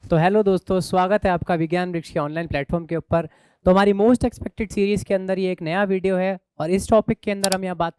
तो हेलो दोस्तों, स्वागत है आपका विज्ञान वृक्ष के ऑनलाइन प्लेटफॉर्म के ऊपर। तो हमारी मोस्ट एक्सपेक्टेड सीरीज के अंदर ये एक नया वीडियो है और इस टॉपिक के अंदर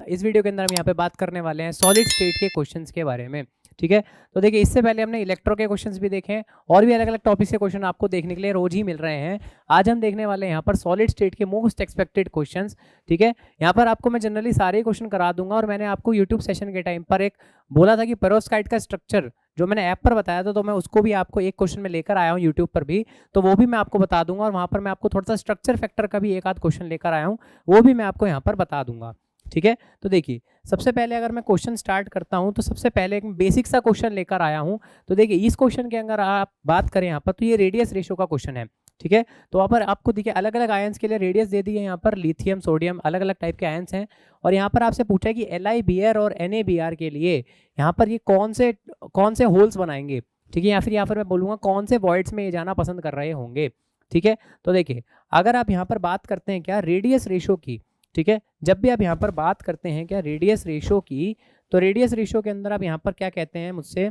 इस वीडियो के अंदर हम यहाँ पे बात करने वाले हैं सॉलिड स्टेट के क्वेश्चंस के बारे में। ठीक है, तो देखिए इससे पहले हमने इलेक्ट्रो के क्वेश्चंस भी देखे हैं और भी अलग अलग टॉपिक के क्वेश्चन आपको देखने के लिए रोज ही मिल रहे हैं। आज हम देखने वाले हैं यहाँ पर सॉलिड स्टेट के मोस्ट एक्सपेक्टेड क्वेश्चंस। ठीक है, यहाँ पर आपको मैं जनरली सारे क्वेश्चन करा दूंगा और मैंने आपको यूट्यूब सेशन के टाइम पर एक बोला था कि पेरोव्स्काइट का स्ट्रक्चर जो मैंने ऐप पर बताया था, तो मैं उसको भी आपको एक क्वेश्चन में लेकर आया हूँ यूट्यूब पर भी, तो वो भी मैं आपको बता दूंगा और वहां पर मैं आपको थोड़ा सा स्ट्रक्चर फैक्टर का भी एक आध क्वेश्चन लेकर आया हूँ, वो भी मैं आपको यहाँ पर बता दूंगा। ठीक है, तो देखिए सबसे पहले अगर मैं क्वेश्चन स्टार्ट करता हूँ तो सबसे पहले एक बेसिक सा क्वेश्चन लेकर आया हूँ। तो देखिए इस क्वेश्चन के अगर आप बात करें यहाँ पर, तो ये रेडियस रेशियो का क्वेश्चन है। ठीक है, तो वहाँ पर आपको देखिए अलग अलग आयंस के लिए रेडियस दे दी है, यहाँ पर लिथियम सोडियम अलग अलग टाइप के आयंस हैं और यहाँ पर आपसे पूछा है कि LiBr और NaBr के लिए यहाँ पर ये कौन से होल्स बनाएंगे। ठीक है, या फिर यहाँ पर मैं बोलूँगा कौन से वॉइड्स में ये जाना पसंद कर रहे होंगे। ठीक है, तो देखिए अगर आप यहाँ पर बात करते हैं क्या रेडियस रेशो की, ठीक है, जब भी आप यहाँ पर बात करते हैं क्या रेडियस रेशो की, तो रेडियस रेशो के अंदर आप यहाँ पर क्या कहते हैं मुझसे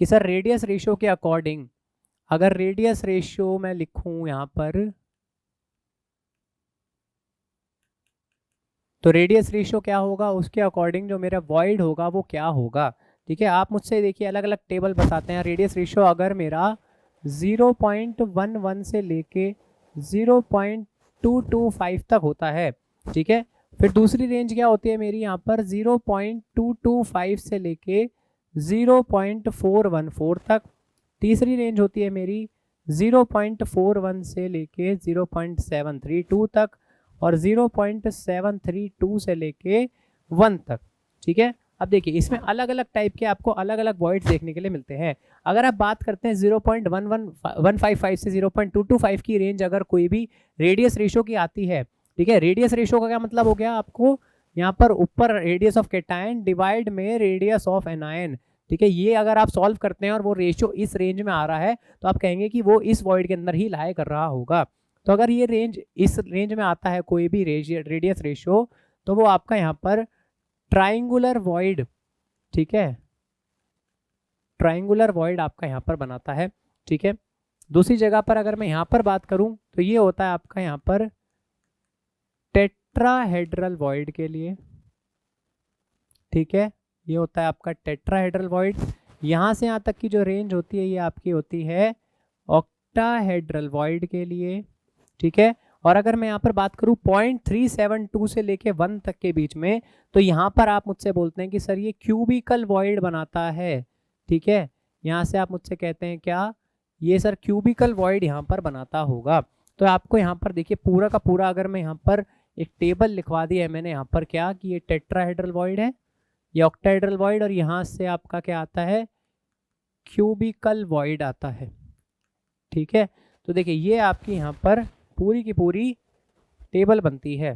कि सर रेडियस रेशो के अकॉर्डिंग, अगर रेडियस रेशियो मैं लिखूं यहाँ पर, तो रेडियस रेशियो क्या होगा, उसके अकॉर्डिंग जो मेरा वॉइड होगा वो क्या होगा। ठीक है, आप मुझसे देखिए अलग अलग टेबल बताते हैं। रेडियस रेशियो अगर मेरा 0.11 से लेके 0.225 तक होता है, ठीक है, फिर दूसरी रेंज क्या होती है मेरी यहाँ पर 0.225 से लेके 0.414 तक, तीसरी रेंज होती है मेरी 0.41 से लेके 0.732 तक और 0.732 से लेके 1 तक। ठीक है, अब देखिए इसमें अलग अलग टाइप के आपको अलग अलग वॉइड्स देखने के लिए मिलते हैं। अगर आप बात करते हैं 0.155 से 0.225 की रेंज अगर कोई भी रेडियस रेशो की आती है, ठीक है, रेडियस रेशो का क्या मतलब हो गया, आपको यहाँ पर ऊपर रेडियस ऑफ कैटायन डिवाइड में रेडियस ऑफ एनायन। ठीक है, ये अगर आप सॉल्व करते हैं और वो रेशियो इस रेंज में आ रहा है तो आप कहेंगे कि वो इस वॉइड के अंदर ही लाई कर रहा होगा। तो अगर ये रेंज इस रेंज में आता है कोई भी रेडियस रेशियो, तो वो आपका यहाँ पर ट्राइंगुलर वॉइड, ठीक है, ट्राइंगुलर वॉइड आपका यहाँ पर बनाता है। ठीक है, दूसरी जगह पर अगर मैं यहाँ पर बात करूँ तो ये होता है आपका यहाँ पर टेट्राहेड्रल वॉइड के लिए। ठीक है, ये होता है आपका टेट्राहेड्रल वॉइड। यहाँ से यहाँ तक की जो रेंज होती है ये आपकी होती है ऑक्टाहेड्रल वॉइड के लिए। ठीक है, और अगर मैं यहाँ पर बात करूँ 0.372 से लेके 1 तक के बीच में, तो यहाँ पर आप मुझसे बोलते हैं कि सर ये क्यूबिकल वॉइड बनाता है। ठीक है, यहाँ से आप मुझसे कहते हैं क्या, ये सर क्यूबिकल वॉइड यहाँ पर बनाता होगा। तो आपको यहाँ पर देखिए पूरा का पूरा अगर मैं यहाँ पर एक टेबल लिखवा दिया है मैंने यहाँ पर क्या, कि ये टेट्राहेड्रल वॉइड है, ये ऑक्टाहेड्रल वॉइड, और यहाँ से आपका क्या आता है, क्यूबिकल वॉइड आता है। ठीक है, तो देखिए ये आपकी यहाँ पर पूरी की पूरी टेबल बनती है।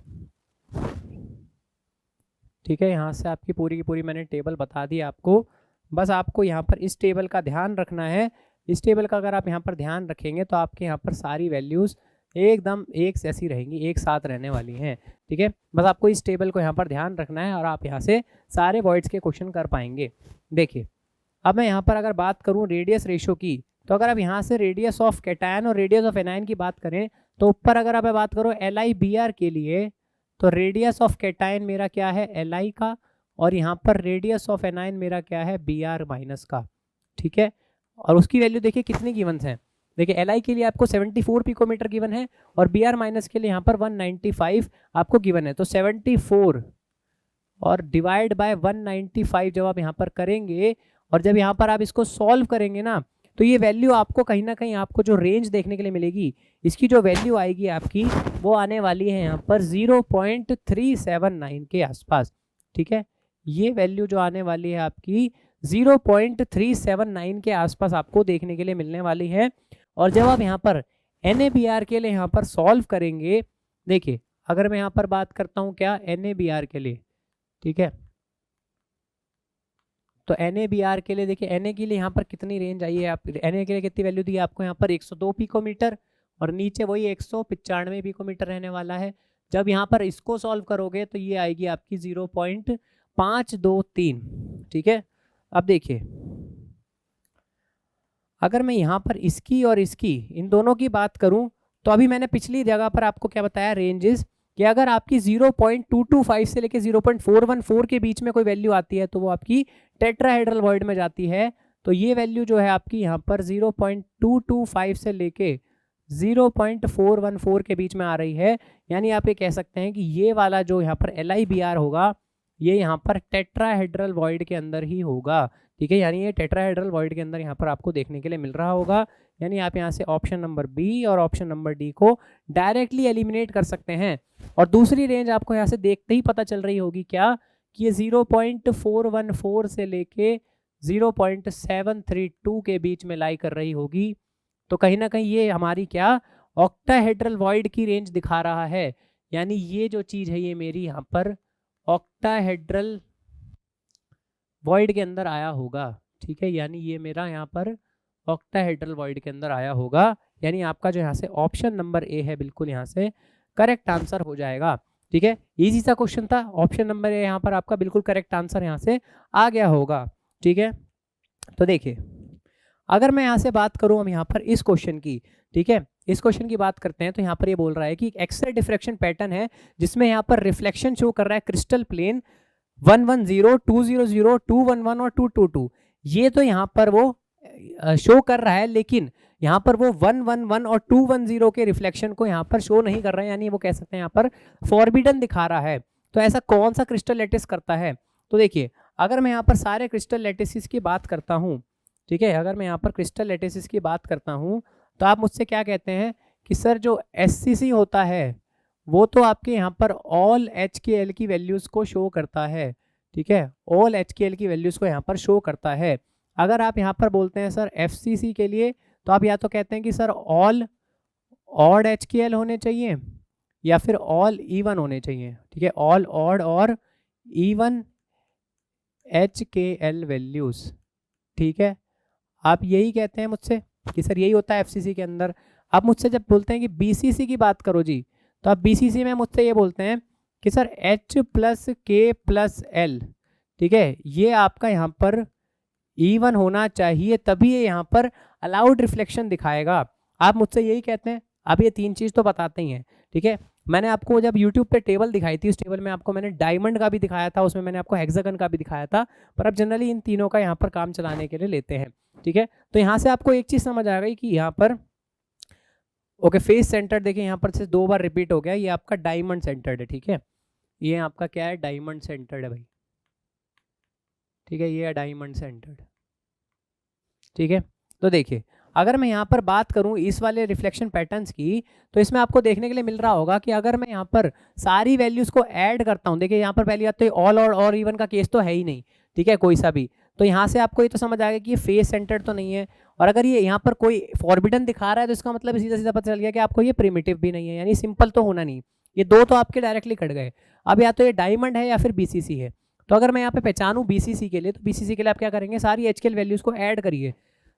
ठीक है, यहाँ से आपकी पूरी की पूरी मैंने टेबल बता दी आपको। बस आपको यहाँ पर इस टेबल का ध्यान रखना है। इस टेबल का अगर आप यहाँ पर ध्यान रखेंगे तो आपके यहाँ पर सारी वैल्यूज़ एकदम एक जैसी रहेंगी, एक साथ रहने वाली हैं। ठीक है, बस आपको इस टेबल को यहाँ पर ध्यान रखना है और आप यहाँ से सारे वॉइड्स के क्वेश्चन कर पाएंगे। देखिए अब मैं यहाँ पर अगर बात करूँ रेडियस रेशो की, तो अगर आप यहाँ से रेडियस ऑफ कैटायन और रेडियस ऑफ एनायन की बात करें, तो ऊपर अगर आप बात करो LiBr के लिए, तो रेडियस ऑफ कैटायन मेरा क्या है Li का, और यहाँ पर रेडियस ऑफ एनायन मेरा क्या है Br माइनस का। ठीक है, और उसकी वैल्यू देखिए कितनी गिवन है। देखिए Li के लिए आपको 74 पिकोमीटर गिवन है और Br माइनस के लिए यहाँ पर 195 आपको गिवन है। तो 74 और डिवाइड बाय 195 जब आप यहाँ पर करेंगे और जब यहाँ पर आप इसको सॉल्व करेंगे ना, तो ये वैल्यू आपको कहीं ना कहीं आपको जो रेंज देखने के लिए मिलेगी, इसकी जो वैल्यू आएगी आपकी वो आने वाली है यहाँ पर 0.379 के आसपास। ठीक है, ये वैल्यू जो आने वाली है आपकी 0.379 के आसपास आपको देखने के लिए मिलने वाली है। और जब आप यहाँ पर NaBr के लिए यहाँ पर सॉल्व करेंगे, देखिए अगर मैं यहाँ पर बात करता हूँ क्या NaBr के लिए, ठीक है, तो NaBr के लिए देखिए Na के लिए यहाँ पर कितनी रेंज आई है, आप Na के लिए कितनी वैल्यू दी है आपको यहाँ पर 102 पिकोमीटर और नीचे वही 195 पिकोमीटर रहने वाला है। जब यहाँ पर इसको सॉल्व करोगे तो ये आएगी आपकी 0.523। ठीक है, अब देखिए अगर मैं यहाँ पर इसकी और इसकी इन दोनों की बात करूँ तो अभी मैंने पिछली जगह पर आपको क्या बताया, रेंजेस, कि अगर आपकी 0.225 से लेके 0.414 के बीच में कोई वैल्यू आती है तो वो आपकी टेट्राहेड्रल वॉइड में जाती है। तो ये वैल्यू जो है आपकी यहाँ पर 0.225 से लेके 0.414 के बीच में आ रही है, यानी आप ये कह सकते हैं कि ये वाला जो यहाँ पर LIBR होगा ये यहाँ पर टेट्राहेड्रल वॉइड के अंदर ही होगा। ठीक है, यानी ये टेट्राहेड्रल वॉइड के अंदर यहाँ पर आपको देखने के लिए मिल रहा होगा। यानी आप यहाँ से ऑप्शन नंबर बी और ऑप्शन नंबर डी को डायरेक्टली एलिमिनेट कर सकते हैं। और दूसरी रेंज आपको यहाँ से देखते ही पता चल रही होगी क्या, कि ये 0.414 से लेके 0.732 के बीच में लाई कर रही होगी। तो कहीं ना कहीं ये हमारी क्या ऑक्टाहेड्रल वॉइड की रेंज दिखा रहा है। यानी ये जो चीज़ है ये मेरी यहाँ पर ऑक्टाहेड्रल वॉइड के अंदर आया होगा। ठीक है, यानी ये मेरा यहाँ पर ऑक्टाहेड्रल वॉइड के अंदर आया होगा। यानी आपका जो यहाँ से ऑप्शन नंबर ए है बिल्कुल यहाँ से करेक्ट आंसर हो जाएगा। ठीक है, इजी सा क्वेश्चन था, ऑप्शन नंबर ए यहाँ पर आपका बिल्कुल करेक्ट आंसर यहाँ से आ गया होगा। ठीक है, तो देखिए अगर मैं यहाँ से बात करूँ हम यहाँ पर इस क्वेश्चन की, ठीक है, इस क्वेश्चन की बात करते हैं तो यहाँ पर ये बोल रहा है कि एक्सरे डिफ्रैक्शन पैटर्न है जिसमें यहाँ पर रिफ्लेक्शन शो कर रहा है क्रिस्टल प्लेन 110, 200, 211 और 222। ये तो यहाँ पर वो शो कर रहा है, लेकिन यहाँ पर वो 111 और 210 के रिफ्लेक्शन को यहाँ पर शो नहीं कर रहा है, यानी वो कह सकते हैं यहाँ पर फॉरबिडन दिखा रहा है। तो ऐसा कौन सा क्रिस्टल लैटिस करता है? तो देखिए अगर मैं यहाँ पर सारे क्रिस्टल लैटिसेस की बात करता हूँ, ठीक है, अगर मैं यहाँ पर क्रिस्टल लैटिसेस की बात करता हूँ तो आप मुझसे क्या कहते हैं कि सर जो SCC होता है वो तो आपके यहाँ पर ऑल HKL की वैल्यूज़ को शो करता है। ठीक है, ऑल HKL की वैल्यूज़ को यहाँ पर शो करता है। अगर आप यहाँ पर बोलते हैं सर FCC के लिए तो आप या तो कहते हैं कि सर ऑल ऑड HKL होने चाहिए या फिर ऑल इवन होने चाहिए। ठीक है, ऑल ऑड और इवन HKL वैल्यूज़। ठीक है, आप यही कहते हैं मुझसे कि सर यही होता है FCC के अंदर। आप मुझसे जब बोलते हैं कि BCC की बात करो जी, तो आप BCC में मुझसे ये बोलते हैं कि सर H+K+L, ठीक है, ये आपका यहाँ पर इवन होना चाहिए तभी ये यहाँ पर अलाउड रिफ्लेक्शन दिखाएगा। आप मुझसे यही कहते हैं। अब ये तीन चीज़ तो बताते ही हैं। ठीक है, मैंने आपको जब YouTube पे टेबल दिखाई थी, उस टेबल में आपको मैंने डायमंड का भी दिखाया था, उसमें मैंने आपको हेक्सागन का भी दिखाया था, पर अब जनरली इन तीनों का यहाँ पर काम चलाने के लिए लेते हैं। ठीक है, तो यहाँ से आपको एक चीज़ समझ आ गई कि यहाँ पर ओके फेस सेंटर देखिए यहाँ पर से 2 बार रिपीट हो गया, ये आपका डायमंड सेंटर्ड है। ठीक है, ये आपका क्या है, डायमंड सेंटर्ड है भाई। ठीक है, ये है डायमंड सेंटर्ड। ठीक है, तो देखिए अगर मैं यहाँ पर बात करूँ इस वाले रिफ्लेक्शन पैटर्न्स की, तो इसमें आपको देखने के लिए मिल रहा होगा कि अगर मैं यहाँ पर सारी वैल्यूज़ को ऐड करता हूँ, देखिए यहाँ पर पहली बात तो ऑल और इवन का केस तो है ही नहीं। ठीक है, कोई सा भी, तो यहाँ से आपको ये तो समझ आएगा कि ये फेस सेंटर्ड तो नहीं है। और अगर ये यहाँ पर कोई फॉरबिडन दिखा रहा है तो इसका मतलब सीधा सीधा पता चल गया कि आपको ये प्रिमिटिव भी नहीं है, यानी सिंपल तो होना नहीं। ये दो तो आपके डायरेक्टली कट गए। अब या तो ये डायमंड है या फिर BCC है। तो अगर मैं यहाँ पे पहचानूँ BCC के लिए, तो BCC के लिए आप क्या करेंगे, सारी HKL वैल्यूज़ को ऐड करिए।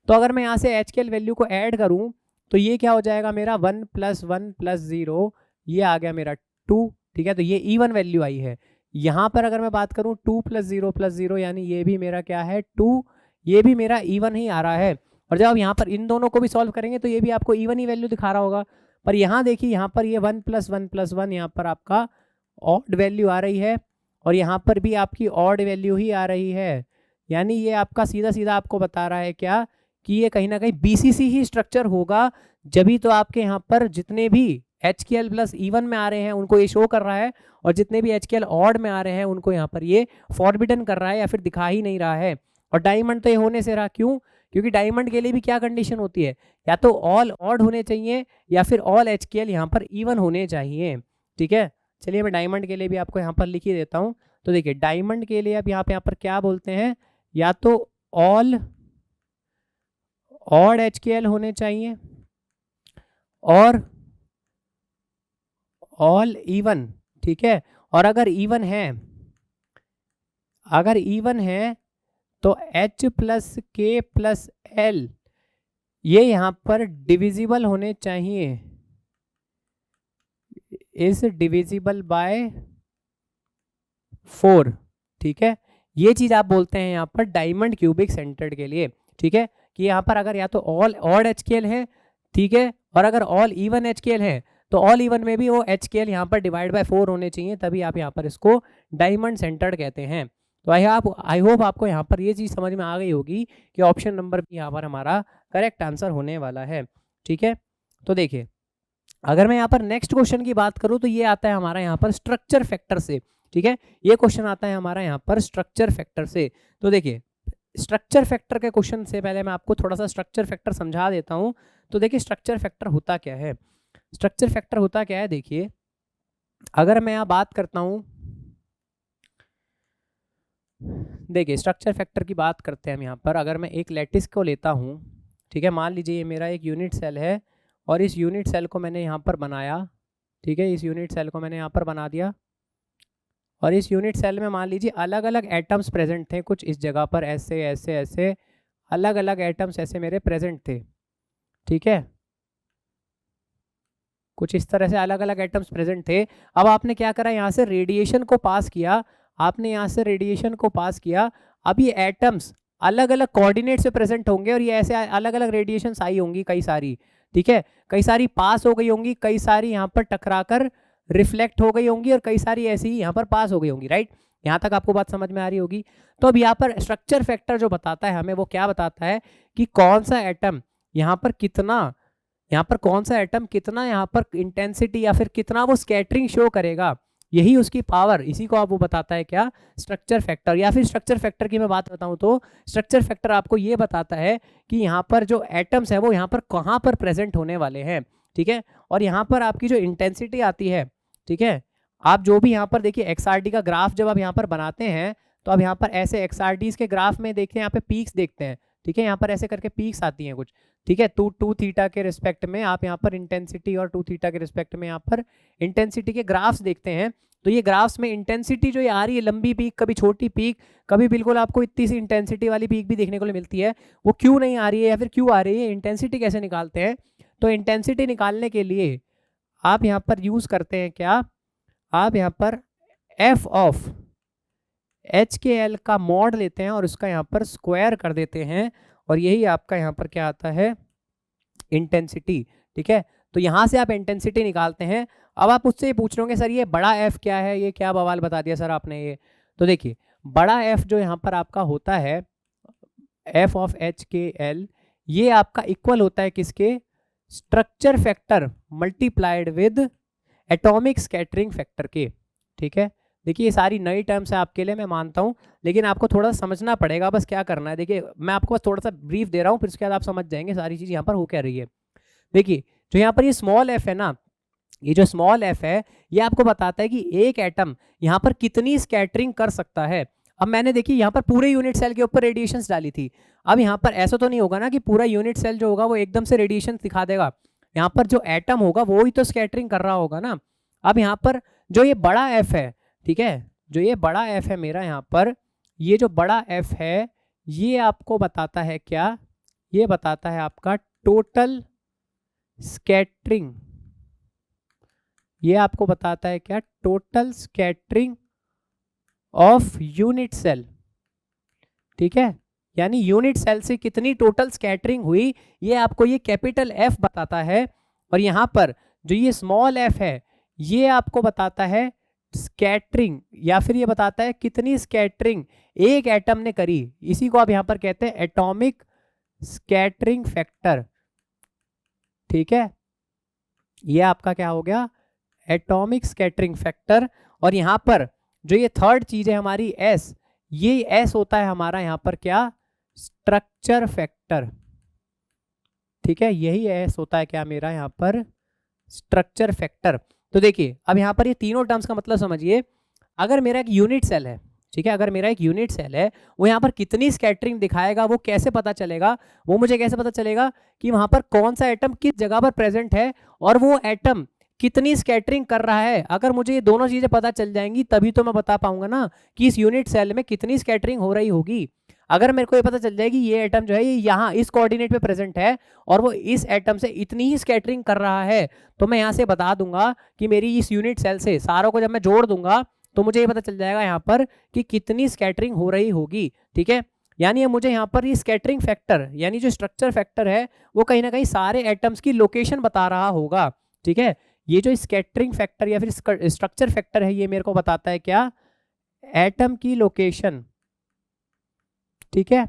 तो अगर मैं यहाँ से HKL वैल्यू को ऐड करूँ तो ये क्या हो जाएगा मेरा 1 + 1 + 0, ये आ गया मेरा 2। ठीक है, तो ये इवन वैल्यू आई है। यहाँ पर अगर मैं बात करूँ 2 + 0 + 0, यानी ये भी मेरा क्या है 2, ये भी मेरा इवन ही आ रहा है। और जब आप यहाँ पर इन दोनों को भी सॉल्व करेंगे तो ये भी आपको इवन ही वैल्यू दिखा रहा होगा। पर यहाँ देखिए यहाँ पर ये 1 + 1 + 1 यहाँ पर आपका ऑड वैल्यू आ रही है और यहाँ पर भी आपकी ऑड वैल्यू ही आ रही है। यानी ये आपका सीधा सीधा आपको बता रहा है क्या, कि ये कहीं ना कहीं BCC ही स्ट्रक्चर होगा। जभी तो आपके यहाँ पर जितने भी HKL प्लस इवन में आ रहे हैं उनको ये शो कर रहा है, और जितने भी HKL ऑड में आ रहे हैं उनको यहाँ पर ये फॉरबिडन कर रहा है या फिर दिखा ही नहीं रहा है। और डायमंड तो ये होने से रहा, क्यों? क्योंकि डायमंड के लिए भी क्या कंडीशन होती है, या तो ऑल ऑड होने चाहिए या फिर ऑल HKL यहाँ पर इवन होने चाहिए। ठीक है, चलिए मैं डायमंड के लिए भी आपको यहाँ पर लिख ही देता हूँ। तो देखिए डायमंड के लिए अब यहाँ पर क्या बोलते हैं, या तो ऑल ऑड HKL होने चाहिए और ऑल इवन। ठीक है, और अगर इवन है तो H+K+L ये यहाँ पर डिविजिबल होने चाहिए, इज डिविजिबल बाय 4। ठीक है, ये चीज़ आप बोलते हैं यहाँ पर डायमंड क्यूबिक सेंटर्ड के लिए। ठीक है, कि यहाँ पर अगर या तो ऑल ऑड HKL है, ठीक है, और अगर ऑल इवन HKL है तो ऑल इवन में भी वो HKL यहाँ पर डिवाइड बाय 4 होने चाहिए, तभी आप यहाँ पर इसको डायमंड सेंटर्ड कहते हैं। तो आई होप आपको यहाँ पर ये चीज़ समझ में आ गई होगी कि ऑप्शन नंबर भी यहाँ पर हमारा करेक्ट आंसर होने वाला है। ठीक है, तो देखिए अगर मैं यहाँ पर नेक्स्ट क्वेश्चन की बात करूँ तो ये आता है हमारा यहाँ पर स्ट्रक्चर फैक्टर से। ठीक है, ये क्वेश्चन आता है हमारा यहाँ पर स्ट्रक्चर फैक्टर से। तो देखिए स्ट्रक्चर फैक्टर के क्वेश्चन से पहले मैं आपको थोड़ा सा स्ट्रक्चर फैक्टर समझा देता हूँ। तो देखिए स्ट्रक्चर फैक्टर होता क्या है, स्ट्रक्चर फैक्टर होता क्या है, देखिए अगर मैं यहाँ बात करता हूँ, देखिए स्ट्रक्चर फैक्टर की बात करते हैं हम यहाँ पर। अगर मैं एक लैटिस को लेता हूँ, ठीक है, मान लीजिए ये मेरा एक यूनिट सेल है और इस यूनिट सेल को मैंने यहाँ पर बनाया, ठीक है, इस यूनिट सेल को मैंने यहाँ पर बना दिया और इस यूनिट सेल में मान लीजिए अलग अलग एटम्स प्रेजेंट थे, कुछ इस जगह पर ऐसे ऐसे ऐसे अलग अलग एटम्स ऐसे मेरे प्रेजेंट थे। ठीक है, कुछ इस तरह से अलग अलग एटम्स प्रेजेंट थे। अब आपने क्या करा, यहाँ से रेडिएशन को पास किया, आपने यहाँ से रेडिएशन को पास किया। अब ये एटम्स अलग अलग कोऑर्डिनेट से प्रेजेंट होंगे और ये ऐसे अलग अलग रेडिएशंस आई होंगी कई सारी, ठीक है, कई सारी पास हो गई होंगी, कई सारी यहाँ पर टकराकर रिफ्लेक्ट हो गई होंगी और कई सारी ऐसी ही यहाँ पर पास हो गई होंगी। राइट, यहाँ तक आपको बात समझ में आ रही होगी। तो अब यहाँ पर स्ट्रक्चर फैक्टर जो बताता है हमें, वो क्या बताता है कि कौन सा एटम यहाँ पर कितना, यहाँ पर कौन सा एटम कितना यहाँ पर इंटेंसिटी या फिर कितना वो स्कैटरिंग शो करेगा, यही उसकी पावर, इसी को आप वो बताता है क्या, स्ट्रक्चर फैक्टर। या फिर स्ट्रक्चर फैक्टर की मैं बात बताऊं तो स्ट्रक्चर फैक्टर आपको ये बताता है कि यहाँ पर जो एटम्स है वो यहाँ पर कहाँ पर प्रेजेंट होने वाले हैं। ठीक है, और यहाँ पर आपकी जो इंटेंसिटी आती है, ठीक है, आप जो भी यहाँ पर देखिए XRD का ग्राफ जब आप यहाँ पर बनाते हैं तो आप यहाँ पर ऐसे XRDs के ग्राफ में देखते हैं, यहाँ पे पीक्स देखते हैं। ठीक है, यहाँ पर ऐसे करके पीक्स आती हैं कुछ, ठीक है, टू थीटा के रिस्पेक्ट में आप यहाँ पर इंटेंसिटी और 2 थीटा के रिस्पेक्ट में यहाँ पर इंटेंसिटी के ग्राफ्स देखते हैं। तो ये ग्राफ्स में इंटेंसिटी जो ये आ रही है, लंबी पीक, कभी छोटी पीक, कभी बिल्कुल आपको इतनी सी इंटेंसिटी वाली पीक भी देखने को मिलती है, वो क्यों नहीं आ रही है या फिर क्यों आ रही है, इंटेंसिटी कैसे निकालते हैं। तो इंटेंसिटी निकालने के लिए आप यहाँ पर यूज करते हैं क्या, आप यहाँ पर f ऑफ HKL का मॉड लेते हैं और उसका यहाँ पर स्क्वायर कर देते हैं और यही आपका यहाँ पर क्या आता है, इंटेंसिटी। ठीक है, तो यहाँ से आप इंटेंसिटी निकालते हैं। अब आप उससे ये पूछ रहे होंगे सर ये बड़ा F क्या है, ये क्या बवाल बता दिया सर आपने ये। तो देखिए बड़ा F जो यहाँ पर आपका होता है, F ऑफ HKL, ये आपका इक्वल होता है किसके, structure factor multiplied with atomic scattering factor के। ठीक है, देखिए ये सारी नई टर्म्स है आपके लिए, मैं मानता हूँ, लेकिन आपको थोड़ा समझना पड़ेगा। बस क्या करना है, देखिए मैं आपको बस थोड़ा सा ब्रीफ दे रहा हूँ, फिर उसके बाद आप समझ जाएंगे सारी चीज़ यहाँ पर हो क्या रही है। देखिए जो यहाँ पर ये स्मॉल f है ना, ये जो स्मॉल f है ये आपको बताता है कि एक एटम यहाँ पर कितनी स्कैटरिंग कर सकता है। अब मैंने देखिए यहाँ पर पूरे यूनिट सेल के ऊपर रेडिएशंस डाली थी। अब यहाँ पर ऐसा तो नहीं होगा ना कि पूरा यूनिट सेल जो होगा वो एकदम से रेडिएशन दिखा देगा, यहाँ पर जो एटम होगा वो ही तो स्कैटरिंग कर रहा होगा ना। अब यहाँ पर जो ये बड़ा f है, ठीक है, जो ये बड़ा f है मेरा, यहाँ पर ये जो बड़ा f है ये आपको बताता है क्या, ये बताता है आपका टोटल स्कैटरिंग, ये आपको बताता है क्या, total scattering of unit cell. ठीक है, यानी यूनिट सेल से कितनी टोटल स्कैटरिंग हुई ये आपको ये कैपिटल F बताता है। और यहाँ पर जो ये स्मॉल f है ये आपको बताता है स्कैटरिंग, या फिर ये बताता है कितनी स्कैटरिंग एक एटम ने करी, इसी को आप यहाँ पर कहते हैं एटॉमिक स्कैटरिंग फैक्टर। ठीक है, ये आपका क्या हो गया, एटॉमिक स्कैटरिंग फैक्टर। और यहाँ पर जो ये थर्ड चीज है हमारी S, ये S होता है हमारा यहाँ पर क्या, स्ट्रक्चर फैक्टर। ठीक है, यही S होता है क्या मेरा यहाँ पर, स्ट्रक्चर फैक्टर। तो देखिए अब यहाँ पर ये तीनों टर्म्स का मतलब समझिए, अगर मेरा एक यूनिट सेल है, ठीक है, अगर मेरा एक यूनिट सेल है वो यहाँ पर कितनी स्कैटरिंग दिखाएगा वो कैसे पता चलेगा, वो मुझे कैसे पता चलेगा कि वहाँ पर कौन सा एटम किस जगह पर प्रेजेंट है और वो एटम कितनी स्कैटरिंग कर रहा है। अगर मुझे ये दोनों चीजें पता चल जाएंगी तभी तो मैं बता पाऊंगा ना कि इस यूनिट सेल में कितनी स्कैटरिंग हो रही होगी। अगर मेरे को ये पता चल जाएगी ये एटम जो है ये यहाँ इस कोऑर्डिनेट पे प्रेजेंट है और वो इस एटम से इतनी ही स्कैटरिंग कर रहा है, तो मैं यहाँ से बता दूंगा कि मेरी इस यूनिट सेल से सारों को जब मैं जोड़ दूंगा तो मुझे ये पता चल जाएगा यहाँ पर कि कितनी स्कैटरिंग हो रही होगी। ठीक है, यानी ये मुझे यहाँ पर ये स्कैटरिंग फैक्टर यानी जो स्ट्रक्चर फैक्टर है वो कहीं ना कहीं सारे एटम्स की लोकेशन बता रहा होगा। ठीक है, ये जो स्कैटरिंग फैक्टर या फिर स्ट्रक्चर फैक्टर है ये मेरे को बताता है क्या, एटम की लोकेशन। ठीक है,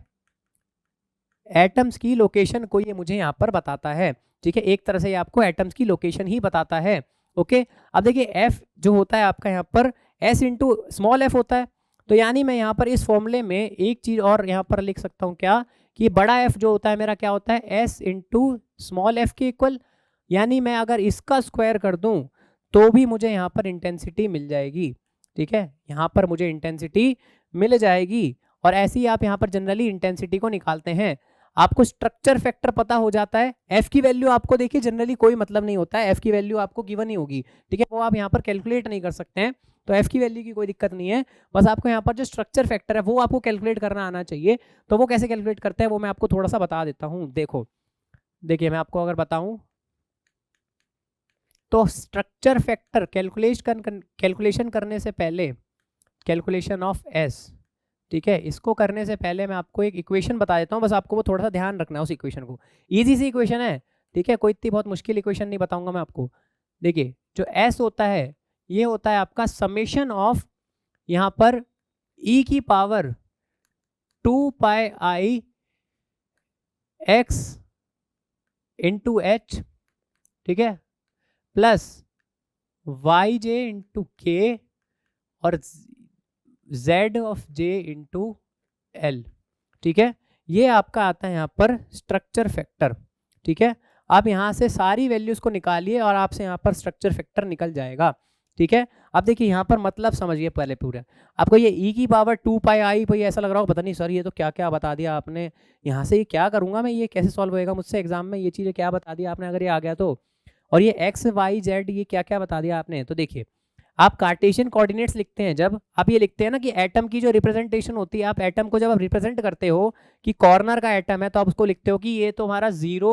एटम्स की लोकेशन को ये मुझे यहाँ पर बताता है। ठीक है, एक तरह से ये आपको एटम्स की लोकेशन ही बताता है। ओके, अब देखिए एफ जो होता है आपका यहाँ पर एस इंटू स्मॉल एफ होता है, तो यानी मैं यहाँ पर इस फॉर्मूले में एक चीज और यहाँ पर लिख सकता हूँ क्या, कि बड़ा एफ जो होता है मेरा क्या होता है, एस इंटू स्मॉल एफ के इक्वल। यानी मैं अगर इसका स्क्वायर कर दूं तो भी मुझे यहाँ पर इंटेंसिटी मिल जाएगी। ठीक है, यहाँ पर मुझे इंटेंसिटी मिल जाएगी। और ऐसे ही आप यहाँ पर जनरली इंटेंसिटी को निकालते हैं। आपको स्ट्रक्चर फैक्टर पता हो जाता है, एफ की वैल्यू आपको देखिए जनरली कोई मतलब नहीं होता है, एफ की वैल्यू आपको गिवन ही होगी। ठीक है, वो आप यहाँ पर कैलकुलेट नहीं कर सकते हैं, तो एफ की वैल्यू की कोई दिक्कत नहीं है। बस आपको यहाँ पर जो स्ट्रक्चर फैक्टर है वो आपको कैलकुलेट करना आना चाहिए। तो वो कैसे कैलकुलेट करते हैं वो मैं आपको थोड़ा सा बता देता हूँ। देखो, देखिए मैं आपको अगर बताऊं तो स्ट्रक्चर फैक्टर कैलकुलेशन करने से पहले, कैलकुलेशन ऑफ एस, ठीक है, इसको करने से पहले मैं आपको एक इक्वेशन बता देता हूँ, बस आपको वो थोड़ा सा ध्यान रखना है उस इक्वेशन को। इजी सी इक्वेशन है, ठीक है, कोई इतनी बहुत मुश्किल इक्वेशन नहीं बताऊंगा मैं आपको। देखिए जो एस होता है ये होता है आपका समेशन ऑफ यहाँ पर ई की पावर 2 पाई आई एक्स इंटू एच, ठीक है, प्लस वाई जे इंटू के और z of j into L. ठीक है, ये आपका आता है यहाँ पर स्ट्रक्चर फैक्टर। ठीक है, आप यहाँ से सारी वैल्यूज को निकालिए और आपसे यहाँ पर स्ट्रक्चर फैक्टर निकल जाएगा। ठीक है, अब देखिए यहाँ पर मतलब समझिए पहले पूरा। आपको ये e की पावर 2 पाई आई, भाई ऐसा लग रहा हो पता नहीं सर ये तो क्या क्या बता दिया आपने, यहाँ से ये क्या करूँगा मैं, ये कैसे सॉल्व होएगा मुझसे एग्जाम में, ये चीज़ें क्या बता दिया आपने अगर ये आ गया तो। और ये एक्स वाई जेड ये क्या क्या बता दिया आपने। तो देखिए आप कार्टेशियन कोऑर्डिनेट्स लिखते हैं, जब आप ये लिखते हैं ना कि एटम की जो रिप्रेजेंटेशन होती है, आप एटम को जब आप रिप्रेजेंट करते हो कि कॉर्नर का एटम है तो आप उसको लिखते हो कि ये तो हमारा 0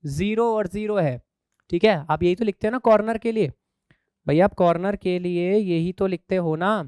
0 और 0 है। ठीक है, आप यही तो लिखते हैं ना कॉर्नर के लिए, भैया आप कॉर्नर के लिए यही तो लिखते हो ना।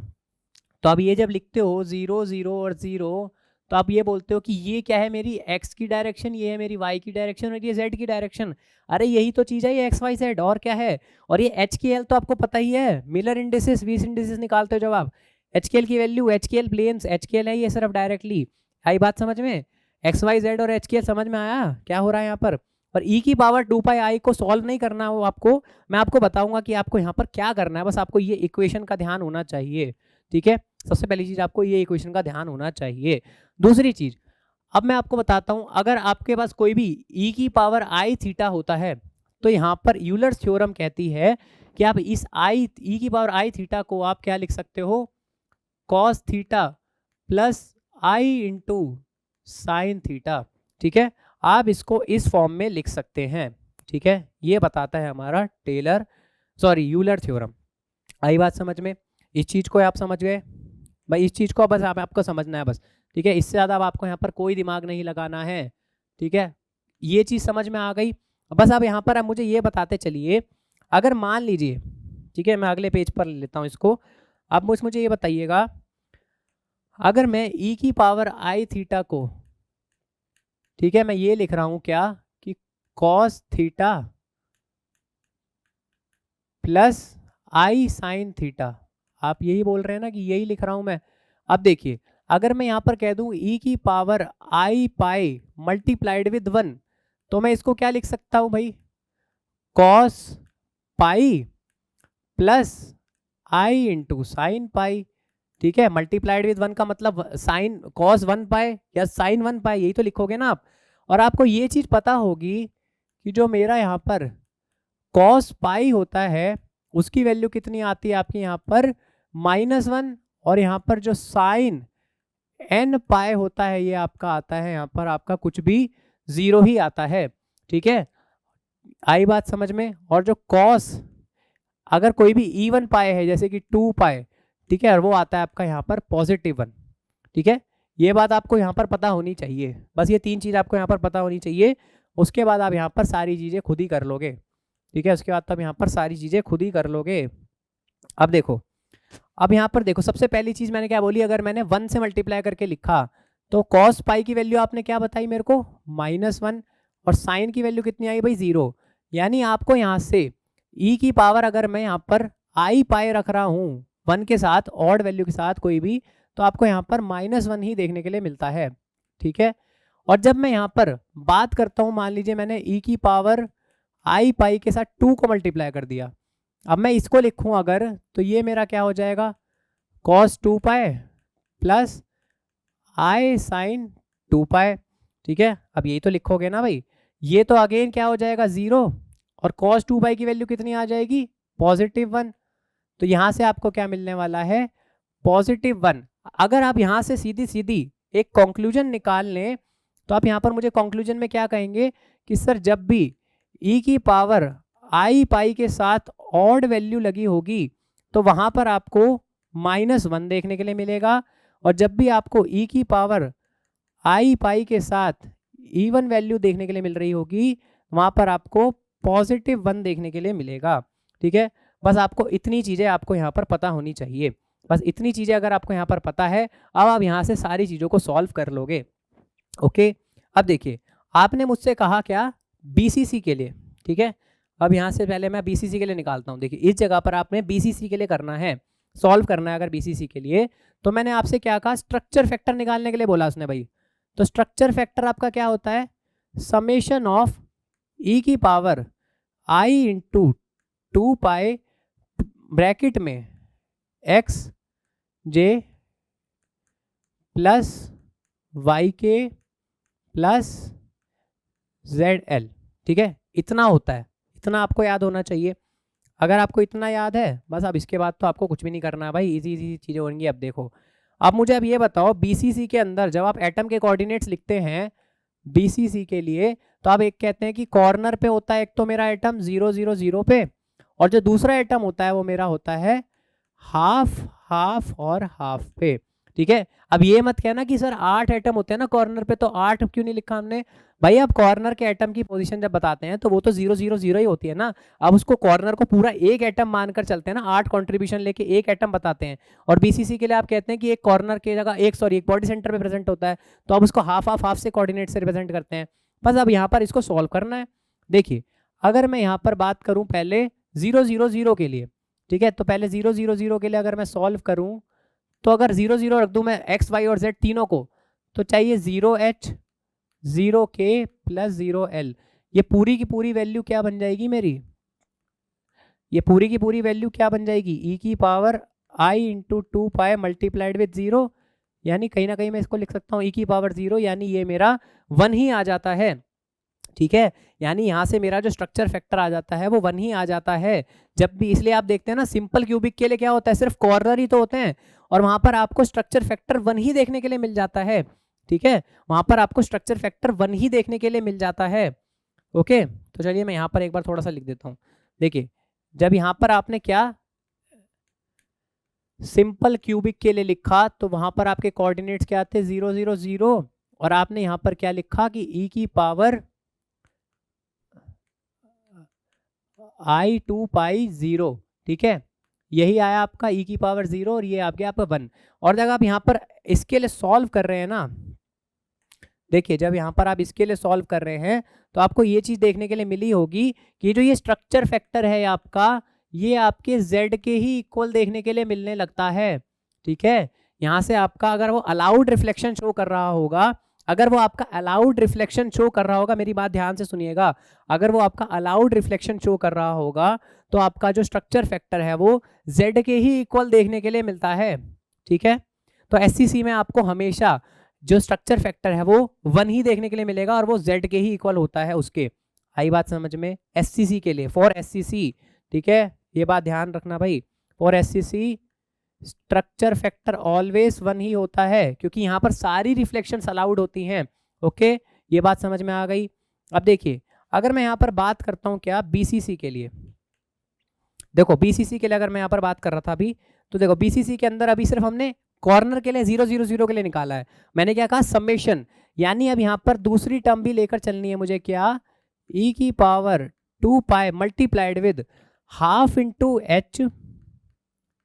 तो आप ये जब लिखते हो 0 0 और 0, तो आप ये बोलते हो कि ये क्या है, मेरी x की डायरेक्शन, ये है मेरी y की डायरेक्शन और ये z की डायरेक्शन। अरे यही तो चीज़ है ये x y z, और क्या है। और ये एच के एल तो आपको पता ही है, मिलर इंडिसेस वीस इंडिसेस निकालते हो जब आप, एच के एल की value, H k L planes, H k L है ये सिर्फ डायरेक्टली। आई बात समझ में, एक्स वाई जेड और एच के एल समझ में आया क्या हो रहा है यहाँ पर। और e की पावर 2 पाई आई को सॉल्व नहीं करना हो आपको, मैं आपको बताऊंगा कि आपको यहाँ पर क्या करना है, बस आपको ये इक्वेशन का ध्यान होना चाहिए। ठीक है, सबसे पहली चीज आपको ये इक्वेशन का ध्यान होना चाहिए। दूसरी चीज अब मैं आपको बताता हूं, अगर आपके पास कोई भी e की पावर आई थीटा होता है तो यहाँ पर यूलर्स थ्योरम कहती है कि आप इस आई e की पावर आई थीटा को आप क्या लिख सकते हो, कॉस थीटा प्लस आई इंटू साइन थीटा। ठीक है, आप इसको इस फॉर्म में लिख सकते हैं। ठीक है, ये बताता है हमारा यूलर थ्योरम। आई बात समझ में, इस चीज को आप समझ गए भाई, इस चीज को बस आपको समझना है बस। ठीक है, इससे ज़्यादा अब आपको यहाँ पर कोई दिमाग नहीं लगाना है। ठीक है, ये चीज़ समझ में आ गई। बस अब यहाँ पर आप मुझे ये बताते चलिए, अगर मान लीजिए, ठीक है मैं अगले पेज पर लेता हूँ इसको, आप मुझे ये बताइएगा, अगर मैं e की पावर आई थीटा को, ठीक है मैं ये लिख रहा हूँ क्या कि कॉस थीटा प्लस आई साइन थीटा, आप यही बोल रहे हैं ना कि यही लिख रहा हूँ मैं। अब देखिए अगर मैं यहाँ पर कह दूँ e की power I pi multiplied with 1, तो मैं इसको क्या लिख सकता हूँ भाई, कॉस पाई प्लस आई इंटू साइन पाई। ठीक है, मल्टीप्लाइड विद 1 का मतलब साइन कॉस 1 पाई या साइन 1 पाई, यही तो लिखोगे ना आप। और आपको ये चीज पता होगी कि जो मेरा यहाँ पर कॉस पाई होता है उसकी वैल्यू कितनी आती है आपकी यहाँ पर -1, और यहाँ पर जो साइन n पाई होता है ये आपका आता है यहाँ पर आपका कुछ भी 0 ही आता है। ठीक है, आई बात समझ में। और जो कॉस अगर कोई भी इवन पाई है जैसे कि 2 पाई, ठीक है, और वो आता है आपका यहाँ पर +1। ठीक है, ये बात आपको यहाँ पर पता होनी चाहिए, बस ये 3 चीज़ आपको यहाँ पर पता होनी चाहिए। उसके बाद आप यहाँ पर सारी चीज़ें खुद ही कर लोगे। ठीक है, उसके बाद तब यहाँ पर सारी चीज़ें खुद ही कर लोगे। अब देखो, अब यहाँ पर देखो सबसे पहली चीज़ मैंने क्या बोली, अगर मैंने 1 से मल्टीप्लाई करके लिखा तो कॉस पाई की वैल्यू आपने क्या बताई मेरे को, -1, और साइन की वैल्यू कितनी आई भाई 0। यानी आपको यहाँ से ई की पावर अगर मैं यहाँ पर आई पाई रख रहा हूँ 1 के साथ, ऑड वैल्यू के साथ कोई भी, तो आपको यहाँ पर -1 ही देखने के लिए मिलता है। ठीक है, और जब मैं यहाँ पर बात करता हूँ, मान लीजिए मैंने ई की पावर आई पाई के साथ 2 को मल्टीप्लाई कर दिया, अब मैं इसको लिखूँ अगर, तो ये मेरा क्या हो जाएगा, cos 2 पाई प्लस आई साइन 2 पाई। ठीक है, अब यही तो लिखोगे ना भाई, ये तो अगेन क्या हो जाएगा 0, और cos 2 पाई की वैल्यू कितनी आ जाएगी, +1। तो यहाँ से आपको क्या मिलने वाला है, +1। अगर आप यहाँ से सीधी सीधी एक कंक्लूजन निकाल लें, तो आप यहाँ पर मुझे कंक्लूजन में क्या कहेंगे कि सर जब भी ई की पावर आई पाई के साथ ऑड वैल्यू लगी होगी तो वहाँ पर आपको -1 देखने के लिए मिलेगा, और जब भी आपको ई की पावर आई पाई के साथ इवन वैल्यू देखने के लिए मिल रही होगी, वहाँ पर आपको +1 देखने के लिए मिलेगा। ठीक है, बस आपको इतनी चीज़ें आपको यहाँ पर पता होनी चाहिए। बस इतनी चीज़ें अगर आपको यहाँ पर पता है, अब आप यहाँ से सारी चीज़ों को सॉल्व कर लोगे। ओके, अब देखिए आपने मुझसे कहा क्या, बीसीसी के लिए। ठीक है, अब यहाँ से पहले मैं बीसीसी के लिए निकालता हूँ। देखिए इस जगह पर आपने बीसीसी के लिए करना है, सॉल्व करना है अगर बीसीसी के लिए, तो मैंने आपसे क्या कहा, स्ट्रक्चर फैक्टर निकालने के लिए बोला उसने भाई। तो स्ट्रक्चर फैक्टर आपका क्या होता है, समेशन ऑफ ई की पावर आई इंटू 2 पाई ब्रैकेट में एक्स जे प्लस वाई के प्लस जेड एल। ठीक है, इतना होता है, इतना आपको याद होना चाहिए। अगर आपको इतना याद है बस, अब इसके बाद तो आपको कुछ भी नहीं करना है भाई, इजी इजी चीज़ें होंगी। अब देखो, अब मुझे अब ये बताओ, बीसीसी के अंदर जब आप एटम के कोऑर्डिनेट्स लिखते हैं बीसीसी के लिए, तो आप एक कहते हैं कि कॉर्नर पे होता है एक तो मेरा एटम 0 0 0 पे, और जो दूसरा एटम होता है वो मेरा होता है हाफ हाफ और हाफ पे। ठीक है, अब ये मत कहना कि सर 8 एटम होते हैं ना कॉर्नर पे, तो 8 क्यों नहीं लिखा हमने भाई। अब कॉर्नर के एटम की पोजीशन जब बताते हैं तो वो तो 0 0 0 ही होती है ना। अब उसको कॉर्नर को पूरा एक एटम मानकर चलते हैं ना, 8 कंट्रीब्यूशन लेके एक एटम बताते हैं। और बीसीसी के लिए आप कहते हैं कि एक कॉर्नर की जगह एक बॉडी सेंटर पे प्रेजेंट होता है, तो अब उसको हाफ हाफ हाफ से कोऑर्डिनेट से रिप्रेजेंट करते हैं। बस अब यहाँ पर इसको सॉल्व करना है। देखिए अगर मैं यहाँ पर बात करूँ पहले 0 0 0 के लिए, ठीक है, तो पहले 0 0 0 के लिए अगर मैं सॉल्व करूँ, तो अगर 0 0 रख दूं मैं एक्स वाई और जेड तीनों को, तो चाहिए 0h 0k प्लस 0l। ये पूरी की पूरी वैल्यू क्या बन जाएगी मेरी, ये पूरी की पूरी वैल्यू क्या बन जाएगी, ई की power I into 2 pi multiplied with 0, यानी कहीं ना कहीं मैं इसको लिख सकता हूँ ई की पावर 0, यानी ये मेरा 1 ही आ जाता है। ठीक है, यानी यहाँ से मेरा जो स्ट्रक्चर फैक्टर आ जाता है वो 1 ही आ जाता है जब भी। इसलिए आप देखते हैं ना सिंपल क्यूबिक के लिए क्या होता है, सिर्फ कॉर्नर ही तो होते हैं, और वहां पर आपको स्ट्रक्चर फैक्टर 1 ही देखने के लिए मिल जाता है। ठीक है, वहां पर आपको स्ट्रक्चर फैक्टर 1 ही देखने के लिए मिल जाता है। ओके, तो चलिए मैं यहाँ पर एक बार थोड़ा सा लिख देता हूँ। देखिए जब यहाँ पर आपने क्या सिंपल क्यूबिक के लिए लिखा, तो वहां पर आपके कोऑर्डिनेट्स क्या थे 0 0 0, और आपने यहाँ पर क्या लिखा कि ई की पावर i2 पाई 0। ठीक है, यही आया आपका ई की पावर 0, और ये आ गया आपका 1। और जब आप यहाँ पर इसके लिए सॉल्व कर रहे हैं ना, देखिए जब यहाँ पर आप इसके लिए सॉल्व कर रहे हैं तो आपको ये चीज देखने के लिए मिली होगी कि जो ये स्ट्रक्चर फैक्टर है आपका, ये आपके z के ही इक्वल देखने के लिए मिलने लगता है। ठीक है, यहाँ से आपका अगर वो अलाउड रिफ्लेक्शन शो कर रहा होगा, अगर वो आपका अलाउड रिफ्लेक्शन शो कर रहा होगा, मेरी बात ध्यान से सुनिएगा, अगर वो आपका अलाउड रिफ्लेक्शन शो कर रहा होगा तो आपका जो स्ट्रक्चर फैक्टर है वो z के ही इक्वल देखने के लिए मिलता है। ठीक है, तो एससीसी में आपको हमेशा जो स्ट्रक्चर फैक्टर है वो 1 ही देखने के लिए मिलेगा, और वो z के ही इक्वल होता है उसके। आई बात समझ में, एससीसी के लिए, फॉर एससीसी। ठीक है, ये बात ध्यान रखना भाई, for SCC structure factor always 1 ही होता है, क्योंकि यहाँ पर सारी रिफ्लेक्शंस अलाउड होती हैं। ओके, ये बात समझ में आ गई। अब देखिए अगर मैं यहाँ पर बात करता हूँ क्या बीसीसी के लिए, देखो बीसीसी के लिए अगर मैं यहाँ पर बात कर रहा था अभी, तो देखो बीसीसी के अंदर अभी सिर्फ हमने कॉर्नर के लिए 0 0 0 के लिए निकाला है। मैंने क्या कहा, समेशन, यानी अब यहाँ पर दूसरी टर्म भी लेकर चलनी है मुझे, क्या, ई की power 2 pi multiplied with half into H.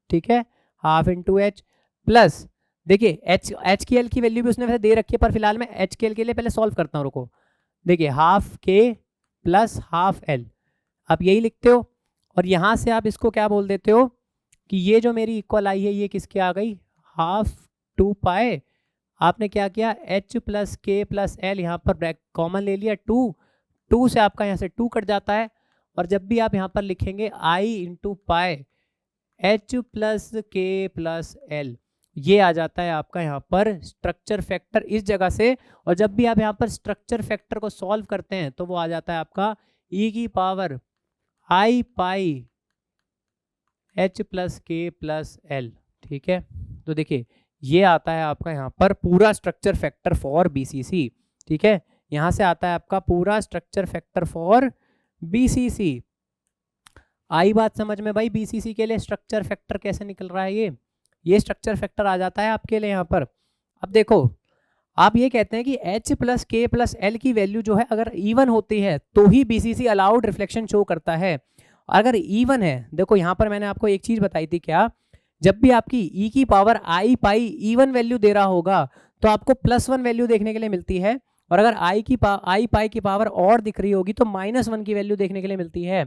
ठीक है, हाफ इंटू एच प्लस, देखिए एच की एल की वैल्यू भी उसने वैसे दे रखी है, पर फिलहाल मैं एच के एल के लिए पहले सॉल्व करता हूँ, रुको। देखिए हाफ के प्लस हाफ एल, आप यही लिखते हो, और यहाँ से आप इसको क्या बोल देते हो कि ये जो मेरी इक्वल आई है ये किसकी आ गई, हाफ 2 पाए, आपने क्या किया एच प्लस के प्लस एल यहाँ पर कॉमन ले लिया, 2 से आपका यहाँ से 2 कट जाता है, और जब भी आप यहाँ पर लिखेंगे आई इंटू पाए एच प्लस के प्लस एल, ये आ जाता है आपका यहाँ पर स्ट्रक्चर फैक्टर इस जगह से। और जब भी आप यहाँ पर स्ट्रक्चर फैक्टर को सॉल्व करते हैं तो वो आ जाता है आपका ई की पावर आई पाई एच प्लस के प्लस एल, ठीक है। तो देखिए ये आता है आपका यहाँ पर पूरा स्ट्रक्चर फैक्टर फॉर बीसीसी, ठीक है। यहाँ से आता है आपका पूरा स्ट्रक्चर फैक्टर फॉर बीसीसी। आई बात समझ में भाई, बीसीसी के लिए स्ट्रक्चर फैक्टर कैसे निकल रहा है, ये स्ट्रक्चर फैक्टर आ जाता है आपके लिए यहाँ पर। अब देखो आप ये कहते हैं कि h प्लस के प्लस एल की वैल्यू जो है अगर इवन होती है तो ही बीसीसी अलाउड रिफ्लेक्शन शो करता है। अगर इवन है, देखो यहाँ पर मैंने आपको एक चीज बताई थी, क्या जब भी आपकी e की पावर आई पाई इवन वैल्यू दे रहा होगा तो आपको +1 वैल्यू देखने के लिए मिलती है, और अगर आई पाई की पावर और दिख रही होगी तो -1 की वैल्यू देखने के लिए मिलती है।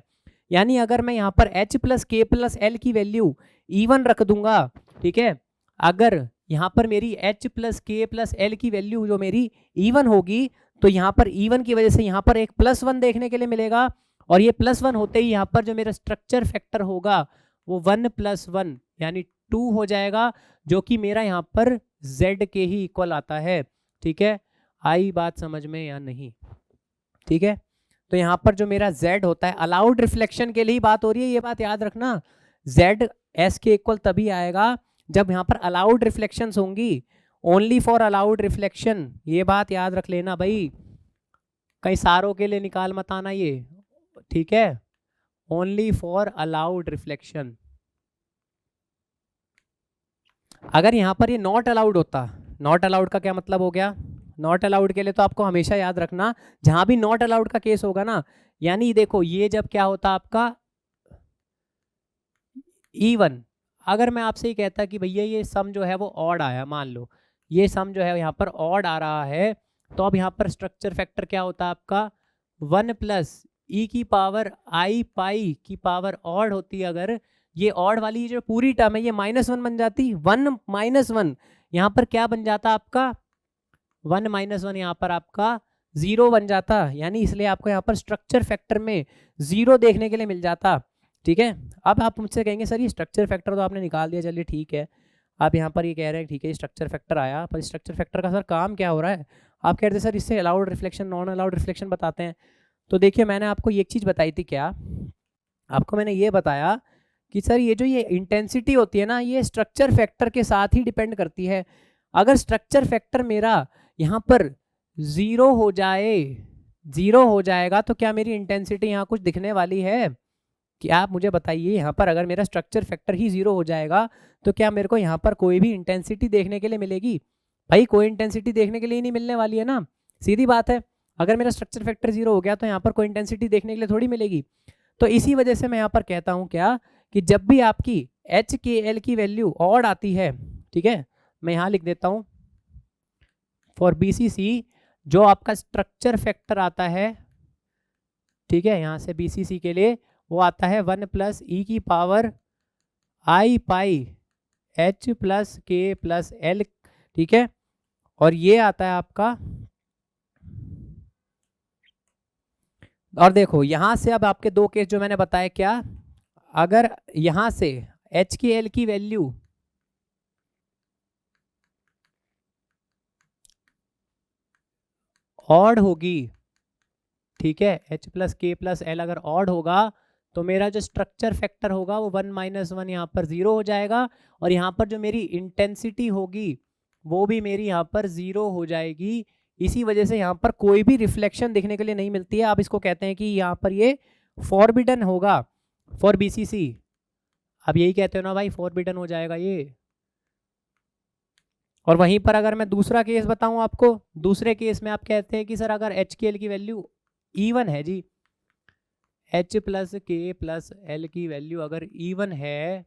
यानी अगर मैं यहाँ पर h प्लस के प्लस एल की वैल्यू इवन रख दूंगा, ठीक है, अगर यहाँ पर मेरी h प्लस के प्लस एल की वैल्यू जो मेरी इवन होगी तो यहाँ पर इवन की वजह से यहाँ पर एक +1 देखने के लिए मिलेगा, और ये +1 होते ही यहाँ पर जो मेरा स्ट्रक्चर फैक्टर होगा वो 1 + 1 यानी 2 हो जाएगा, जो कि मेरा यहाँ पर z के ही इक्वल आता है, ठीक है। आई बात समझ में या नहीं, ठीक है। तो यहाँ पर जो मेरा z होता है अलाउड रिफ्लेक्शन के लिए ही बात हो रही है, ये बात याद रखना, z s के इक्वल तभी आएगा जब यहाँ पर अलाउड रिफ्लेक्शंस होंगी, ओनली फॉर अलाउड रिफ्लेक्शन, ये बात याद रख लेना भाई, कई सारों के लिए निकाल मत आना ये, ठीक है, ओनली फॉर अलाउड रिफ्लेक्शन। अगर यहाँ पर ये नॉट अलाउड होता, नॉट अलाउड का क्या मतलब हो गया, नॉट अलाउड के लिए तो आपको हमेशा याद रखना जहां भी नॉट अलाउड का केस होगा ना, यानी देखो ये जब क्या होता आपका इवन, अगर मैं आपसे ही कहता कि भैया ये सम जो है वो ऑड आया, मान लो ये सम जो है यहाँ पर ऑड आ रहा है, तो अब यहाँ पर स्ट्रक्चर फैक्टर क्या होता है आपका 1 + e की पावर आई पाई की पावर ऑड होती है, अगर ये ऑड वाली जो पूरी टर्म है ये -1 बन जाती, 1 - 1 यहाँ पर क्या बन जाता आपका 1 - 1 यहाँ पर आपका 0 बन जाता, यानी इसलिए आपको यहाँ पर स्ट्रक्चर फैक्टर में 0 देखने के लिए मिल जाता, ठीक है। अब आप मुझसे कहेंगे सर ये स्ट्रक्चर फैक्टर तो आपने निकाल दिया, चलिए ठीक है, आप यहाँ पर ये कह रहे हैं ठीक है स्ट्रक्चर फैक्टर आया, पर स्ट्रक्चर फैक्टर का सर काम क्या हो रहा है, आप कह रहे थे सर इससे allowed reflection non allowed reflection बताते हैं। तो देखिए मैंने आपको एक चीज़ बताई थी, क्या आपको मैंने ये बताया कि सर ये जो ये इंटेंसिटी होती है ना ये स्ट्रक्चर फैक्टर के साथ ही डिपेंड करती है। अगर स्ट्रक्चर फैक्टर मेरा यहाँ पर 0 हो जाए, 0 हो जाएगा तो क्या मेरी इंटेंसिटी यहाँ कुछ दिखने वाली है, कि आप मुझे बताइए, यहाँ पर अगर मेरा स्ट्रक्चर फैक्टर ही 0 हो जाएगा तो क्या मेरे को यहाँ पर कोई भी इंटेंसिटी देखने के लिए मिलेगी, भाई कोई इंटेंसिटी देखने के लिए नहीं मिलने वाली है ना, सीधी बात है। अगर मेरा स्ट्रक्चर फैक्टर 0 हो गया तो यहाँ पर कोई इंटेंसिटी देखने के लिए थोड़ी मिलेगी। तो इसी वजह से मैं यहाँ पर कहता हूँ क्या कि जब भी आपकी एच के एल की वैल्यू ऑड आती है, ठीक है, मैं यहाँ लिख देता हूँ फॉर बीसीसी जो आपका स्ट्रक्चर फैक्टर आता है, ठीक है, यहाँ से बीसीसी के लिए वो आता है 1 + e की पावर आई पाई एच प्लस के प्लस एल, ठीक है, और ये आता है आपका, और देखो यहां से अब आपके दो केस जो मैंने बताया, क्या अगर यहां से एच की एल की वैल्यू ऑड होगी, ठीक है, h + k + l अगर ऑड होगा तो मेरा जो स्ट्रक्चर फैक्टर होगा वो 1 - 1 यहाँ पर 0 हो जाएगा, और यहाँ पर जो मेरी इंटेंसिटी होगी वो भी मेरी यहाँ पर 0 हो जाएगी। इसी वजह से यहाँ पर कोई भी रिफ्लेक्शन देखने के लिए नहीं मिलती है। आप इसको कहते हैं कि यहाँ पर ये फॉरबिडन होगा फॉर बीसीसी, आप यही कहते हो ना भाई, फॉरबिडन हो जाएगा ये। और वहीं पर अगर मैं दूसरा केस बताऊं आपको, दूसरे केस में आप कहते हैं कि सर अगर एच के एल की वैल्यू इवन है जी, h + k + l की वैल्यू अगर इवन है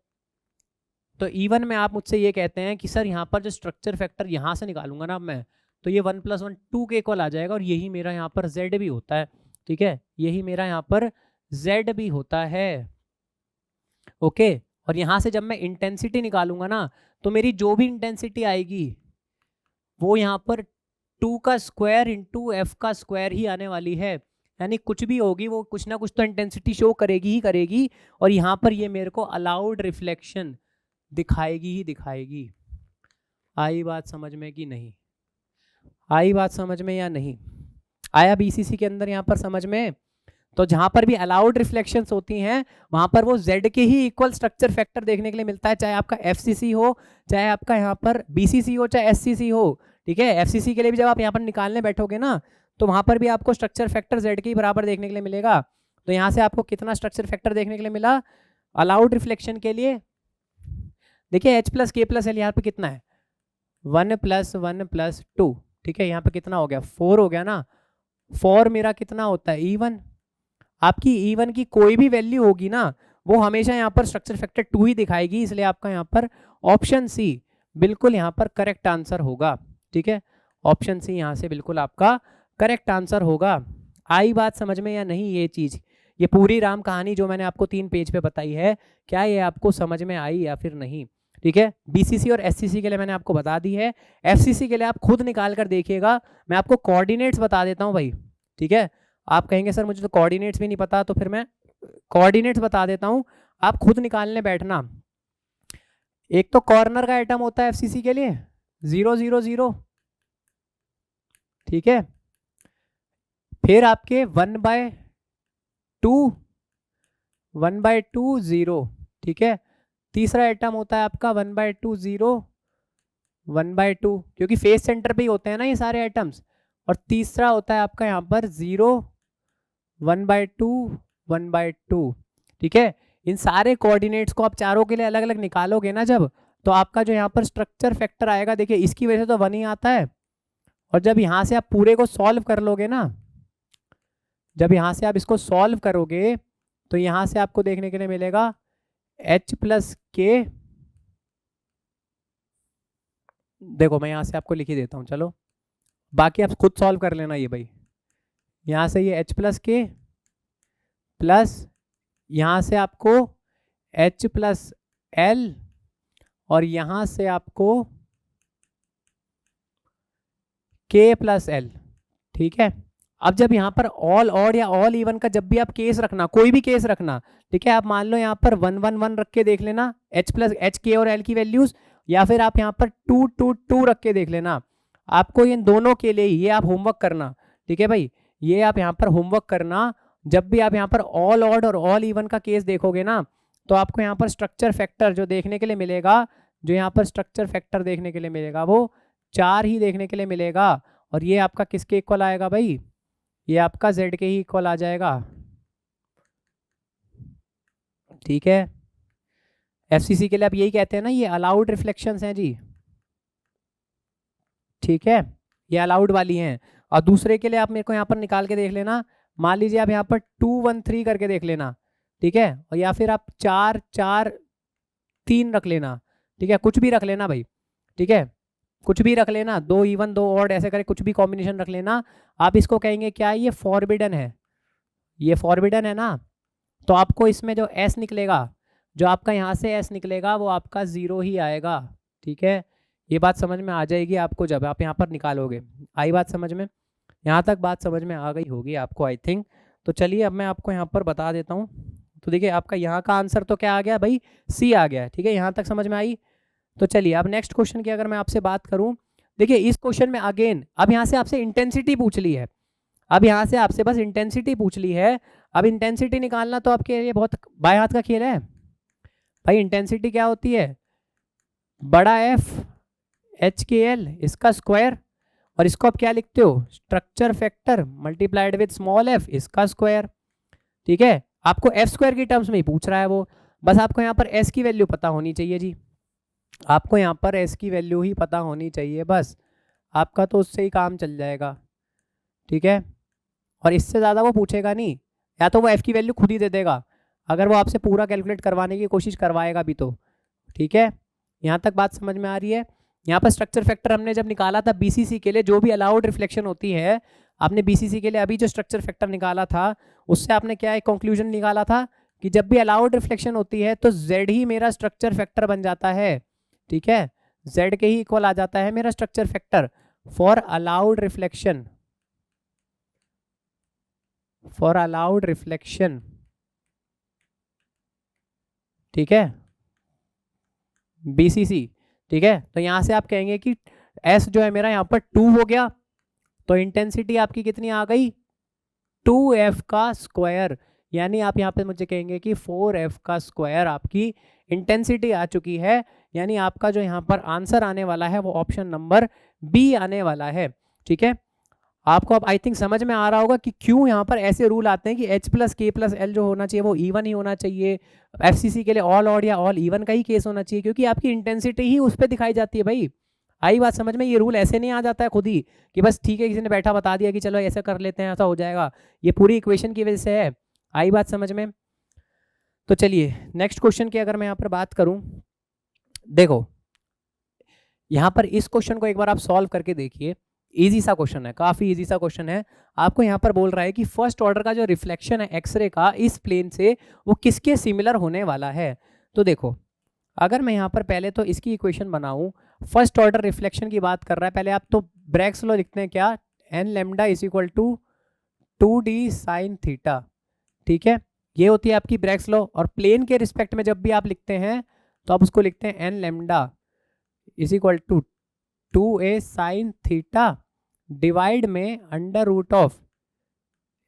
तो इवन में आप मुझसे ये कहते हैं कि सर यहाँ पर जो स्ट्रक्चर फैक्टर यहाँ से निकालूंगा ना मैं, तो ये 1 + 1 2 के इक्वल आ जाएगा, और यही मेरा यहाँ पर z भी होता है, ठीक है, यही मेरा यहाँ पर z भी होता है, ओके। और यहाँ से जब मैं इंटेंसिटी निकालूंगा ना, तो मेरी जो भी इंटेंसिटी आएगी वो यहाँ पर 2 का स्क्वायर इंटू एफ का स्क्वायर ही आने वाली है, यानी कुछ भी होगी वो कुछ ना कुछ तो इंटेंसिटी शो करेगी ही करेगी, और यहाँ पर ये मेरे को अलाउड रिफ्लेक्शन दिखाएगी ही दिखाएगी। आई बात समझ में कि नहीं? आई बात समझ में या नहीं आया? बीसीसी के अंदर यहाँ पर समझ में? तो जहां पर भी अलाउड रिफ्लेक्शंस होती हैं वहां पर वो z के ही इक्वल स्ट्रक्चर फैक्टर देखने के लिए मिलता है, चाहे आपका FCC हो, चाहे आपका यहाँ पर BCC हो, चाहे SCC हो, ठीक है। FCC के लिए भी जब आप यहाँ पर निकालने बैठोगे ना, तो वहां पर भी आपको स्ट्रक्चर फैक्टर z के ही बराबर देखने के लिए मिलेगा। तो यहाँ से आपको कितना स्ट्रक्चर फैक्टर देखने के लिए मिला अलाउड रिफ्लेक्शन के लिए? देखिए H + K + L यहाँ पे कितना है, 1 + 1 + 2, ठीक है। यहाँ पे कितना हो गया, 4 हो गया ना। 4 मेरा कितना होता है, E1। आपकी E1 की कोई भी वैल्यू होगी ना, वो हमेशा यहाँ पर स्ट्रक्चर फैक्टर 2 ही दिखाएगी, इसलिए आपका यहाँ पर ऑप्शन सी बिल्कुल यहाँ पर करेक्ट आंसर होगा, ठीक है। ऑप्शन सी यहाँ से बिल्कुल आपका करेक्ट आंसर होगा। आई बात समझ में या नहीं? ये चीज़, ये पूरी राम कहानी जो मैंने आपको 3 पेज पे बताई है, क्या ये आपको समझ में आई या फिर नहीं? ठीक है। BCC और SCC के लिए मैंने आपको बता दी है, FCC के लिए आप खुद निकाल कर देखिएगा। मैं आपको कोऑर्डिनेट्स बता देता हूँ भाई, ठीक है। आप कहेंगे सर मुझे तो कोऑर्डिनेट्स भी नहीं पता, तो फिर मैं कोऑर्डिनेट्स बता देता हूँ, आप खुद निकालने बैठना। एक तो कॉर्नर का आइटम होता है FCC के लिए 0 0 0, ठीक है। फिर आपके 1/2 1/2 0, ठीक है। तीसरा आइटम होता है आपका 1/2 0 1/2, क्योंकि फेस सेंटर पे ही होते हैं ना ये सारे आइटम्स। और तीसरा होता है आपका यहाँ पर 0 1/2 1/2, ठीक है। इन सारे कोऑर्डिनेट्स को आप चारों के लिए अलग अलग निकालोगे ना जब, तो आपका जो यहाँ पर स्ट्रक्चर फैक्टर आएगा, देखिए इसकी वजह से तो 1 ही आता है। और जब यहाँ से आप पूरे को सॉल्व कर लोगे ना, जब यहाँ से आप इसको सॉल्व करोगे, तो यहाँ से आपको देखने के लिए मिलेगा H + K। देखो मैं यहाँ से आपको लिख ही देता हूँ, चलो बाकी आप खुद सॉल्व कर लेना। ये भाई यहाँ से ये H + K प्लस यहाँ से आपको H + L, और यहाँ से आपको K + L, ठीक है। अब जब यहाँ पर ऑल ऑड या ऑल इवन का जब भी आप केस रखना, कोई भी केस रखना, ठीक है। आप मान लो यहाँ पर 1 1 1 रख के देख लेना H K और L की वैल्यूज, या फिर आप यहाँ पर 2 2 2 रख के देख लेना। आपको इन दोनों के लिए ये आप होमवर्क करना, ठीक है भाई, ये आप यहाँ पर होमवर्क करना। जब भी आप यहाँ पर ऑल ऑड और ऑल इवन का केस देखोगे ना, तो आपको यहाँ पर स्ट्रक्चर फैक्टर जो देखने के लिए मिलेगा, जो यहाँ पर स्ट्रक्चर फैक्टर देखने के लिए मिलेगा वो 4 ही देखने के लिए मिलेगा। और ये आपका किसके इक्वल आएगा भाई, ये आपका Z के ही इक्वल आ जाएगा, ठीक है। FCC के लिए आप यही कहते हैं ना, ये अलाउड रिफ्लेक्शंस हैं जी, ठीक है, ये अलाउड वाली हैं। और दूसरे के लिए आप मेरे को यहाँ पर निकाल के देख लेना, मान लीजिए आप यहाँ पर 2 1 3 करके देख लेना, ठीक है। और या फिर आप 4 4 3 रख लेना, ठीक है, कुछ भी रख लेना भाई, ठीक है, कुछ भी रख लेना, 2 इवन 2 ऑड ऐसे करके कुछ भी कॉम्बिनेशन रख लेना। आप इसको कहेंगे क्या, ये फॉरबिडन है, ये फॉरबिडन है ना। तो आपको इसमें जो S निकलेगा, जो आपका यहाँ से S निकलेगा, वो आपका 0 ही आएगा, ठीक है। ये बात समझ में आ जाएगी आपको जब आप यहाँ पर निकालोगे। आई बात समझ में? यहाँ तक बात समझ में आ गई होगी आपको आई थिंक। तो चलिए अब मैं आपको यहाँ पर बता देता हूँ। तो देखिए आपका यहाँ का आंसर तो क्या आ गया भाई, C आ गया, ठीक है। यहाँ तक समझ में आई? तो चलिए अब नेक्स्ट क्वेश्चन की अगर मैं आपसे बात करूँ, देखिए इस क्वेश्चन में अगेन अब यहाँ से आपसे इंटेंसिटी पूछ ली है, अब यहाँ से आपसे बस इंटेंसिटी पूछ ली है। अब इंटेंसिटी निकालना तो आपके लिए बहुत बाएं हाथ का खेल है भाई। इंटेंसिटी क्या होती है, बड़ा F HKL इसका स्क्वायर, और इसको आप क्या लिखते हो, structure factor multiplied with small f इसका स्क्वायर, ठीक है। आपको F² की टर्म्स में ही पूछ रहा है वो, बस आपको यहाँ पर S की वैल्यू पता होनी चाहिए जी, आपको यहाँ पर S की वैल्यू ही पता होनी चाहिए, बस आपका तो उससे ही काम चल जाएगा, ठीक है। और इससे ज़्यादा वो पूछेगा नहीं, या तो वो F की वैल्यू खुद ही दे देगा अगर वो आपसे पूरा कैलकुलेट करवाने की कोशिश करवाएगा भी तो, ठीक है। यहाँ तक बात समझ में आ रही है? यहाँ पर स्ट्रक्चर फैक्टर हमने जब निकाला था बीसीसी के लिए, जो भी अलाउड रिफ्लेक्शन होती है, आपने बीसीसी के लिए अभी जो स्ट्रक्चर फैक्टर निकाला था उससे आपने क्या एक कंक्लूजन निकाला था कि जब भी अलाउड रिफ्लेक्शन होती है तो जेड ही मेरा स्ट्रक्चर फैक्टर बन जाता है, ठीक है, जेड के ही इक्वल आ जाता है मेरा structure factor for allowed reflection, for allowed reflection, ठीक है, बीसीसी, ठीक है। तो यहां से आप कहेंगे कि एस जो है मेरा यहाँ पर 2 हो गया, तो इंटेंसिटी आपकी कितनी आ गई 2f का स्क्वायर, यानी आप यहाँ पे मुझे कहेंगे कि 4f का स्क्वायर आपकी इंटेंसिटी आ चुकी है, यानी आपका जो यहाँ पर आंसर आने वाला है वो ऑप्शन नंबर बी आने वाला है, ठीक है। आपको अब आई थिंक समझ में आ रहा होगा कि क्यों यहाँ पर ऐसे रूल आते हैं कि H प्लस के प्लस एल जो होना चाहिए वो इवन ही होना चाहिए, FCC के लिए ऑल ऑड या ऑल इवन का ही केस होना चाहिए, क्योंकि आपकी इंटेंसिटी ही उस पर दिखाई जाती है भाई। आई बात समझ में? ये रूल ऐसे नहीं आ जाता है खुद ही कि बस ठीक है किसी ने बैठा बता दिया कि चलो ऐसा कर लेते हैं ऐसा हो जाएगा, ये पूरी इक्वेशन की वजह से है। आई बात समझ में? तो चलिए नेक्स्ट क्वेश्चन की अगर मैं यहाँ पर बात करूँ, देखो यहाँ पर इस क्वेश्चन को एक बार आप सॉल्व करके देखिए, इजी सा क्वेश्चन है, काफी इजी सा क्वेश्चन है। आपको यहाँ पर बोल रहा है कि फर्स्ट ऑर्डर का जो रिफ्लेक्शन है एक्सरे का इस प्लेन से वो किसके सिमिलर होने वाला है। तो देखो अगर मैं यहाँ पर पहले तो इसकी इक्वेशन बनाऊं, फर्स्ट ऑर्डर रिफ्लेक्शन की बात कर रहा है, पहले आप तो ब्रैग्स लॉ लिखते हैं क्या, n lambda is equal to 2d sine theta, ठीक है, ये होती है आपकी ब्रैग्स लॉ। और प्लेन के रिस्पेक्ट में जब भी आप लिखते हैं तो आप उसको लिखते हैं N lambda is equal to 2a sine theta divide में under root of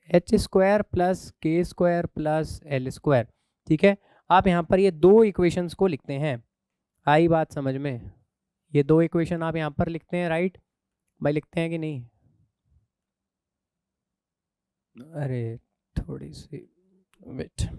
H square plus के स्क्वायर प्लस एल स्क्वायर, ठीक है। आप यहाँ पर ये दो इक्वेशंस को लिखते हैं, आई बात समझ में? ये दो इक्वेशन आप यहाँ पर लिखते हैं, राइट भाई, लिखते हैं कि नहीं? अरे थोड़ी सी वेट,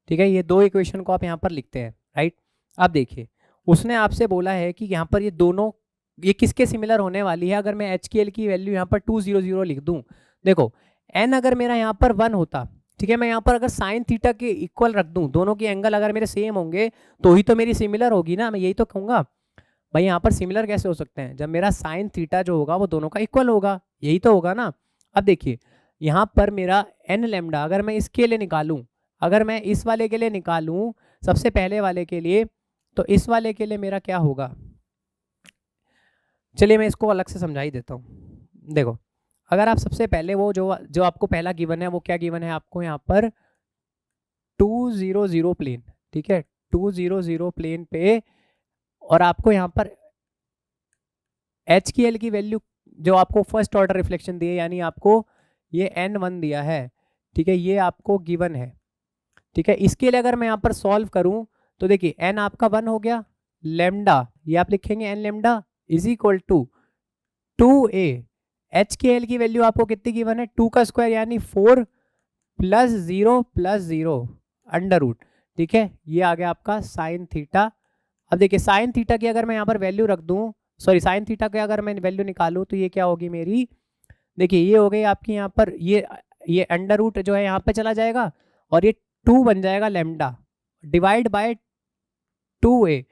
ठीक है, ये दो इक्वेशन को आप यहाँ पर लिखते हैं, राइट। अब देखिए उसने आपसे बोला है कि यहाँ पर ये दोनों ये किसके सिमिलर होने वाली है। अगर मैं एच की एल की वैल्यू यहाँ पर 200 लिख दूँ, देखो एन अगर मेरा यहाँ पर 1 होता, ठीक है, मैं यहाँ पर अगर साइन थीटा के इक्वल रख दूँ, दोनों के एंगल अगर मेरे सेम होंगे तो ही तो मेरी सिमिलर होगी ना, मैं यही तो कहूँगा भाई। यहाँ पर सिमिलर कैसे हो सकते हैं, जब मेरा साइन थीटा जो होगा वो दोनों का इक्वल होगा, यही तो होगा ना। अब देखिए यहाँ पर मेरा एन लेमडा अगर मैं इसके लिए निकालूं, अगर मैं इस वाले के लिए निकालूं, सबसे पहले वाले के लिए, तो इस वाले के लिए मेरा क्या होगा, चलिए मैं इसको अलग से समझा ही देता हूँ। देखो अगर आप सबसे पहले वो जो आपको पहला गिवन है वो क्या गिवन है आपको यहाँ पर 200 प्लेन, ठीक है, 200 प्लेन पे, और आपको यहाँ पर एच की एल की वैल्यू जो आपको फर्स्ट ऑर्डर रिफ्लेक्शन दिए, यानी आपको ये n1 दिया है, ठीक है, ये आपको गिवन है, ठीक है। इसके लिए अगर मैं यहाँ पर सॉल्व करूं तो देखिए n आपका 1 हो गया, लेमडा ये आप लिखेंगे n lambda is equal to 2a, h k l की वैल्यू आपको कितनी गिवन है 2 का स्क्वायर यानी 4 प्लस 0 अंडर रूट, ठीक है, ये आ गया आपका साइन थीटा। अब देखिए साइन थीटा की अगर मैं यहाँ पर वैल्यू रख दूँ, सॉरी साइन थीटा की अगर मैं वैल्यू निकालूँ तो ये क्या होगी मेरी, देखिए ये हो गई आपकी यहाँ पर ये अंडर रूट जो है यहाँ पे चला जाएगा और ये 2 बन जाएगा लेमडा डिवाइड बाय 2a,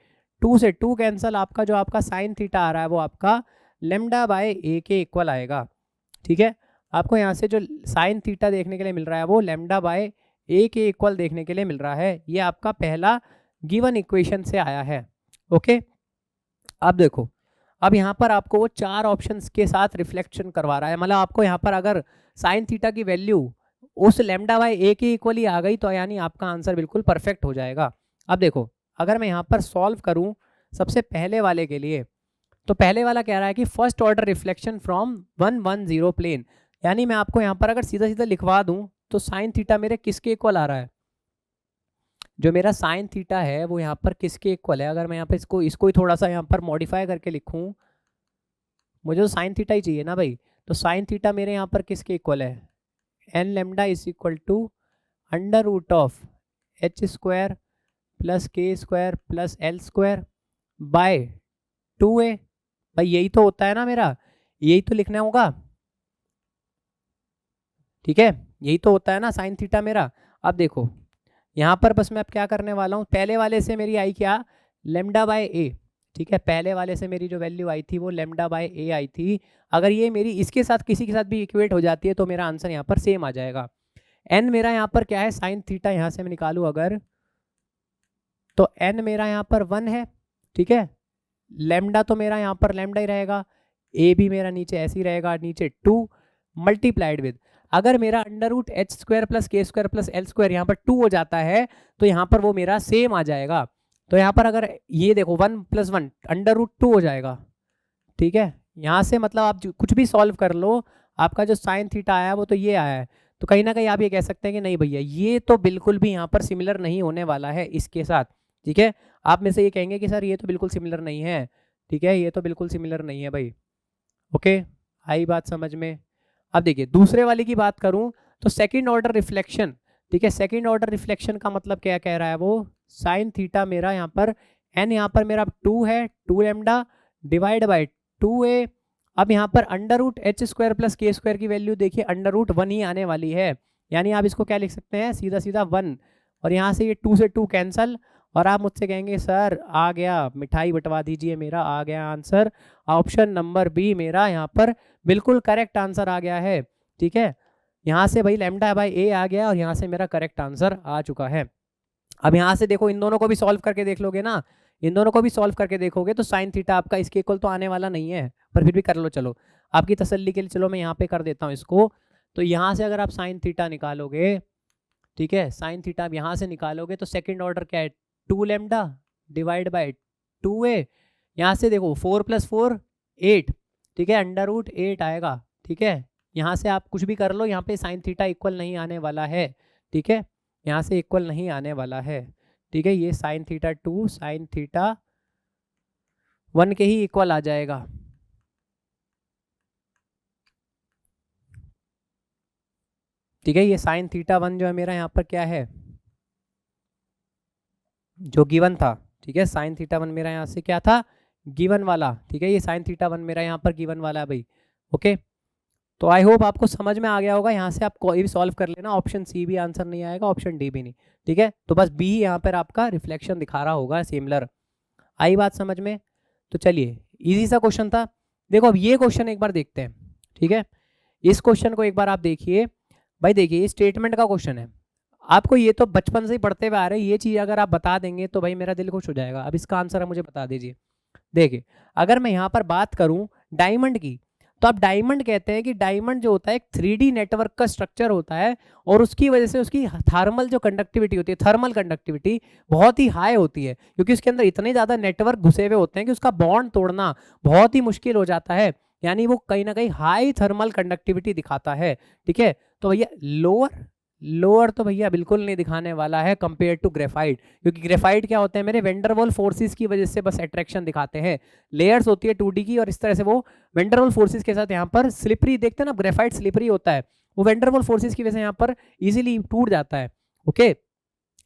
2 से 2 कैंसल, आपका जो आपका साइन थीटा आ रहा है वो आपका लेमडा बाय a के इक्वल आएगा, ठीक है। आपको यहाँ से जो साइन थीटा देखने के लिए मिल रहा है वो लेमडा बाय a के इक्वल देखने के लिए मिल रहा है, ये आपका पहला गिवन इक्वेशन से आया है, ओके। अब देखो अब यहाँ पर आपको वो 4 ऑप्शंस के साथ रिफ्लेक्शन करवा रहा है, मतलब आपको यहाँ पर अगर साइन थीटा की वैल्यू उस लेमडा बाय ए के इक्वल ही आ गई तो यानी आपका आंसर बिल्कुल परफेक्ट हो जाएगा। अब देखो अगर मैं यहाँ पर सॉल्व करूँ सबसे पहले वाले के लिए, तो पहले वाला कह रहा है कि first order reflection from 110 plane, यानी मैं आपको यहाँ पर अगर सीधा सीधा लिखवा दूँ तो साइन थीटा मेरे किसके इक्वल आ रहा है, जो मेरा साइन थीटा है वो यहाँ पर किसके इक्वल है। अगर मैं यहाँ पे इसको ही थोड़ा सा यहाँ पर मॉडिफाई करके लिखूँ, मुझे तो साइन थीटा ही चाहिए ना भाई, तो साइन थीटा मेरे यहाँ पर किसके इक्वल है, N lambda is equal to under root of H square plus के square plus L square by 2a, भाई यही तो होता है ना मेरा, यही तो लिखना होगा, ठीक है, यही तो होता है ना साइन थीटा मेरा। अब देखो यहाँ पर बस मैं अब क्या करने वाला हूँ, पहले वाले से मेरी आई क्या, लेमडा बाय ए, ठीक है, पहले वाले से मेरी जो वैल्यू आई थी वो लेमडा बाय ए आई थी। अगर ये मेरी इसके साथ किसी के साथ भी इक्वेट हो जाती है तो मेरा आंसर यहाँ पर सेम आ जाएगा। एन मेरा यहाँ पर क्या है, साइन थीटा, यहाँ से मैं निकालूँ अगर, तो एन मेरा यहाँ पर 1 है, ठीक है, लेमडा तो मेरा यहाँ पर लेमडा ही रहेगा, ए भी मेरा नीचे ऐसे ही रहेगा, नीचे 2 मल्टीप्लाइड विद, अगर मेरा under root h square plus के स्क्वायर प्लस एल स्क्वायर यहाँ पर 2 हो जाता है तो यहाँ पर वो मेरा सेम आ जाएगा। तो यहाँ पर अगर ये देखो 1 + 1 अंडर रूट 2 हो जाएगा, ठीक है, यहाँ से मतलब आप कुछ भी सॉल्व कर लो, आपका जो साइन थीटा आया वो तो ये आया है। तो कहीं ना कहीं आप ये कह सकते हैं कि नहीं भैया ये तो बिल्कुल भी यहाँ पर सिमिलर नहीं होने वाला है इसके साथ, ठीक है, आप में से ये कहेंगे कि सर ये तो बिल्कुल सिमिलर नहीं है, ठीक है, ये तो बिल्कुल सिमिलर नहीं है भाई। ओके, आई बात समझ में। अब देखिए दूसरे वाले की बात करूं तो सेकंड ऑर्डर रिफ्लेक्शन, ठीक है, सेकंड ऑर्डर रिफ्लेक्शन का मतलब क्या कह रहा है वो, साइन थीटा मेरा यहाँ पर एन यहाँ पर मेरा 2 है, 2 लैम्डा डिवाइड बाय 2a। अब यहाँ पर under root h square plus के स्क्वायर की वैल्यू देखिए अंडर रूट 1 ही आने वाली है, यानी आप इसको क्या लिख सकते हैं, सीधा सीधा 1, और यहाँ से ये 2 से 2 कैंसल, और आप मुझसे कहेंगे सर आ गया, मिठाई बंटवा दीजिए, मेरा आ गया आंसर, ऑप्शन नंबर बी मेरा यहाँ पर बिल्कुल करेक्ट आंसर आ गया है, ठीक है, यहाँ से भाई लैम्डा बाय ए आ गया और यहाँ से मेरा करेक्ट आंसर आ चुका है। अब यहाँ से देखो इन दोनों को भी सॉल्व करके देख लोगे ना, इन दोनों को भी सॉल्व करके देखोगे तो साइन थीटा आपका इसके इक्वल तो आने वाला नहीं है, पर फिर भी कर लो, चलो आपकी तसल्ली के लिए चलो मैं यहाँ पे कर देता हूँ इसको। तो यहाँ से अगर आप साइन थीटा निकालोगे, ठीक है, साइन थीटा आप यहाँ से निकालोगे तो सेकंड ऑर्डर क्या है, 2 लैम्डा डिवाइड बाय 2a, यहाँ से देखो 4 + 4 8, ठीक है, अंडर रूट 8 आएगा, ठीक है, यहाँ से आप कुछ भी कर लो, यहाँ पे साइन थीटा इक्वल नहीं आने वाला है, ठीक है, यहाँ से इक्वल नहीं आने वाला है, ठीक है, ये साइन थीटा 2 साइन थीटा 1 के ही इक्वल आ जाएगा। ठीक है, ये साइन थीटा 1 जो है मेरा यहाँ पर क्या है, जो गिवन था, ठीक है, साइन थीटा 1 मेरा यहाँ से क्या था, गिवन वाला, ठीक है, ये साइन थीटा 1 मेरा यहाँ पर गिवन वाला है भाई। ओके, तो आई होप आपको समझ में आ गया होगा, यहाँ से आप कोई भी सॉल्व कर लेना, ऑप्शन सी भी आंसर नहीं आएगा, ऑप्शन डी भी नहीं, ठीक है, तो बस बी यहाँ पर आपका रिफ्लेक्शन दिखा रहा होगा सिमिलर। आई बात समझ में। तो चलिए इजी सा क्वेश्चन था, देखो अब ये क्वेश्चन एक बार देखते हैं, ठीक है, इस क्वेश्चन को एक बार आप देखिए भाई, देखिए ये स्टेटमेंट का क्वेश्चन है, आपको ये तो बचपन से ही पढ़ते हुए आ रहे हैं, ये चीज़ अगर आप बता देंगे तो भाई मेरा दिल खुश हो जाएगा। अब इसका आंसर आप मुझे बता दीजिए। देखिए अगर मैं यहाँ पर बात करूँ डायमंड की, तो आप डायमंड कहते हैं कि डायमंड जो होता है एक 3D नेटवर्क का स्ट्रक्चर होता है, और उसकी वजह से उसकी थर्मल जो कंडक्टिविटी होती है, थर्मल कंडक्टिविटी बहुत ही हाई होती है, क्योंकि उसके अंदर इतने ज़्यादा नेटवर्क घुसे हुए होते हैं कि उसका बॉन्ड तोड़ना बहुत ही मुश्किल हो जाता है, यानी वो कहीं ना कहीं हाई थर्मल कंडक्टिविटी दिखाता है। ठीक है, तो भैया लोअर तो भैया बिल्कुल नहीं दिखाने वाला है कंपेयर टू ग्रेफाइट, क्योंकि ग्रेफाइट क्या होते हैं मेरे वेंडरवॉल फोर्सेस की वजह से बस अट्रैक्शन दिखाते हैं, लेयर्स होती है 2D की, और इस तरह से वो वेंडरवॉल फोर्सेस के साथ यहाँ पर स्लिपरी, देखते हैं ना ग्रेफाइट स्लिपरी होता है, वो वेंडरवॉल फोर्सेस की वजह से यहाँ पर इजीली टूट जाता है। ओके,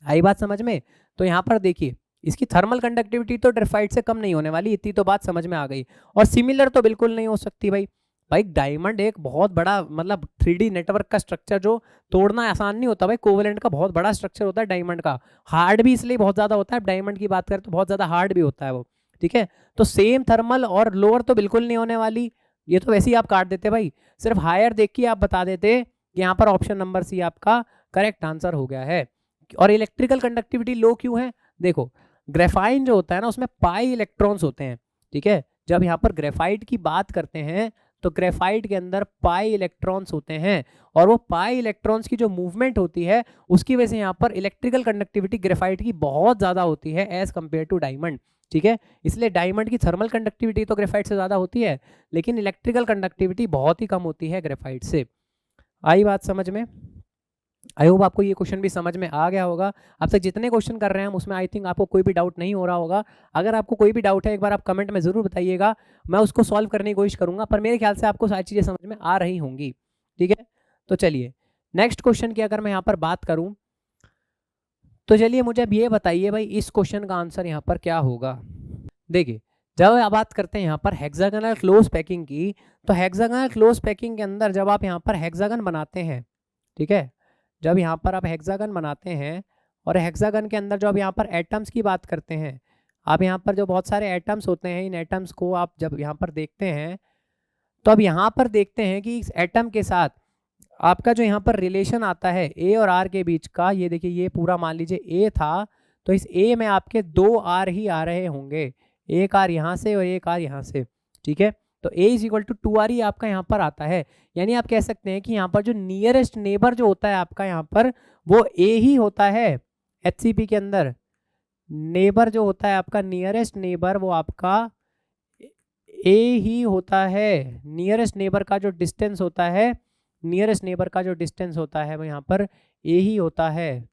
आई बात समझ में। तो यहाँ पर देखिए इसकी थर्मल कंडक्टिविटी तो ग्रेफाइट से कम नहीं होने वाली, इतनी तो बात समझ में आ गई, और सिमिलर तो बिल्कुल नहीं हो सकती भाई डायमंड एक बहुत बड़ा मतलब 3D नेटवर्क का स्ट्रक्चर जो तोड़ना आसान नहीं होता भाई, कोवेलेंट का बहुत बड़ा स्ट्रक्चर होता है डायमंड का, हार्ड भी इसलिए बहुत ज़्यादा होता है, डायमंड की बात करें तो बहुत ज़्यादा हार्ड भी होता है वो। ठीक है, तो सेम थर्मल और लोअर तो बिल्कुल नहीं होने वाली, ये तो वैसे ही आप काट देते भाई, सिर्फ हायर देख के आप बता देते कि यहाँ पर ऑप्शन नंबर सी आपका करेक्ट आंसर हो गया है। और इलेक्ट्रिकल कंडक्टिविटी लो क्यों है, देखो ग्रेफाइन जो होता है ना उसमें पाई इलेक्ट्रॉन्स होते हैं। ठीक है, जब यहाँ पर ग्रेफाइट की बात करते हैं तो ग्रेफाइट के अंदर पाई इलेक्ट्रॉन्स होते हैं, और वो पाई इलेक्ट्रॉन्स की जो मूवमेंट होती है उसकी वजह से यहाँ पर इलेक्ट्रिकल कंडक्टिविटी ग्रेफाइट की बहुत ज़्यादा होती है एज कम्पेयर टू डायमंड। ठीक है, इसलिए डायमंड की थर्मल कंडक्टिविटी तो ग्रेफाइट से ज़्यादा होती है, लेकिन इलेक्ट्रिकल कंडक्टिविटी बहुत ही कम होती है ग्रेफाइट से। आई बात समझ में। आई होप आपको ये क्वेश्चन भी समझ में आ गया होगा। अब तक जितने क्वेश्चन कर रहे हैं हम उसमें आई थिंक आपको कोई भी डाउट नहीं हो रहा होगा। अगर आपको कोई भी डाउट है एक बार आप कमेंट में ज़रूर बताइएगा, मैं उसको सॉल्व करने की कोशिश करूंगा, पर मेरे ख्याल से आपको सारी चीज़ें समझ में आ रही होंगी। ठीक है, तो चलिए नेक्स्ट क्वेश्चन की अगर मैं यहाँ पर बात करूँ तो चलिए मुझे अब ये बताइए भाई इस क्वेश्चन का आंसर यहाँ पर क्या होगा। देखिए जब आप बात करते हैं यहाँ पर हेक्सागोनल क्लोज पैकिंग की, तो हेक्सागोनल क्लोज पैकिंग के अंदर जब आप यहाँ पर हेक्सागन बनाते हैं, ठीक है, जब यहाँ पर आप हेक्सागन बनाते हैं और हेक्सागन के अंदर जो अब यहाँ पर एटम्स की बात करते हैं, आप यहाँ पर जो बहुत सारे एटम्स होते हैं, इन एटम्स को आप जब यहाँ पर देखते हैं तो अब यहाँ पर देखते हैं कि इस एटम के साथ आपका जो यहाँ पर रिलेशन आता है ए और आर के बीच का, ये देखिए ये पूरा मान लीजिए ए था, तो इस ए में आपके 2 आर ही आ रहे होंगे, एक आर यहाँ से और एक आर यहाँ से, ठीक है। तो ए इज इक्वल टू 2 आर ही आपका यहाँ पर आता है, यानी आप कह सकते हैं कि यहाँ पर जो नियरेस्ट नेबर जो होता है आपका यहाँ पर वो ए ही होता है। HCP के अंदर नेबर जो होता है आपका, नियरेस्ट नेबर, वो आपका ए ही होता है। नियरेस्ट नेबर का जो डिस्टेंस होता है, नियरेस्ट नेबर का जो डिस्टेंस होता है वो यहाँ पर ए ही होता है,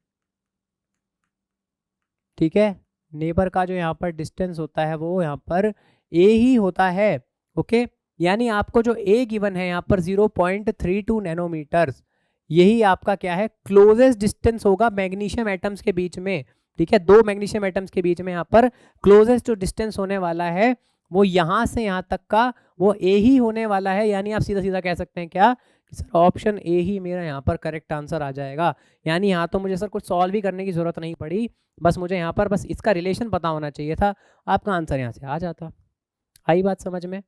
ठीक है। नेबर का जो यहाँ पर डिस्टेंस होता है वो यहाँ पर ए ही होता है, ओके। यानी आपको जो ए गिवन है यहाँ पर 0.32 नैनोमीटर्स, यही आपका क्या है, क्लोजेस्ट डिस्टेंस होगा मैग्नीशियम एटम्स के बीच में, ठीक है। 2 मैग्नीशियम एटम्स के बीच में यहाँ पर क्लोजेस्ट जो डिस्टेंस होने वाला है वो यहाँ से यहाँ तक का वो ए ही होने वाला है। यानी आप सीधा सीधा कह सकते हैं क्या, सर ऑप्शन ए ही मेरा यहाँ पर करेक्ट आंसर आ जाएगा। यानी यहाँ तो मुझे सर कुछ सॉल्व भी करने की ज़रूरत नहीं पड़ी, बस मुझे यहाँ पर बस इसका रिलेशन पता होना चाहिए था, आपका आंसर यहाँ से आ जाता। आई बात समझ में?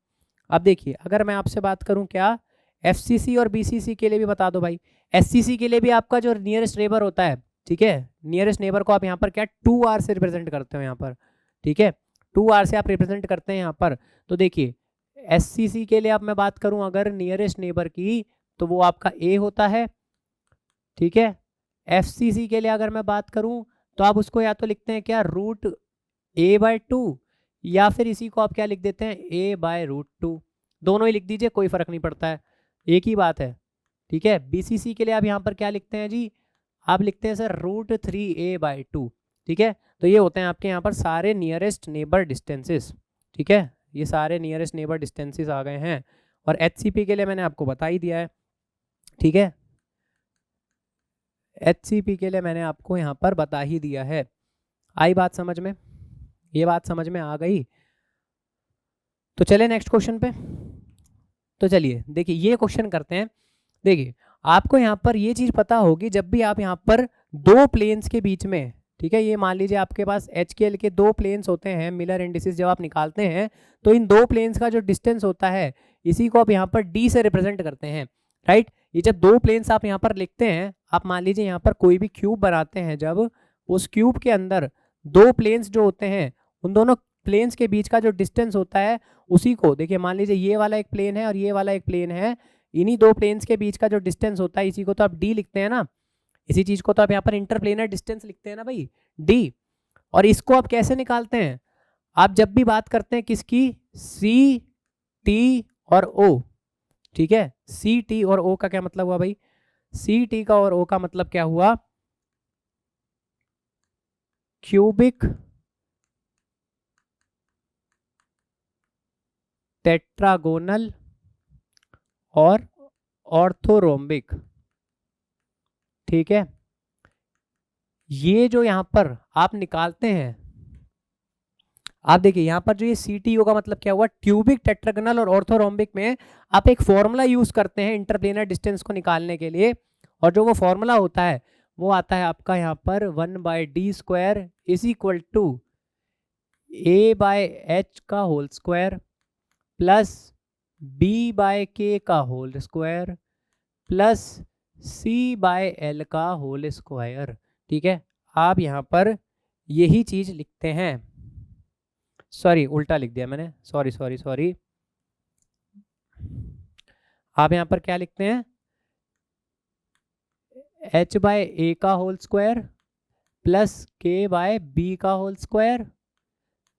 अब देखिए, अगर मैं आपसे बात करूँ क्या, FCC और BCC के लिए भी बता दो भाई। SCC के लिए भी आपका जो नियरेस्ट नेबर होता है, ठीक है, नियरेस्ट नेबर को आप यहाँ पर क्या 2R से रिप्रेजेंट करते हो यहाँ पर, ठीक है, 2R से आप रिप्रेजेंट करते हैं यहाँ पर। तो देखिए SCC के लिए आप मैं बात करूँ अगर नियरेस्ट नेबर की, तो वो आपका A होता है, ठीक है। FCC के लिए अगर मैं बात करूँ तो आप उसको या तो लिखते हैं क्या √A/2, या फिर इसी को आप क्या लिख देते हैं A/√2, दोनों ही लिख दीजिए, कोई फर्क नहीं पड़ता है, एक ही बात है, ठीक है। BCC के लिए आप यहाँ पर क्या लिखते हैं जी, आप लिखते हैं सर √3A/2, ठीक है। तो ये होते हैं आपके यहाँ पर सारे नियरेस्ट नेबर डिस्टेंसेस, ठीक है, ये सारे नियरेस्ट नेबर डिस्टेंसेस आ गए हैं। और HCP के लिए मैंने आपको बता ही दिया है, ठीक है, HCP के लिए मैंने आपको यहाँ पर बता ही दिया है। आई बात समझ में? ये बात समझ में आ गई? तो चले नेक्स्ट क्वेश्चन पे। तो चलिए देखिए ये क्वेश्चन करते हैं। देखिए आपको यहाँ पर ये चीज़ पता होगी, जब भी आप यहाँ पर 2 प्लेन्स के बीच में, ठीक है, ये मान लीजिए आपके पास HKL के 2 प्लेन्स होते हैं, मिलर इंडिसेस जब आप निकालते हैं तो इन 2 प्लेन्स का जो डिस्टेंस होता है इसी को आप यहाँ पर D से रिप्रेजेंट करते हैं, राइट। ये जब 2 प्लेन्स आप यहाँ पर लिखते हैं, आप मान लीजिए यहाँ पर कोई भी क्यूब बनाते हैं, जब उस क्यूब के अंदर 2 प्लेन्स जो होते हैं उन दोनों प्लेन्स के बीच का जो डिस्टेंस होता है उसी को, देखिए मान लीजिए ये वाला एक प्लेन है और ये वाला एक प्लेन है, इन्हीं 2 प्लेन्स के बीच का जो डिस्टेंस होता है इसी को तो आप D लिखते हैं ना, इसी चीज को तो आप यहाँ पर इंटरप्लेनर डिस्टेंस लिखते हैं ना भाई, D। और इसको आप कैसे निकालते हैं, आप जब भी बात करते हैं किसकी, C, T और O, ठीक है। C, T और O का क्या मतलब हुआ भाई, C, T का और O का मतलब क्या हुआ, क्यूबिक टेट्रागोनल और ऑर्थोरोम्बिक, ठीक है। ये जो यहां पर आप निकालते हैं, आप देखिए यहां पर जो ये CTO का मतलब क्या हुआ, ट्यूबिक टेट्रागोनल और ऑर्थोरोम्बिक में आप एक फॉर्मूला यूज करते हैं इंटरप्लेनर डिस्टेंस को निकालने के लिए, और जो वो फॉर्मूला होता है वो आता है आपका यहाँ पर 1/d² is equal to A/h का होल स्क्वायर प्लस B/k का होल स्क्वायर प्लस C/l का होल स्क्वायर, ठीक है। आप यहाँ पर यही चीज लिखते हैं, सॉरी उल्टा लिख दिया मैंने, सॉरी। आप यहाँ पर क्या लिखते हैं, h/a का होल स्क्वायर प्लस k/b का होल स्क्वायर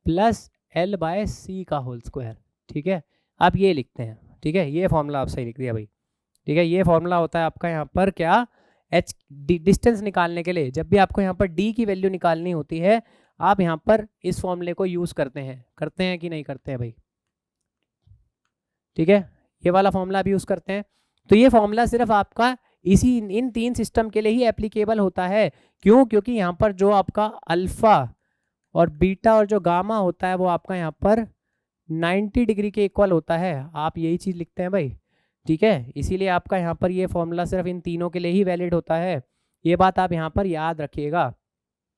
प्लस l/c का होल स्क्वायर, ठीक है। आप ये लिखते हैं, ठीक है, ये फॉर्मूला आप सही लिख दिया भाई, ठीक है। ये फॉर्मूला होता है आपका यहाँ पर क्या, h डिस्टेंस निकालने के लिए, जब भी आपको यहाँ पर d की वैल्यू निकालनी होती है आप यहाँ पर इस फॉर्मूले को यूज करते हैं कि नहीं करते हैं भाई, ठीक है। ये वाला फॉर्मूला आप यूज करते हैं। तो ये फॉर्मूला सिर्फ आपका इसी इन 3 सिस्टम के लिए ही एप्लीकेबल होता है, क्यों, क्योंकि यहाँ पर जो आपका अल्फा और बीटा और जो गामा होता है वो आपका यहाँ पर 90 डिग्री के इक्वल होता है, आप यही चीज लिखते हैं भाई, ठीक है। इसीलिए आपका यहाँ पर ये फॉर्मूला सिर्फ इन तीनों के लिए ही वैलिड होता है, ये बात आप यहाँ पर याद रखिएगा।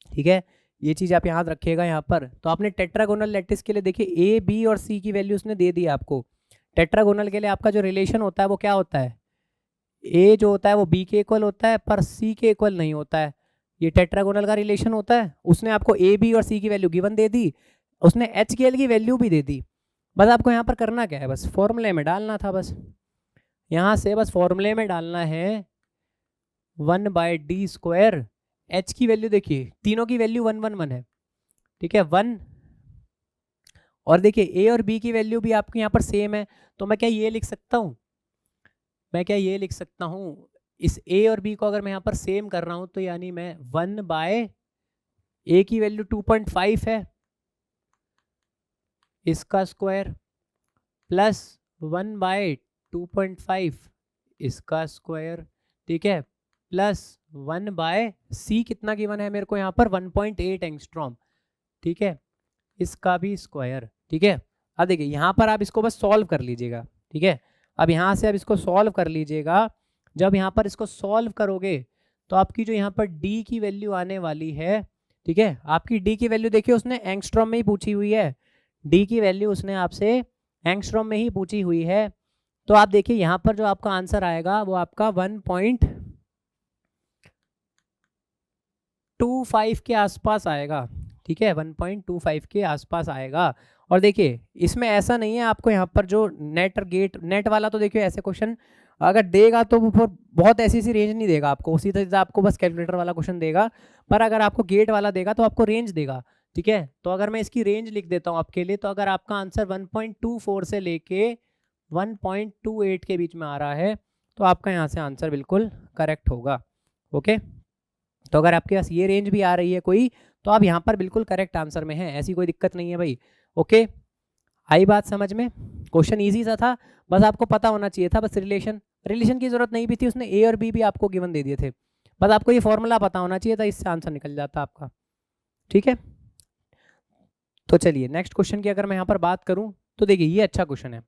ठीक है, ये चीज़ आप याद रखिएगा यहाँ पर। तो आपने टेट्रागोनल लैटिस के लिए देखिए ए बी और सी की वैल्यू उसने दे दी आपको। टेट्रागोनल के लिए आपका जो रिलेशन होता है वो क्या होता है, ए जो होता है वो बी के इक्वल होता है पर सी के इक्वल नहीं होता है। ये टेट्रागोनल का रिलेशन होता है। उसने आपको ए बी और सी की वैल्यू गिवन दे दी, उसने एच के एल की वैल्यू भी दे दी। बस आपको यहाँ पर करना क्या है, बस फॉर्मूले में डालना था। बस यहाँ से बस फॉर्मूले में डालना है 1/d²। एच की वैल्यू देखिए तीनों की वैल्यू 1 1 1 है, ठीक है 1। और देखिए ए और बी की वैल्यू भी आपके यहाँ पर सेम है, तो मैं क्या ये लिख सकता हूँ, मैं क्या ये लिख सकता हूँ, इस ए और बी को अगर मैं यहाँ पर सेम कर रहा हूँ तो यानी मैं 1/, ए की वैल्यू 2.5 है इसका स्क्वायर प्लस 1/2.5 इसका स्क्वायर, ठीक है, प्लस 1/c कितना गिवन है मेरे को यहाँ पर 1.8 एंगस्ट्रॉम, ठीक है, इसका भी स्क्वायर, ठीक है। अब देखिए यहाँ पर आप इसको बस सॉल्व कर लीजिएगा, ठीक है। अब यहाँ से आप इसको सॉल्व कर लीजिएगा। जब यहाँ पर इसको सॉल्व करोगे तो आपकी जो यहाँ पर d की वैल्यू आने वाली है, ठीक है, आपकी d की वैल्यू देखिए उसने एंगस्ट्रॉम में ही पूछी हुई है, d की वैल्यू उसने आपसे एंगस्ट्रॉम में ही पूछी हुई है। तो आप देखिए यहाँ पर जो आपका आंसर आएगा वो आपका 1.25 के आसपास आएगा, ठीक है, 1.25 के आसपास आएगा। और देखिए इसमें ऐसा नहीं है आपको यहाँ पर जो नेट और गेट, नेट वाला तो देखिए ऐसे क्वेश्चन अगर देगा तो वो बहुत ऐसी सी रेंज नहीं देगा आपको, उसी तरह आपको बस कैलकुलेटर वाला क्वेश्चन देगा। पर अगर आपको गेट वाला देगा तो आपको रेंज देगा, ठीक है। तो अगर मैं इसकी रेंज लिख देता हूँ आपके लिए, तो अगर आपका आंसर 1.24 से लेके 1.28 के बीच में आ रहा है तो आपका यहाँ से आंसर बिल्कुल करेक्ट होगा। ओके, तो अगर आपके पास ये रेंज भी आ रही है कोई, तो आप यहाँ पर बिल्कुल करेक्ट आंसर में हैं, ऐसी कोई दिक्कत नहीं है भाई। ओके, आई बात समझ में? क्वेश्चन इजी सा था, बस आपको पता होना चाहिए था। बस रिलेशन की जरूरत नहीं भी थी, उसने ए और बी भी आपको गिवन दे दिए थे, बस आपको ये फॉर्मूला पता होना चाहिए था, इससे आंसर निकल जाता आपका, ठीक है। तो चलिए नेक्स्ट क्वेश्चन की अगर मैं यहाँ पर बात करूँ तो देखिए ये अच्छा क्वेश्चन है,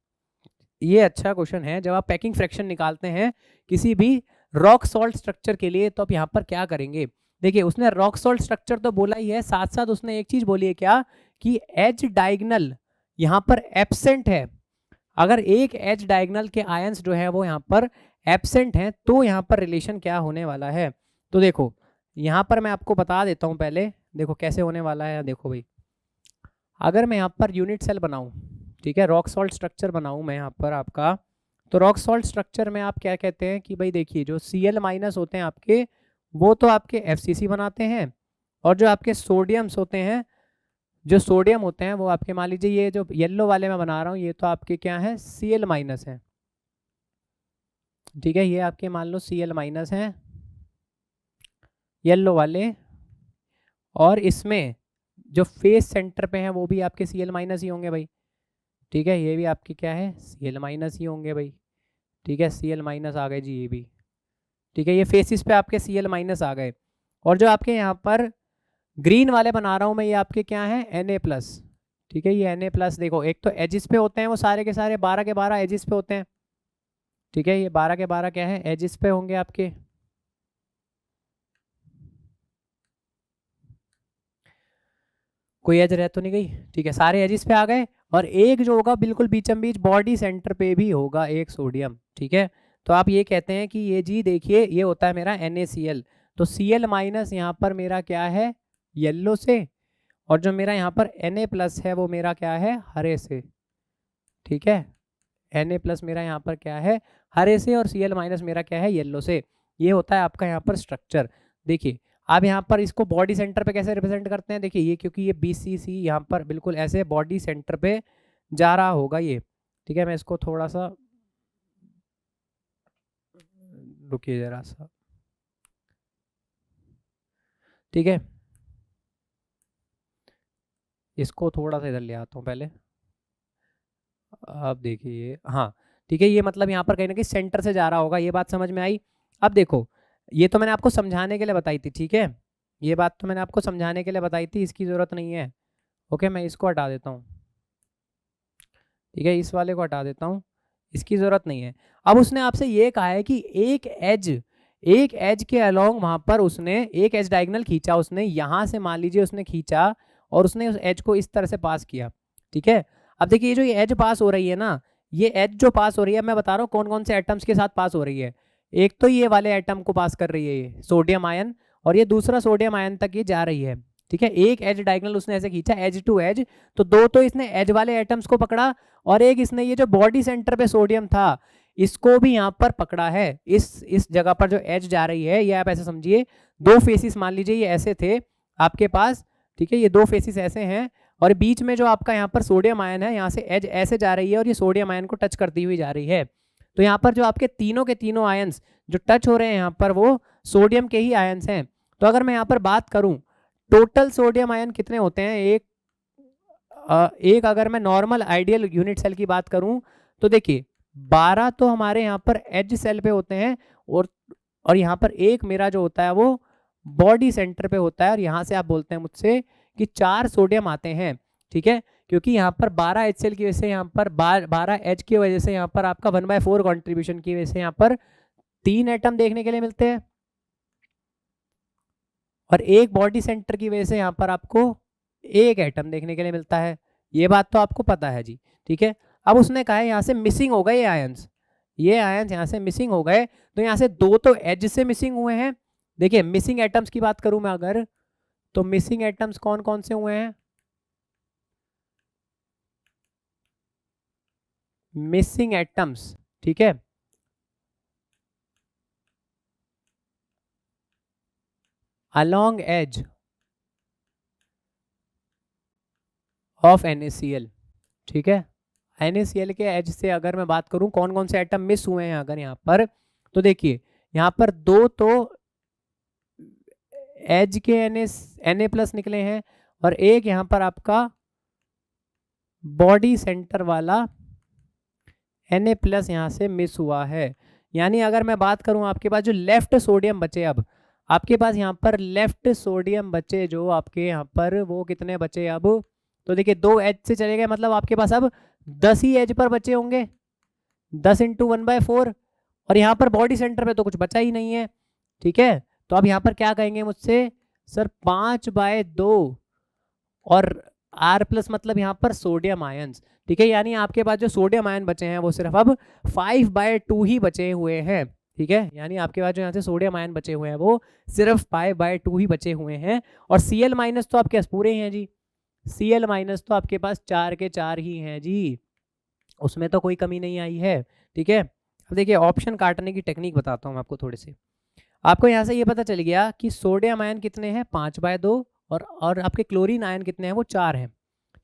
ये अच्छा क्वेश्चन है। जब आप पैकिंग फ्रैक्शन निकालते हैं किसी भी रॉक सॉल्ट स्ट्रक्चर के लिए तो आप यहाँ पर क्या करेंगे, देखिए उसने रॉक सॉल्ट स्ट्रक्चर तो बोला ही है, साथ साथ उसने एक चीज बोली है क्या, कि एज डायगोनल यहाँ पर एब्सेंट है। अगर एक एज डायगोनल के आयंस जो है वो यहाँ पर एब्सेंट हैं तो यहाँ पर रिलेशन क्या होने वाला है। तो देखो यहाँ पर मैं आपको बता देता हूँ पहले, देखो कैसे होने वाला है। देखो भाई अगर मैं यहाँ पर यूनिट सेल बनाऊँ, ठीक है, रॉक सॉल्ट स्ट्रक्चर बनाऊँ मैं यहाँ पर आपका, तो रॉक सॉल्ट स्ट्रक्चर में आप क्या कहते हैं कि भाई देखिए जो Cl- होते हैं आपके, वो तो आपके FCC बनाते हैं, और जो आपके सोडियम्स होते हैं, जो सोडियम होते हैं वो आपके मान लीजिए ये जो येलो वाले मैं बना रहा हूँ ये तो आपके क्या है Cl- है, ठीक है, ये आपके मान लो Cl- हैं येलो वाले, और इसमें जो फेस सेंटर पे हैं वो भी आपके Cl- ही होंगे भाई, ठीक है, ये भी आपके क्या है Cl- ही होंगे भाई, ठीक है, Cl- आ गए जी ये भी, ठीक है, ये फेसिस पे आपके Cl- आ गए। और जो आपके यहाँ पर ग्रीन वाले बना रहा हूँ मैं, ये आपके क्या है Na+, ठीक है, ये Na+, देखो एक तो एजिस पे होते हैं वो सारे के सारे 12 के 12 एजिस पे होते हैं, ठीक है, ये 12 के 12 क्या है एजिस पे होंगे आपके, कोई एज रह तो नहीं गई, ठीक है, सारे एजिस पे आ गए। और एक जो होगा बिल्कुल बीचम बीच बॉडी सेंटर पे भी होगा एक सोडियम, ठीक है। तो आप ये कहते हैं कि ये जी देखिए ये होता है मेरा NaCl, तो Cl- यहाँ पर मेरा क्या है येलो से, और जो मेरा यहाँ पर Na+ है वो मेरा क्या है हरे से, ठीक है, Na+ मेरा यहाँ पर क्या है हरे से, और Cl- मेरा क्या है येलो से। ये होता है आपका यहाँ पर स्ट्रक्चर। देखिए आप यहाँ पर इसको बॉडी सेंटर पे कैसे रिप्रेजेंट करते हैं, देखिए ये क्योंकि ये BCC यहाँ पर बिल्कुल ऐसे बॉडी सेंटर पे जा रहा होगा ये, ठीक है, मैं इसको थोड़ा सा रुकिए जरा सा, ठीक है, इसको थोड़ा सा इधर ले आता हूँ पहले। अब देखिए हाँ, ठीक है, ये मतलब यहाँ पर कहीं ना कहीं सेंटर से जा रहा होगा, ये बात समझ में आई। अब देखो ये तो मैंने आपको समझाने के लिए बताई थी, ठीक है, ये बात तो मैंने आपको समझाने के लिए बताई थी, इसकी ज़रूरत नहीं है। ओके, मैं इसको हटा देता हूँ, ठीक है, इस वाले को हटा देता हूँ, इसकी ज़रूरत नहीं है। अब उसने आपसे ये कहा है कि एक एज के अलोंग वहां पर उसने एक एज डायगोनल खींचा, उसने यहां से मान लीजिए उसने खींचा और उसने उस एज को इस तरह से पास किया, ठीक है। अब देखिए ये जो एज पास हो रही है ना, ये एज जो पास हो रही है, मैं बता रहा हूँ कौन कौन से एटम्स के साथ पास हो रही है। एक तो ये वाले एटम को पास कर रही है ये सोडियम आयन, और ये दूसरा सोडियम आयन तक ये जा रही है, ठीक है। एक एज डायगोनल उसने ऐसे खींचा एज टू एज, तो दो तो इसने एज वाले एटम्स को पकड़ा, और एक इसने ये जो बॉडी सेंटर पे सोडियम था इसको भी यहाँ पर पकड़ा है। इस जगह पर जो एज जा रही है, ये आप ऐसे समझिए दो फेसिस मान लीजिए ये ऐसे थे आपके पास, ठीक है। ये दो फेसिस ऐसे हैं और बीच में जो आपका यहाँ पर सोडियम आयन है, यहाँ से एज ऐसे जा रही है और ये सोडियम आयन को टच करती हुई जा रही है। तो यहाँ पर जो आपके तीनों के तीनों आयन्स जो टच हो रहे हैं यहाँ पर, वो सोडियम के ही आयन्स हैं। तो अगर मैं यहाँ पर बात करूँ टोटल सोडियम आयन कितने होते हैं, एक अगर मैं नॉर्मल आइडियल यूनिट सेल की बात करूं तो देखिए 12 तो हमारे यहाँ पर एज सेल पे होते हैं, और यहाँ पर एक मेरा जो होता है वो बॉडी सेंटर पे होता है, और यहाँ से आप बोलते हैं मुझसे कि 4 सोडियम आते हैं, ठीक है। क्योंकि यहाँ पर 12 एच सेल की वजह से, यहाँ पर 12 एच की वजह से यहाँ पर आपका 1/4 कॉन्ट्रीब्यूशन की वजह से यहाँ पर 3 एटम देखने के लिए मिलते हैं, और एक बॉडी सेंटर की वजह से यहाँ पर आपको एक एटम देखने के लिए मिलता है। ये बात तो आपको पता है जी, ठीक है। अब उसने कहा है यहाँ से मिसिंग हो गए ये आयंस यहाँ से मिसिंग हो गए, तो यहाँ से दो तो एज से मिसिंग हुए हैं। देखिए मिसिंग एटम्स की बात करूं मैं अगर, तो मिसिंग एटम्स कौन कौन से हुए हैं, मिसिंग एटम्स, ठीक है, अलोंग एज ऑफ NaCl, ठीक है। NaCl के एज से अगर मैं बात करूं कौन कौन से एटम मिस हुए हैं अगर यहाँ पर, तो देखिए यहाँ पर दो तो एज के Na+ निकले हैं, और एक यहाँ पर आपका बॉडी सेंटर वाला Na+ यहाँ से मिस हुआ है। यानी अगर मैं बात करूं आपके पास जो लेफ्ट सोडियम बचे, अब आपके पास यहाँ पर लेफ्ट सोडियम बचे जो आपके यहाँ पर, वो कितने बचे अब, तो देखिए 2 एज से चले गए, मतलब आपके पास अब 10 ही एज पर बचे होंगे, 10 × 1/4, और यहाँ पर बॉडी सेंटर पे तो कुछ बचा ही नहीं है, ठीक है। तो अब यहाँ पर क्या कहेंगे मुझसे, सर 5/2 और R+ मतलब यहाँ पर सोडियम आयंस, ठीक है। यानी आपके पास जो सोडियम आयन बचे हैं वो सिर्फ अब 5/2 ही बचे हुए हैं, ठीक है। यानी आपके पास जो यहाँ से सोडियम आयन बचे हुए हैं वो सिर्फ 5/2 ही बचे हुए हैं, और Cl- तो आपके पास पूरे हैं जी, Cl- तो आपके पास 4 के 4 ही हैं जी, उसमें तो कोई कमी नहीं आई है, ठीक है। अब देखिए ऑप्शन काटने की टेक्निक बताता हूँ आपको थोड़ी सी। आपको यहाँ से ये पता चल गया कि सोडियम आयन कितने हैं 5/2, और आपके क्लोरीन आयन कितने हैं वो 4 हैं,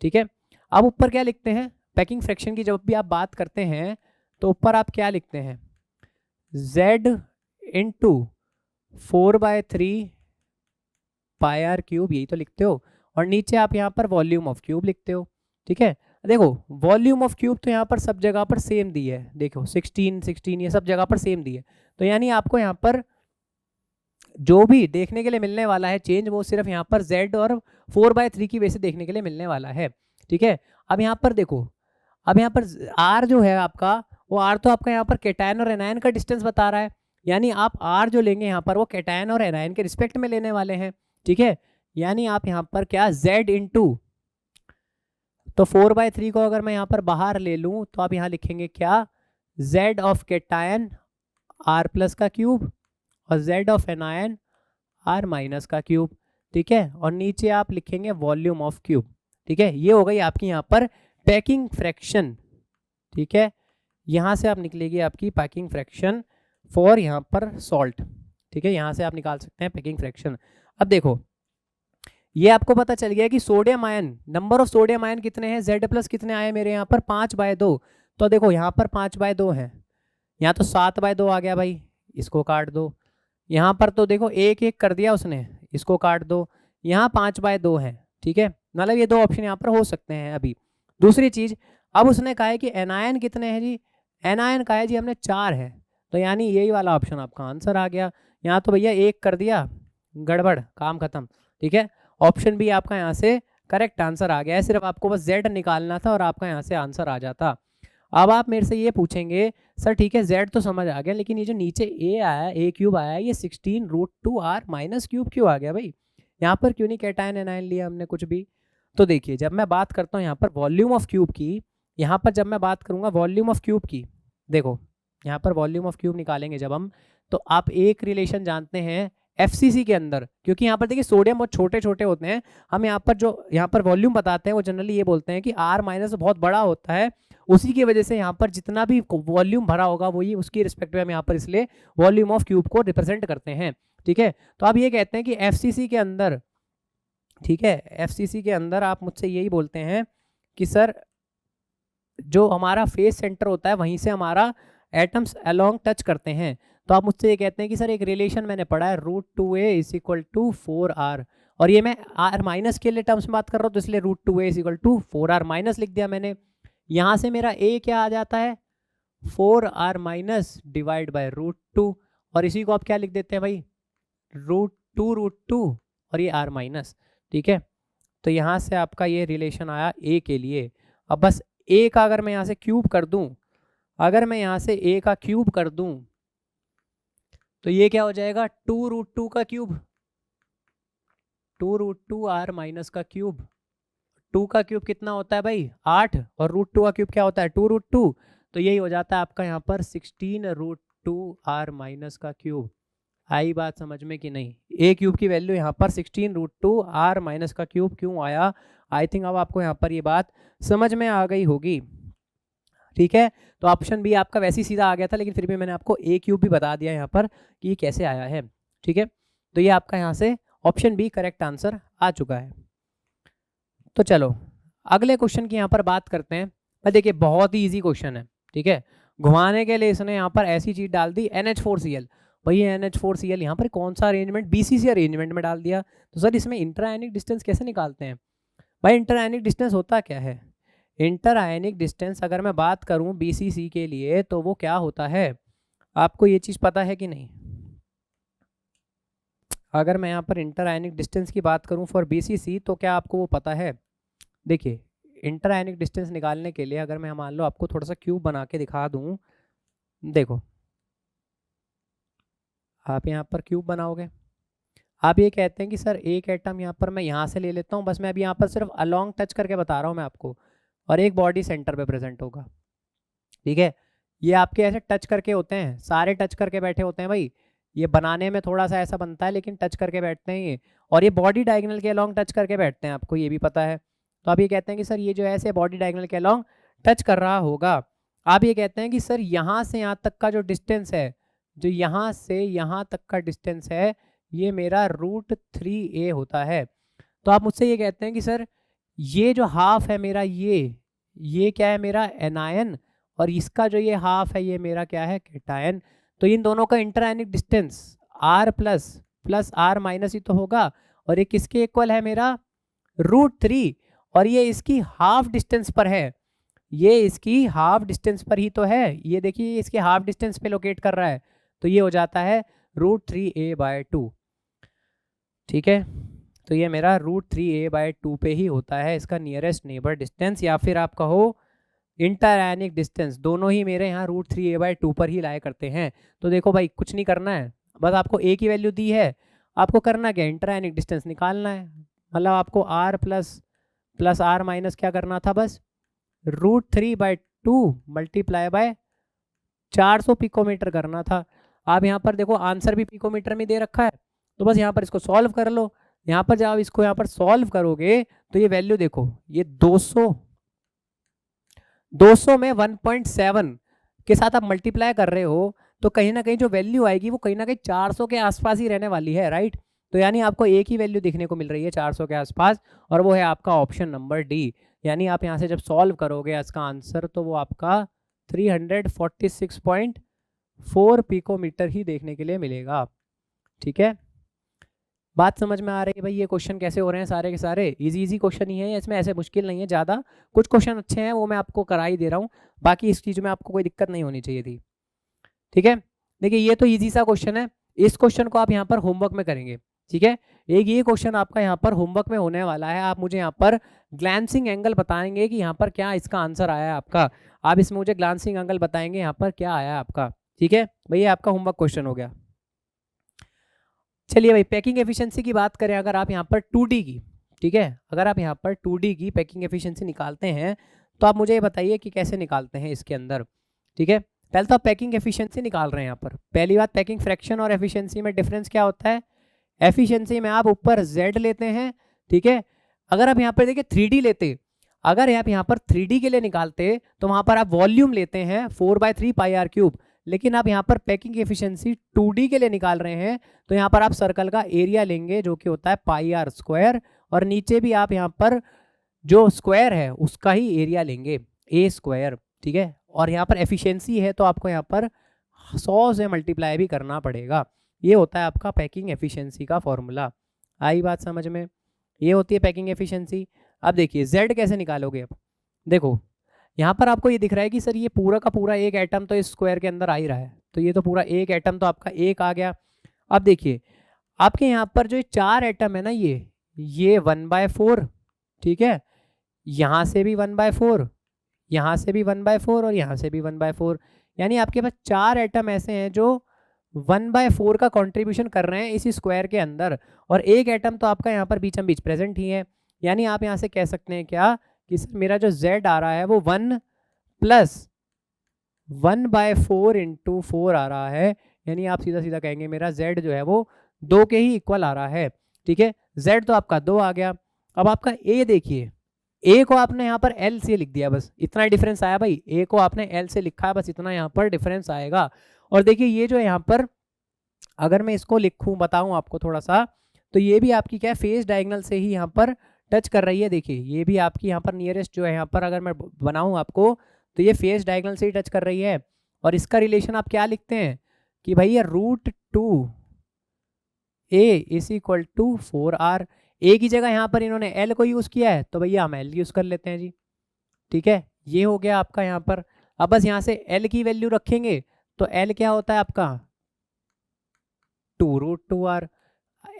ठीक है। अब ऊपर क्या लिखते हैं, पैकिंग फ्रैक्शन की जब भी आप बात करते हैं तो ऊपर आप क्या लिखते हैं, Z × 4/3 πr³, यही तो लिखते हो, और नीचे आप यहाँ पर वॉल्यूम ऑफ क्यूब लिखते हो, ठीक है। देखो वॉल्यूम ऑफ क्यूब तो यहाँ पर सब जगह पर सेम दी है, देखो 16 ये सब जगह पर सेम दी है, तो यानी आपको यहाँ पर जो भी देखने के लिए मिलने वाला है चेंज, वो सिर्फ यहाँ पर Z और 4/3 की वजह से देखने के लिए मिलने वाला है, ठीक है। अब यहाँ पर देखो, अब यहाँ पर R जो है आपका, वो R तो आपका यहाँ पर कैटायन और एनायन का डिस्टेंस बता रहा है, यानी आप R जो लेंगे यहाँ पर वो कैटायन और एनायन के रिस्पेक्ट में लेने वाले हैं, ठीक है। यानी आप यहाँ पर क्या Z × तो 4/3 को अगर मैं यहाँ पर बाहर ले लूँ तो आप यहाँ लिखेंगे क्या, Z ऑफ कैटायन R+ का क्यूब और Z ऑफ एनायन R- का क्यूब, ठीक है। और नीचे आप लिखेंगे वॉल्यूम ऑफ क्यूब, ठीक है। ये हो गई आपकी यहाँ पर पैकिंग फ्रैक्शन, ठीक है। यहाँ से आप निकलेगी आपकी पैकिंग फ्रैक्शन फॉर यहाँ पर सॉल्ट, ठीक है। यहाँ से आप निकाल सकते हैं पैकिंग फ्रैक्शन। अब देखो ये आपको पता चल गया कि sodium ion, number of sodium ion कितने हैं, Z+ कितने आए मेरे यहाँ पर 5/2, तो देखो यहाँ पर 5/2 है, यहाँ तो 7/2 आ गया भाई, इसको काट दो, यहाँ पर तो देखो एक एक कर दिया उसने, इसको काट दो, यहाँ 5/2 है, ठीक है। मतलब ये 2 ऑप्शन यहाँ पर हो सकते हैं। अभी दूसरी चीज, अब उसने कहा है कि एनायन कितने हैं जी, एनायन कहा है जी हमने 4 है, तो यानी यही वाला ऑप्शन आपका आंसर आ गया। यहाँ तो भैया एक कर दिया, गड़बड़, काम खत्म, ठीक है। ऑप्शन भी आपका यहाँ से करेक्ट आंसर आ गया है, सिर्फ आपको बस Z निकालना था और आपका यहाँ से आंसर आ जाता। अब आप मेरे से ये पूछेंगे सर ठीक है z तो समझ आ गया, लेकिन ये जो नीचे a आया, a क्यूब आया, ये 16√2r माइनस क्यूब क्यों आ गया भाई? यहाँ पर क्यों नहीं कैटायन एनायन लिया हमने कुछ भी? तो देखिए जब मैं बात करता हूँ यहाँ पर वॉल्यूम ऑफ क्यूब की, यहाँ पर जब मैं बात करूँगा वॉल्यूम ऑफ क्यूब की, देखो यहाँ पर वॉल्यूम ऑफ क्यूब निकालेंगे जब हम, तो आप एक रिलेशन जानते हैं एफसीसी के अंदर, क्योंकि यहाँ पर देखिए सोडियम बहुत छोटे छोटे होते हैं, हम यहाँ पर जो यहाँ पर वॉल्यूम बताते हैं वो जनरली ये बोलते हैं कि r माइनस बहुत बड़ा होता है, उसी की वजह से यहाँ पर जितना भी वॉल्यूम भरा होगा वही उसकी रिस्पेक्ट में हम यहाँ पर इसलिए वॉल्यूम ऑफ क्यूब को रिप्रेजेंट करते हैं। ठीक है, तो आप ये कहते हैं कि एफसीसी के अंदर, ठीक है, एफसीसी के अंदर आप मुझसे यही बोलते हैं कि सर जो हमारा फेस सेंटर होता है वहीं से हमारा एटम्स अलोंग टच करते हैं, तो आप मुझसे ये कहते हैं कि सर एक रिलेशन मैंने पढ़ा है √2a is equal to 4r, और ये मैं r माइनस के लिए टर्म्स में बात कर रहा हूँ तो इसलिए √2a is equal to 4r minus लिख दिया मैंने। यहाँ से मेरा a क्या आ जाता है 4r माइनस डिवाइड बाय √2, और इसी को आप क्या लिख देते हैं भाई √2 और ये r माइनस। ठीक है, तो यहाँ से आपका ये रिलेशन आया a के लिए। अब बस a का अगर मैं यहाँ से क्यूब कर दूं, अगर मैं यहाँ से a का क्यूब कर दूं तो ये क्या हो जाएगा 2√2 का क्यूब, 2√2r माइनस का क्यूब, 2 का क्यूब कितना होता है भाई 8, और √2 का क्यूब क्या होता है 2√2, तो यही हो जाता है आपका यहाँ पर 16√2r माइनस का क्यूब। आई बात समझ में कि नहीं? a क्यूब की वैल्यू यहाँ पर 16√2r माइनस का क्यूब क्यों आया? आई थिंक अब आपको यहाँ पर ये बात समझ में आ गई होगी। ठीक है, तो ऑप्शन बी आपका वैसे ही सीधा आ गया था, लेकिन फिर भी मैंने आपको a क्यूब भी बता दिया यहाँ पर कि ये कैसे आया है। ठीक है, तो ये आपका यहाँ से ऑप्शन बी करेक्ट आंसर आ चुका है। तो चलो अगले क्वेश्चन की यहाँ पर बात करते हैं। मैं देखिए बहुत ही इजी क्वेश्चन है, ठीक है, घुमाने के लिए इसने यहाँ पर ऐसी चीज डाल दी NH4Cl, भाई NH4Cl यहाँ पर कौन सा अरेंजमेंट, BCC अरेंजमेंट में डाल दिया। तो सर इसमें इंटरआयनिक डिस्टेंस कैसे निकालते हैं भाई? इंटरआयनिक डिस्टेंस होता क्या है? इंटरआयनिक डिस्टेंस अगर मैं बात करूं BCC के लिए तो वो क्या होता है, आपको ये चीज पता है कि नहीं? अगर मैं यहाँ पर इंटरआयनिक डिस्टेंस की बात करूं फॉर BCC तो क्या आपको वो पता है? देखिए इंटरआयनिक डिस्टेंस निकालने के लिए अगर मैं मान लो आपको थोड़ा सा क्यूब बना के दिखा दूं, देखो आप यहाँ पर क्यूब बनाओगे, आप ये कहते हैं कि सर एक एटम यहाँ पर मैं यहाँ से ले लेता हूँ, बस मैं अभी यहाँ पर सिर्फ अलोंग टच करके बता रहा हूँ मैं आपको, और एक बॉडी सेंटर पे प्रेजेंट होगा। ठीक है, ये आपके ऐसे टच करके होते हैं, सारे टच करके बैठे होते हैं भाई, ये बनाने में थोड़ा सा ऐसा बनता है लेकिन टच करके बैठते हैं ये, और ये बॉडी डायगोनल के अलोंग टच करके बैठते हैं, आपको ये भी पता है। तो आप ये कहते हैं कि सर ये जो ऐसे बॉडी डायगोनल के अलोंग टच कर रहा होगा। आप ये कहते हैं कि सर यहाँ से यहाँ तक का जो डिस्टेंस है, जो यहाँ से यहाँ तक का डिस्टेंस है, ये मेरा √3a होता है। तो आप मुझसे ये कहते हैं कि सर ये जो हाफ है मेरा, ये क्या है मेरा एनायन, और इसका जो ये हाफ है ये मेरा क्या है कैटायन। तो इन दोनों का interionic distance r plus r minus ही तो होगा, और ये किसके इक्वल है मेरा √3, और ये इसकी हाफ डिस्टेंस पर है, ये इसकी हाफ डिस्टेंस पर ही तो है, ये देखिए इसके हाफ डिस्टेंस पे लोकेट कर रहा है, तो ये हो जाता है √3a/2। ठीक है, तो ये मेरा √3a/2 पे ही होता है इसका नियरेस्ट नेबर डिस्टेंस, या फिर आप कहो इंटरआयनिक डिस्टेंस, दोनों ही मेरे यहाँ √3a/2 पर ही लाया करते हैं। तो देखो भाई कुछ नहीं करना है, बस आपको a की वैल्यू दी है, आपको करना क्या, इंटरआयनिक डिस्टेंस निकालना है। मतलब आपको r प्लस r माइनस क्या करना था, बस √3/2 मल्टीप्लाई बाय 400 पिकोमीटर करना था। आप यहाँ पर देखो आंसर भी पिकोमीटर में दे रखा है, तो बस यहाँ पर इसको सॉल्व कर लो। यहाँ पर जब इसको यहाँ पर सॉल्व करोगे तो ये वैल्यू देखो, ये 200 में 1.7 के साथ आप मल्टीप्लाई कर रहे हो, तो कहीं ना कहीं जो वैल्यू आएगी वो कहीं ना कहीं 400 के आसपास ही रहने वाली है, राइट। तो यानी आपको एक ही वैल्यू देखने को मिल रही है 400 के आसपास, और वो है आपका ऑप्शन नंबर डी। यानी आप यहाँ से जब सॉल्व करोगे इसका आंसर, तो वो आपका 346.4 पिकोमीटर ही देखने के लिए मिलेगा। ठीक है, बात समझ में आ रही है भाई? ये क्वेश्चन कैसे हो रहे हैं सारे के सारे, इजी क्वेश्चन ही है, इसमें ऐसे मुश्किल नहीं है ज़्यादा। कुछ क्वेश्चन अच्छे हैं वो मैं आपको करा ही दे रहा हूँ, बाकी इस चीज़ में आपको कोई दिक्कत नहीं होनी चाहिए थी। ठीक है, देखिए ये तो इजी सा क्वेश्चन है, इस क्वेश्चन को आप यहाँ पर होमवर्क में करेंगे, ठीक है। एक ये क्वेश्चन आपका यहाँ पर होमवर्क में होने वाला है, आप मुझे यहाँ पर ग्लैंसिंग एंगल बताएंगे कि यहाँ पर क्या इसका आंसर आया है आपका। आप इसमें मुझे ग्लैंसिंग एंगल बताएंगे यहाँ पर क्या आया है आपका। ठीक है भैया, आपका होमवर्क क्वेश्चन हो गया। चलिए भाई, पैकिंग एफिशिएंसी की बात करें अगर आप यहाँ पर 2D की, ठीक है, अगर आप यहाँ पर 2D की पैकिंग एफिशिएंसी निकालते हैं तो आप मुझे ये बताइए कि कैसे निकालते हैं इसके अंदर। ठीक है, पहले तो आप पैकिंग एफिशिएंसी निकाल रहे हैं यहाँ पर। पहली बात, पैकिंग फ्रैक्शन और एफिशिएंसी में डिफरेंस क्या होता है। एफिशिएंसी में आप ऊपर z लेते हैं, ठीक है। अगर आप यहाँ पर देखिए 3D लेते, अगर आप यहाँ पर 3D के लिए निकालते तो वहां पर आप वॉल्यूम लेते हैं 4/3 पाई आर क्यूब, लेकिन आप यहाँ पर पैकिंग एफिशिएंसी 2D के लिए निकाल रहे हैं तो यहाँ पर आप सर्कल का एरिया लेंगे जो कि होता है पाई आर स्क्वायर, और नीचे भी आप यहाँ पर जो स्क्वायर है उसका ही एरिया लेंगे ए स्क्वायर। ठीक है, और यहाँ पर एफिशिएंसी है तो आपको यहाँ पर 100 से मल्टीप्लाई भी करना पड़ेगा। ये होता है आपका पैकिंग एफिशिएंसी का फॉर्मूला। आई बात समझ में, ये होती है पैकिंग एफिशिएंसी। अब देखिए z कैसे निकालोगे। अब देखो यहाँ पर आपको ये दिख रहा है कि सर ये पूरा का पूरा एक एटम तो इस स्क्वायर के अंदर आ ही रहा है, तो ये तो पूरा एक एटम तो आपका एक आ गया। अब देखिए आपके यहाँ पर जो 4 एटम है ना, ये 1/4, ठीक है, यहाँ से भी 1/4, यहाँ से भी 1/4 और यहाँ से भी 1/4, यानी आपके पास 4 एटम ऐसे हैं जो 1/4 का कंट्रीब्यूशन कर रहे हैं इसी स्क्वायर के अंदर, और एक एटम तो आपका यहाँ पर बीचम बीच प्रेजेंट ही है। यानी आप यहाँ से कह सकते हैं क्या कि सर मेरा जो z आ रहा है वो 1 + 1/4 × 4 आ रहा है, यानी आप सीधा सीधा कहेंगे मेरा z जो है वो 2 के ही इक्वल आ रहा है। ठीक है, z तो आपका 2 आ गया। अब आपका a देखिए, a को आपने यहाँ पर l से लिख दिया, बस इतना डिफरेंस आया भाई, a को आपने l से लिखा है, बस इतना यहाँ पर डिफरेंस आएगा। और देखिए ये जो यहाँ पर अगर मैं इसको लिखूं बताऊं आपको थोड़ा सा, तो ये भी आपकी क्या है फेस डायगोनल से ही यहाँ पर टच कर रही है। देखिए ये भी आपकी यहाँ पर नियरेस्ट जो है यहाँ पर अगर मैं बनाऊं आपको तो ये फेस डायगोनल से ही टच कर रही है। और इसका रिलेशन आप क्या लिखते हैं कि भाई ये √2 a = 4r। a की जगह यहाँ पर इन्होंने l को यूज़ किया है तो भैया हम l यूज़ कर लेते हैं जी। ठीक है, ये हो गया आपका यहाँ पर। अब बस यहाँ से l की वैल्यू रखेंगे तो l क्या होता है आपका 2√2r,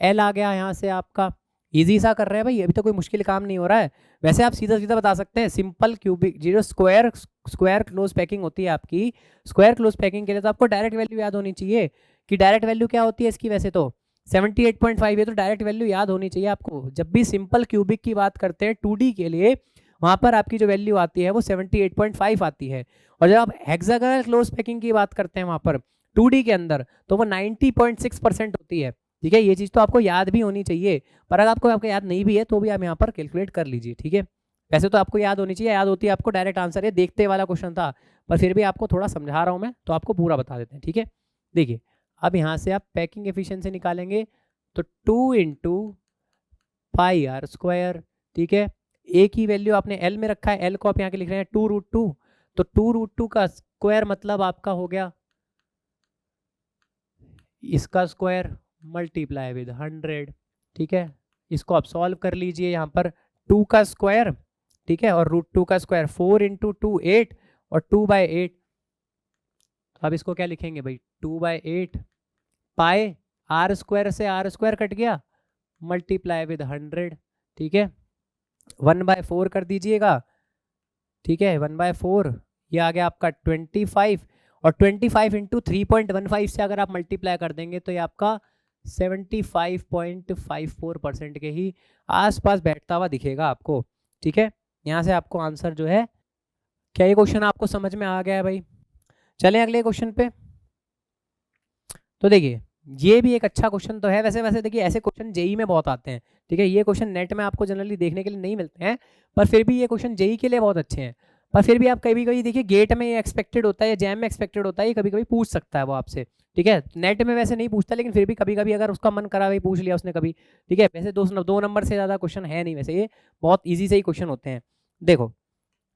l आ गया यहाँ से आपका। इजी सा कर रहे हैं भाई, अभी तो कोई मुश्किल काम नहीं हो रहा है। वैसे आप सीधा सीधा बता सकते हैं सिंपल क्यूबिक जो स्क्वायर क्लोज पैकिंग होती है आपकी, स्क्वायर क्लोज पैकिंग के लिए तो आपको डायरेक्ट वैल्यू याद होनी चाहिए कि डायरेक्ट वैल्यू क्या होती है इसकी। वैसे तो 78.5 है तो डायरेक्ट वैल्यू याद होनी चाहिए आपको। जब भी सिंपल क्यूबिक की बात करते हैं 2D के लिए, वहां पर आपकी जो वैल्यू आती है वो 78.5 आती है। और जब आप हेक्सागोनल क्लोज पैकिंग की बात करते हैं वहां पर 2D के अंदर तो वो 90.6% होती है। ठीक है, ये चीज़ तो आपको याद भी होनी चाहिए, पर अगर आपको याद नहीं भी है तो भी आप यहाँ पर कैलकुलेट कर लीजिए। ठीक है, वैसे तो आपको याद होनी चाहिए, याद होती है आपको डायरेक्ट आंसर है, देखते वाला क्वेश्चन था, पर फिर भी आपको थोड़ा समझा रहा हूँ मैं तो आपको पूरा बता देते हैं। ठीक है, देखिए अब यहाँ से आप पैकिंग एफिशिएंसी निकालेंगे तो 2 × πr²। ठीक है, a की वैल्यू आपने l में रखा है, l को आप यहाँ के लिख रहे हैं 2√2, तो 2√2 का स्क्वायर मतलब आपका हो गया इसका स्क्वायर मल्टीप्लाई विद 100। ठीक है, इसको आप सॉल्व कर लीजिए, यहाँ पर 2 का स्क्वायर, ठीक है, और √2 का स्क्वायर 4 × 2 8 और 2/8। अब इसको क्या लिखेंगे भाई 2/8 पाए r² से r² कट गया मल्टीप्लाई विद 100। ठीक है, 1/4 कर दीजिएगा। ठीक है, 1/4 ये आ गया आपका 25, और 25 × 3.15 से अगर आप मल्टीप्लाई कर देंगे तो ये आपका 75.54% के ही आसपास बैठता हुआ दिखेगा आपको। ठीक है, यहाँ से आपको आंसर जो है, क्या ये क्वेश्चन आपको समझ में आ गया है भाई। चलें अगले क्वेश्चन पे। तो देखिए ये भी एक अच्छा क्वेश्चन तो है। वैसे देखिए ऐसे क्वेश्चन जेई में बहुत आते हैं। ठीक है, ये क्वेश्चन नेट में आपको जनरली देखने के लिए नहीं मिलते हैं, पर फिर भी ये क्वेश्चन जेई के लिए बहुत अच्छे हैं। पर फिर भी आप कभी कभी देखिए गेट में ये एक्सपेक्टेड होता है या जैम में एक्सपेक्टेड होता है, ये कभी कभी पूछ सकता है वो आपसे। ठीक है, नेट में वैसे नहीं पूछता, लेकिन फिर भी कभी कभी अगर उसका मन करा भाई पूछ लिया उसने कभी। ठीक है, वैसे 2 नंबर से ज़्यादा क्वेश्चन है नहीं, वैसे ये बहुत ईजी से ही क्वेश्चन होते हैं। देखो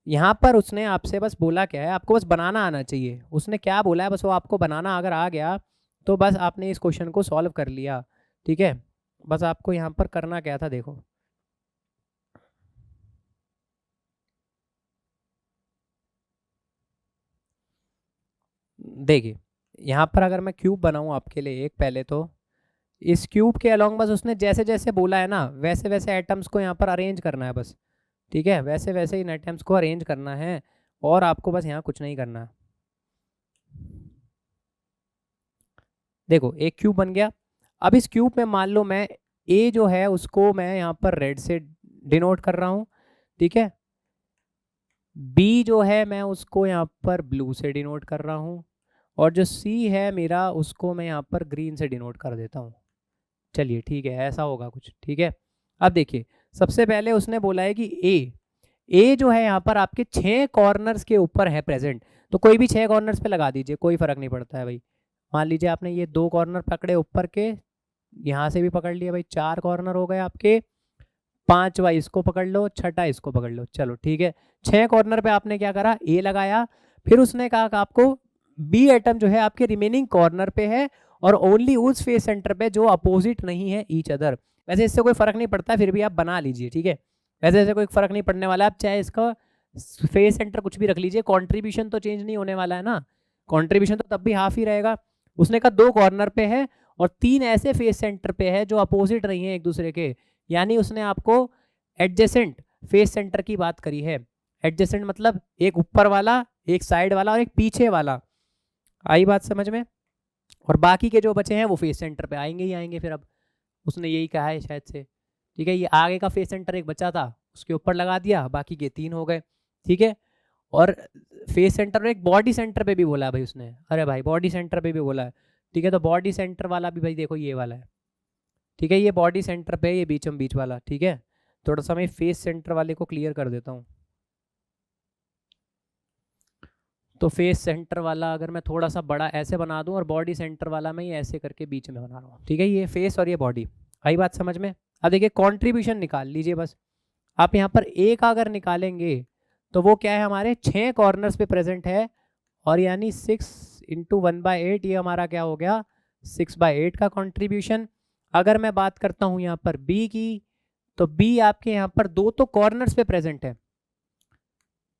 यहाँ पर उसने आपसे बस बोला क्या है, आपको बस बनाना आना चाहिए। उसने क्या बोला है, बस वो आपको बनाना अगर आ गया तो बस आपने इस क्वेश्चन को सॉल्व कर लिया। ठीक है, बस आपको यहाँ पर करना क्या था, देखो देखिए यहाँ पर अगर मैं क्यूब बनाऊँ आपके लिए एक, पहले तो इस क्यूब के अलोंग बस उसने जैसे जैसे बोला है ना वैसे वैसे एटम्स को यहाँ पर अरेंज करना है बस, ठीक है, वैसे वैसे इन एटम्स को अरेंज करना है और आपको बस यहाँ कुछ नहीं करना। देखो एक क्यूब बन गया। अब इस क्यूब में मान लो मैं ए जो है उसको मैं यहाँ पर रेड से डिनोट कर रहा हूँ, ठीक है, बी जो है मैं उसको यहाँ पर ब्लू से डिनोट कर रहा हूँ और जो सी है मेरा उसको मैं यहाँ पर ग्रीन से डिनोट कर देता हूँ। चलिए ठीक है, ऐसा होगा कुछ, ठीक है। अब देखिए सबसे पहले उसने बोला है कि ए जो है यहाँ पर आपके 6 कॉर्नर्स के ऊपर है प्रेजेंट, तो कोई भी 6 कॉर्नर्स पे लगा दीजिए, कोई फर्क नहीं पड़ता है भाई। मान लीजिए आपने ये 2 कॉर्नर पकड़े ऊपर के, यहाँ से भी पकड़ लिए भाई, 4 कॉर्नर हो गए आपके, 5वां इसको पकड़ लो, 6ठा इसको पकड़ लो, चलो ठीक है। 6 कॉर्नर पे आपने क्या करा, ए लगाया, फिर उसने कहा कि आपको बी एटम जो है आपके रिमेनिंग कॉर्नर पे है और ओनली उस फेस सेंटर पे जो अपोजिट नहीं है ईच अदर। वैसे इससे कोई फर्क नहीं पड़ता, फिर भी आप बना लीजिए, ठीक है, वैसे ऐसे कोई फर्क नहीं पड़ने वाला, आप चाहे इसका फेस सेंटर कुछ भी रख लीजिए, कॉन्ट्रीब्यूशन तो चेंज नहीं होने वाला है ना, कॉन्ट्रीब्यूशन तो तब भी हाफ ही रहेगा। उसने कहा 2 कॉर्नर पे है और 3 ऐसे फेस सेंटर पे है जो अपोजिट नहीं है एक दूसरे के, यानी उसने आपको एडजेसेंट फेस सेंटर की बात करी है। एडजेसेंट मतलब एक ऊपर वाला, एक साइड वाला और एक पीछे वाला, आई बात समझ में। और बाकी के जो बचे हैं वो फेस सेंटर पे आएंगे ही आएंगे, फिर अब उसने यही कहा है शायद से, ठीक है। ये आगे का फेस सेंटर एक बचा था उसके ऊपर लगा दिया, बाकी के 3 हो गए, ठीक है। और फेस सेंटर में एक बॉडी सेंटर पे भी बोला है भाई उसने, अरे भाई बॉडी सेंटर पे भी बोला है, ठीक है, तो बॉडी सेंटर वाला भी भाई देखो ये वाला है, ठीक है, ये बॉडी सेंटर पे, ये बीचम बीच वाला, ठीक है। थोड़ा सा मैं फेस सेंटर वाले को क्लियर कर देता हूँ। तो फेस सेंटर वाला अगर मैं थोड़ा सा बड़ा ऐसे बना दूं और बॉडी सेंटर वाला मैं ये ऐसे करके बीच में बना रहा हूँ, ठीक है, ये फेस और ये बॉडी, आई बात समझ में। अब देखिए कंट्रीब्यूशन निकाल लीजिए बस, आप यहाँ पर ए का अगर निकालेंगे तो वो क्या है, हमारे 6 कॉर्नर्स पे प्रेजेंट है और यानी 6 इंटू 1/8, ये हमारा क्या हो गया 6/8 का कंट्रीब्यूशन। अगर मैं बात करता हूँ यहाँ पर बी की, तो बी आपके यहाँ पर 2 तो कॉर्नर्स पे प्रेजेंट है,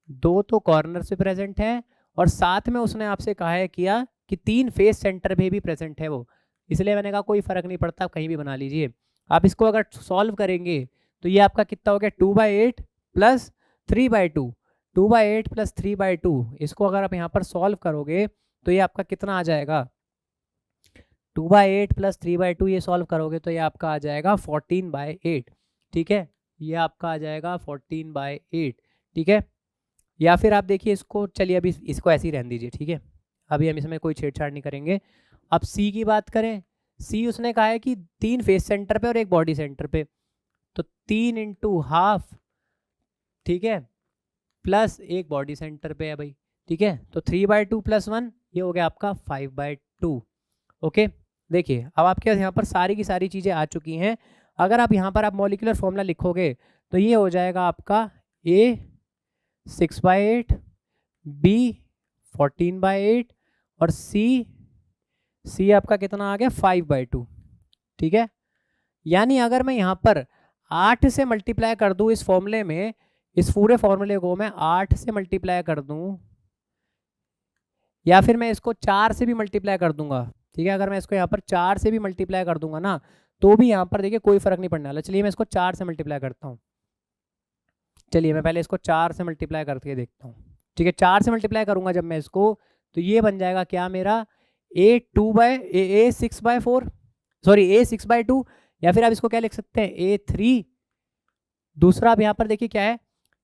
2 तो कॉर्नर्स पे प्रेजेंट है और साथ में उसने आपसे कहा है किया कि 3 फेस सेंटर में भी प्रेजेंट है वो, इसलिए मैंने कहा कोई फर्क नहीं पड़ता, आप कहीं भी बना लीजिए। आप इसको अगर सॉल्व करेंगे तो ये आपका कितना हो गया 2/8 प्लस 3/2, 2/8 प्लस 3/2, इसको अगर आप यहाँ पर सॉल्व करोगे तो ये आपका कितना आ जाएगा, 2/8 प्लस 3/2 ये सॉल्व करोगे तो ये आपका आ जाएगा 14/8, ठीक है, ये आपका आ जाएगा 14/8, ठीक है। या फिर आप देखिए इसको, चलिए अभी इसको ऐसे ही रहने दीजिए, ठीक है, अभी हम इसमें कोई छेड़छाड़ नहीं करेंगे। अब सी की बात करें, सी उसने कहा है कि 3 फेस सेंटर पे और एक बॉडी सेंटर पे, तो 3 इंटू हाफ, ठीक है, प्लस एक बॉडी सेंटर पे है भाई, ठीक है, तो 3/2 प्लस 1 ये हो गया आपका 5/2। ओके, देखिए अब आपके पास यहाँ पर सारी की सारी चीज़ें आ चुकी हैं। अगर आप यहाँ पर आप मॉलिक्यूलर फॉर्मूला लिखोगे तो ये हो जाएगा आपका A 6/8, B 14/8 और C आपका कितना आ गया 5/2, ठीक है। यानी अगर मैं यहाँ पर 8 से मल्टीप्लाई कर दूँ इस फॉर्मूले में, इस पूरे फॉर्मूले को मैं 8 से मल्टीप्लाई कर दूँ या फिर मैं इसको 4 से भी मल्टीप्लाई कर दूंगा, ठीक है, अगर मैं इसको यहाँ पर 4 से भी मल्टीप्लाई कर दूंगा ना तो भी यहाँ पर देखिए कोई फर्क नहीं पड़ने वाला। चलिए मैं इसको 4 से मल्टीप्लाई करता हूँ, चलिए मैं पहले इसको 4 से मल्टीप्लाई करके देखता हूँ, ठीक है। 4 से मल्टीप्लाई करूंगा जब मैं इसको तो ये बन जाएगा क्या मेरा A 6/4, सॉरी A 6/2, या फिर आप इसको क्या लिख सकते हैं A3। दूसरा अब यहाँ पर देखिए क्या है,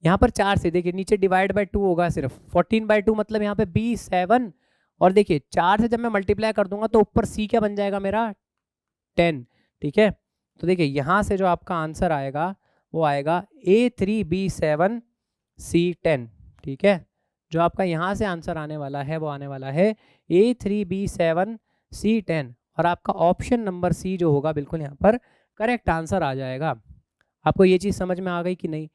यहाँ पर 4 से देखिए नीचे डिवाइड बाय 2 होगा सिर्फ, 14/2 मतलब यहाँ पे B 7, और देखिए 4 से जब मैं मल्टीप्लाई कर दूंगा तो ऊपर C क्या बन जाएगा मेरा 10, ठीक है। तो देखिए यहाँ से जो आपका आंसर आएगा वो आएगा A3B7 C10, ठीक है। जो आपका यहाँ से आंसर आने वाला है वो आने वाला है A3B7 C10 और आपका ऑप्शन नंबर सी जो होगा बिल्कुल यहाँ पर करेक्ट आंसर आ जाएगा। आपको ये चीज़ समझ में आ गई कि नहीं,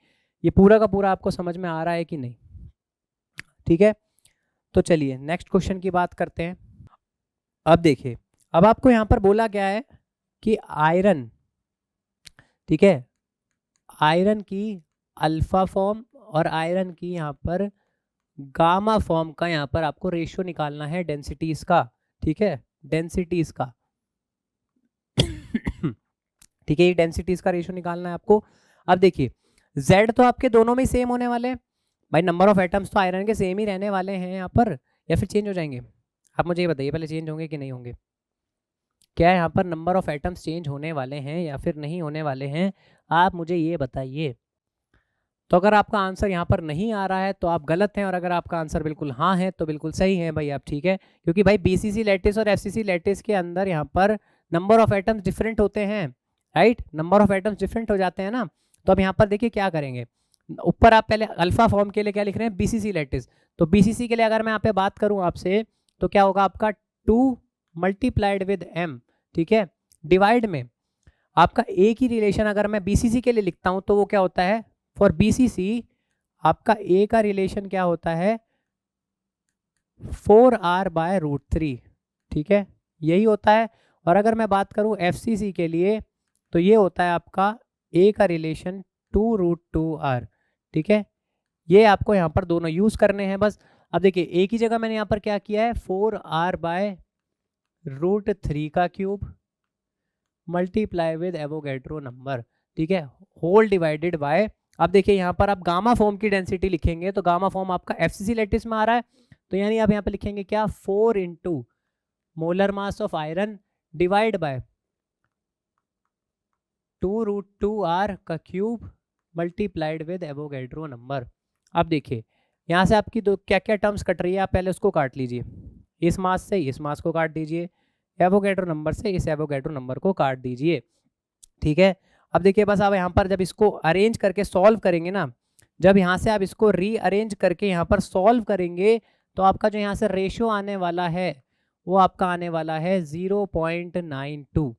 ये पूरा का पूरा आपको समझ में आ रहा है कि नहीं, ठीक है। तो चलिए नेक्स्ट क्वेश्चन की बात करते हैं। अब देखिए अब आपको यहाँ पर बोला क्या है कि आयरन, ठीक है, आयरन की अल्फा फॉर्म और आयरन की यहाँ पर गामा फॉर्म का यहाँ पर आपको रेशियो निकालना है डेंसिटीज का, ठीक है, डेंसिटीज का। ठीक है, ये डेंसिटीज का रेशियो निकालना है आपको। अब देखिए Z तो आपके दोनों में सेम होने वाले हैं भाई, नंबर ऑफ एटम्स तो आयरन के सेम ही रहने वाले हैं यहाँ पर, या फिर चेंज हो जाएंगे? आप मुझे ये बताइए पहले, चेंज होंगे कि नहीं होंगे? क्या यहाँ पर नंबर ऑफ एटम्स चेंज होने वाले हैं या फिर नहीं होने वाले हैं, आप मुझे ये बताइए। तो अगर आपका आंसर यहाँ पर नहीं आ रहा है तो आप गलत हैं, और अगर आपका आंसर बिल्कुल हाँ है तो बिल्कुल सही है भाई आप, ठीक है। क्योंकि भाई बीसीसी लैटिस और एफसीसी लैटिस के अंदर यहाँ पर नंबर ऑफ एटम्स डिफरेंट होते हैं, right, number of atoms different हो जाते हैं ना। तो अब यहाँ पर देखिए क्या करेंगे, ऊपर आप पहले अल्फा फॉर्म के लिए क्या लिख रहे हैं, बीसीसी लैटिस। तो बीसीसी के लिए अगर मैं यहाँ पे बात करूँ आपसे, तो क्या होगा आपका 2 मल्टीप्लाइड विद m, ठीक है, डिवाइड में आपका एक ही रिलेशन अगर मैं बीसीसी के लिए लिखता हूं तो वो क्या होता है, फॉर बीसीसी आपका ए का रिलेशन क्या होता है, 4r/√3, ठीक है, यही होता है। और अगर मैं बात करूं एफसीसी के लिए तो ये होता है आपका ए का रिलेशन 2√2r, ठीक है। ये आपको यहाँ पर दोनों यूज करने हैं बस। अब देखिए एक ही जगह मैंने यहाँ पर क्या किया है, 4r/√3 का cube multiply with Avogadro number, ठीक है, होल डिवाइडेड बाय। अब देखिए यहाँ पर आप गामा फॉर्म की डेंसिटी लिखेंगे तो गामा फॉर्म आपका एफसीसी लैटिस में आ रहा है, तो यानी आप यहाँ पे लिखेंगे क्या, 4 into molar mass of iron divide by 2√2r का cube multiplied with Avogadro number. अब देखिए यहाँ से आपकी दो क्या क्या टर्म्स कट रही है, आप पहले उसको काट लीजिए, इस मास से इस मास को काट दीजिए, एवोगैड्रो नंबर से इस एवोगैड्रो नंबर को काट दीजिए, ठीक है। अब देखिए बस आप यहाँ पर जब इसको अरेंज करके सॉल्व करेंगे ना, जब यहाँ से आप इसको रीअरेंज करके यहाँ पर सॉल्व करेंगे तो आपका जो यहाँ से रेशियो आने वाला है वो आपका आने वाला है 0.92,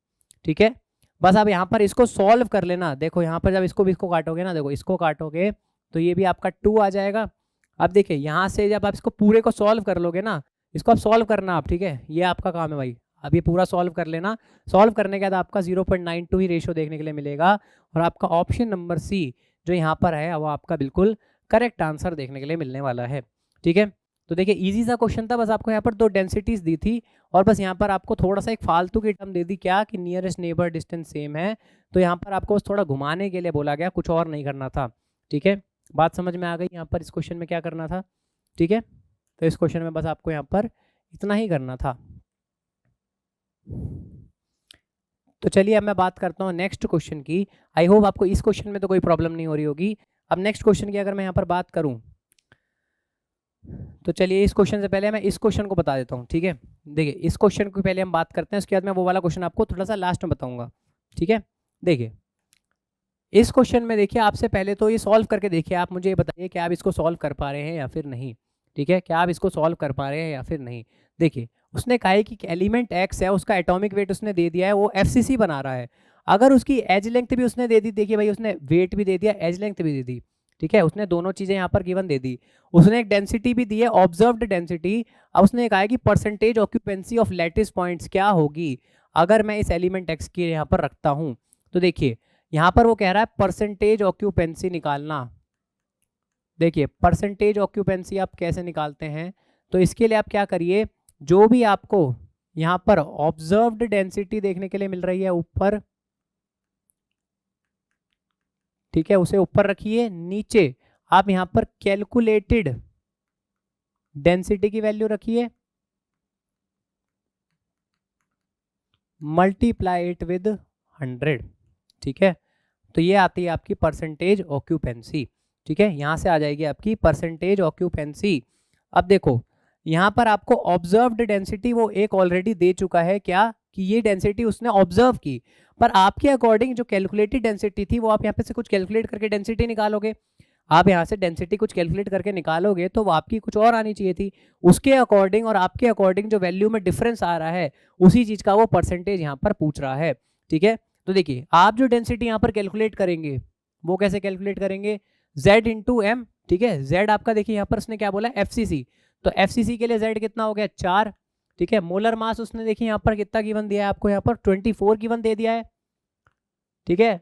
ठीक है। बस आप यहाँ पर इसको सॉल्व कर लेना, देखो यहाँ पर जब इसको काटोगे ना, देखो इसको काटोगे तो ये भी आपका 2 आ जाएगा। अब देखिए यहाँ से जब आप इसको पूरे को सॉल्व कर लोगे ना, इसको आप सॉल्व करना आप, ठीक है, ये आपका काम है भाई, अब ये पूरा सॉल्व कर लेना। सॉल्व करने के बाद आपका 0.92 ही रेशियो देखने के लिए मिलेगा, और आपका ऑप्शन नंबर सी जो यहाँ पर है वो आपका बिल्कुल करेक्ट आंसर देखने के लिए मिलने वाला है, ठीक है। तो देखिए इजी सा क्वेश्चन था, बस आपको यहाँ पर दो डेंसिटीज दी थी और बस यहाँ पर आपको थोड़ा सा एक फालतू की टर्म दे दी, क्या कि नियरेस्ट नेबर डिस्टेंस सेम है, तो यहाँ पर आपको बस थोड़ा घुमाने के लिए बोला गया, कुछ और नहीं करना था, ठीक है। बात समझ में आ गई यहाँ पर इस क्वेश्चन में क्या करना था, ठीक है। तो इस क्वेश्चन में बस आपको यहाँ पर इतना ही करना था। तो चलिए अब मैं बात करता हूँ नेक्स्ट क्वेश्चन की। आई होप आपको इस क्वेश्चन में तो कोई प्रॉब्लम नहीं हो रही होगी। अब नेक्स्ट क्वेश्चन की अगर मैं यहाँ पर बात करूँ तो चलिए इस क्वेश्चन से पहले मैं इस क्वेश्चन को बता देता हूँ, ठीक है। देखिए इस क्वेश्चन को पहले हम बात करते हैं, उसके बाद मैं वो वाला क्वेश्चन आपको थोड़ा सा लास्ट में बताऊंगा, ठीक है। देखिए इस क्वेश्चन में देखिए आपसे पहले तो ये सॉल्व करके देखिए, आप मुझे ये बताइए कि आप इसको सॉल्व कर पा रहे हैं या फिर नहीं, ठीक है, क्या आप इसको सॉल्व कर पा रहे हैं या फिर नहीं। देखिए उसने कहा है कि एलिमेंट एक्स है, उसका एटॉमिक वेट उसने दे दिया है, वो एफसीसी बना रहा है। अगर उसकी एज लेंथ भी उसने दे दी, देखिए भाई उसने वेट भी दे दिया, एज लेंथ भी दे दी, ठीक है, उसने दोनों चीजें यहाँ पर गिवन दे दी। उसने एक डेंसिटी भी दी है, ऑब्जर्व्ड डेंसिटी। अब उसने कहा है कि percentage occupancy of lattice points क्या होगी अगर मैं इस एलिमेंट एक्स की यहाँ पर रखता हूँ। तो देखिए यहाँ पर वो कह रहा है परसेंटेज ऑक्यूपेंसी निकालना। देखिए परसेंटेज ऑक्यूपेंसी आप कैसे निकालते हैं, तो इसके लिए आप क्या करिए, जो भी आपको यहाँ पर ऑब्जर्व्ड डेंसिटी देखने के लिए मिल रही है ऊपर, ठीक है, उसे ऊपर रखिए, नीचे आप यहाँ पर कैलकुलेटेड डेंसिटी की वैल्यू रखिए, मल्टीप्लाई इट विद 100, ठीक है। तो ये आती है आपकी परसेंटेज ऑक्यूपेंसी, ठीक है, यहाँ से आ जाएगी आपकी परसेंटेज ऑक्यूपेंसी। अब देखो यहाँ पर आपको ऑब्जर्व्ड डेंसिटी वो एक ऑलरेडी दे चुका है, क्या कि ये डेंसिटी उसने ऑब्जर्व की, पर आपके अकॉर्डिंग जो कैलकुलेटेड डेंसिटी थी वो आप यहाँ पे से कुछ कैलकुलेट करके डेंसिटी निकालोगे, आप यहाँ से डेंसिटी कुछ कैलकुलेट करके निकालोगे तो वो आपकी कुछ और आनी चाहिए थी, उसके अकॉर्डिंग और आपके अकॉर्डिंग जो वैल्यू में डिफरेंस आ रहा है उसी चीज का वो परसेंटेज यहाँ पर पूछ रहा है, ठीक है। तो देखिए आप जो डेंसिटी यहाँ पर कैलकुलेट करेंगे वो कैसे कैलकुलेट करेंगे, z इंटू एम, ठीक है। z आपका देखिए यहाँ पर उसने क्या बोला, एफसीसी, तो एफसीसी के लिए z कितना हो गया 4, ठीक है। मोलर मास उसने देखिए यहाँ पर कितना गिवन दिया है आपको, यहाँ पर 24 गिवन दे दिया है, ठीक है।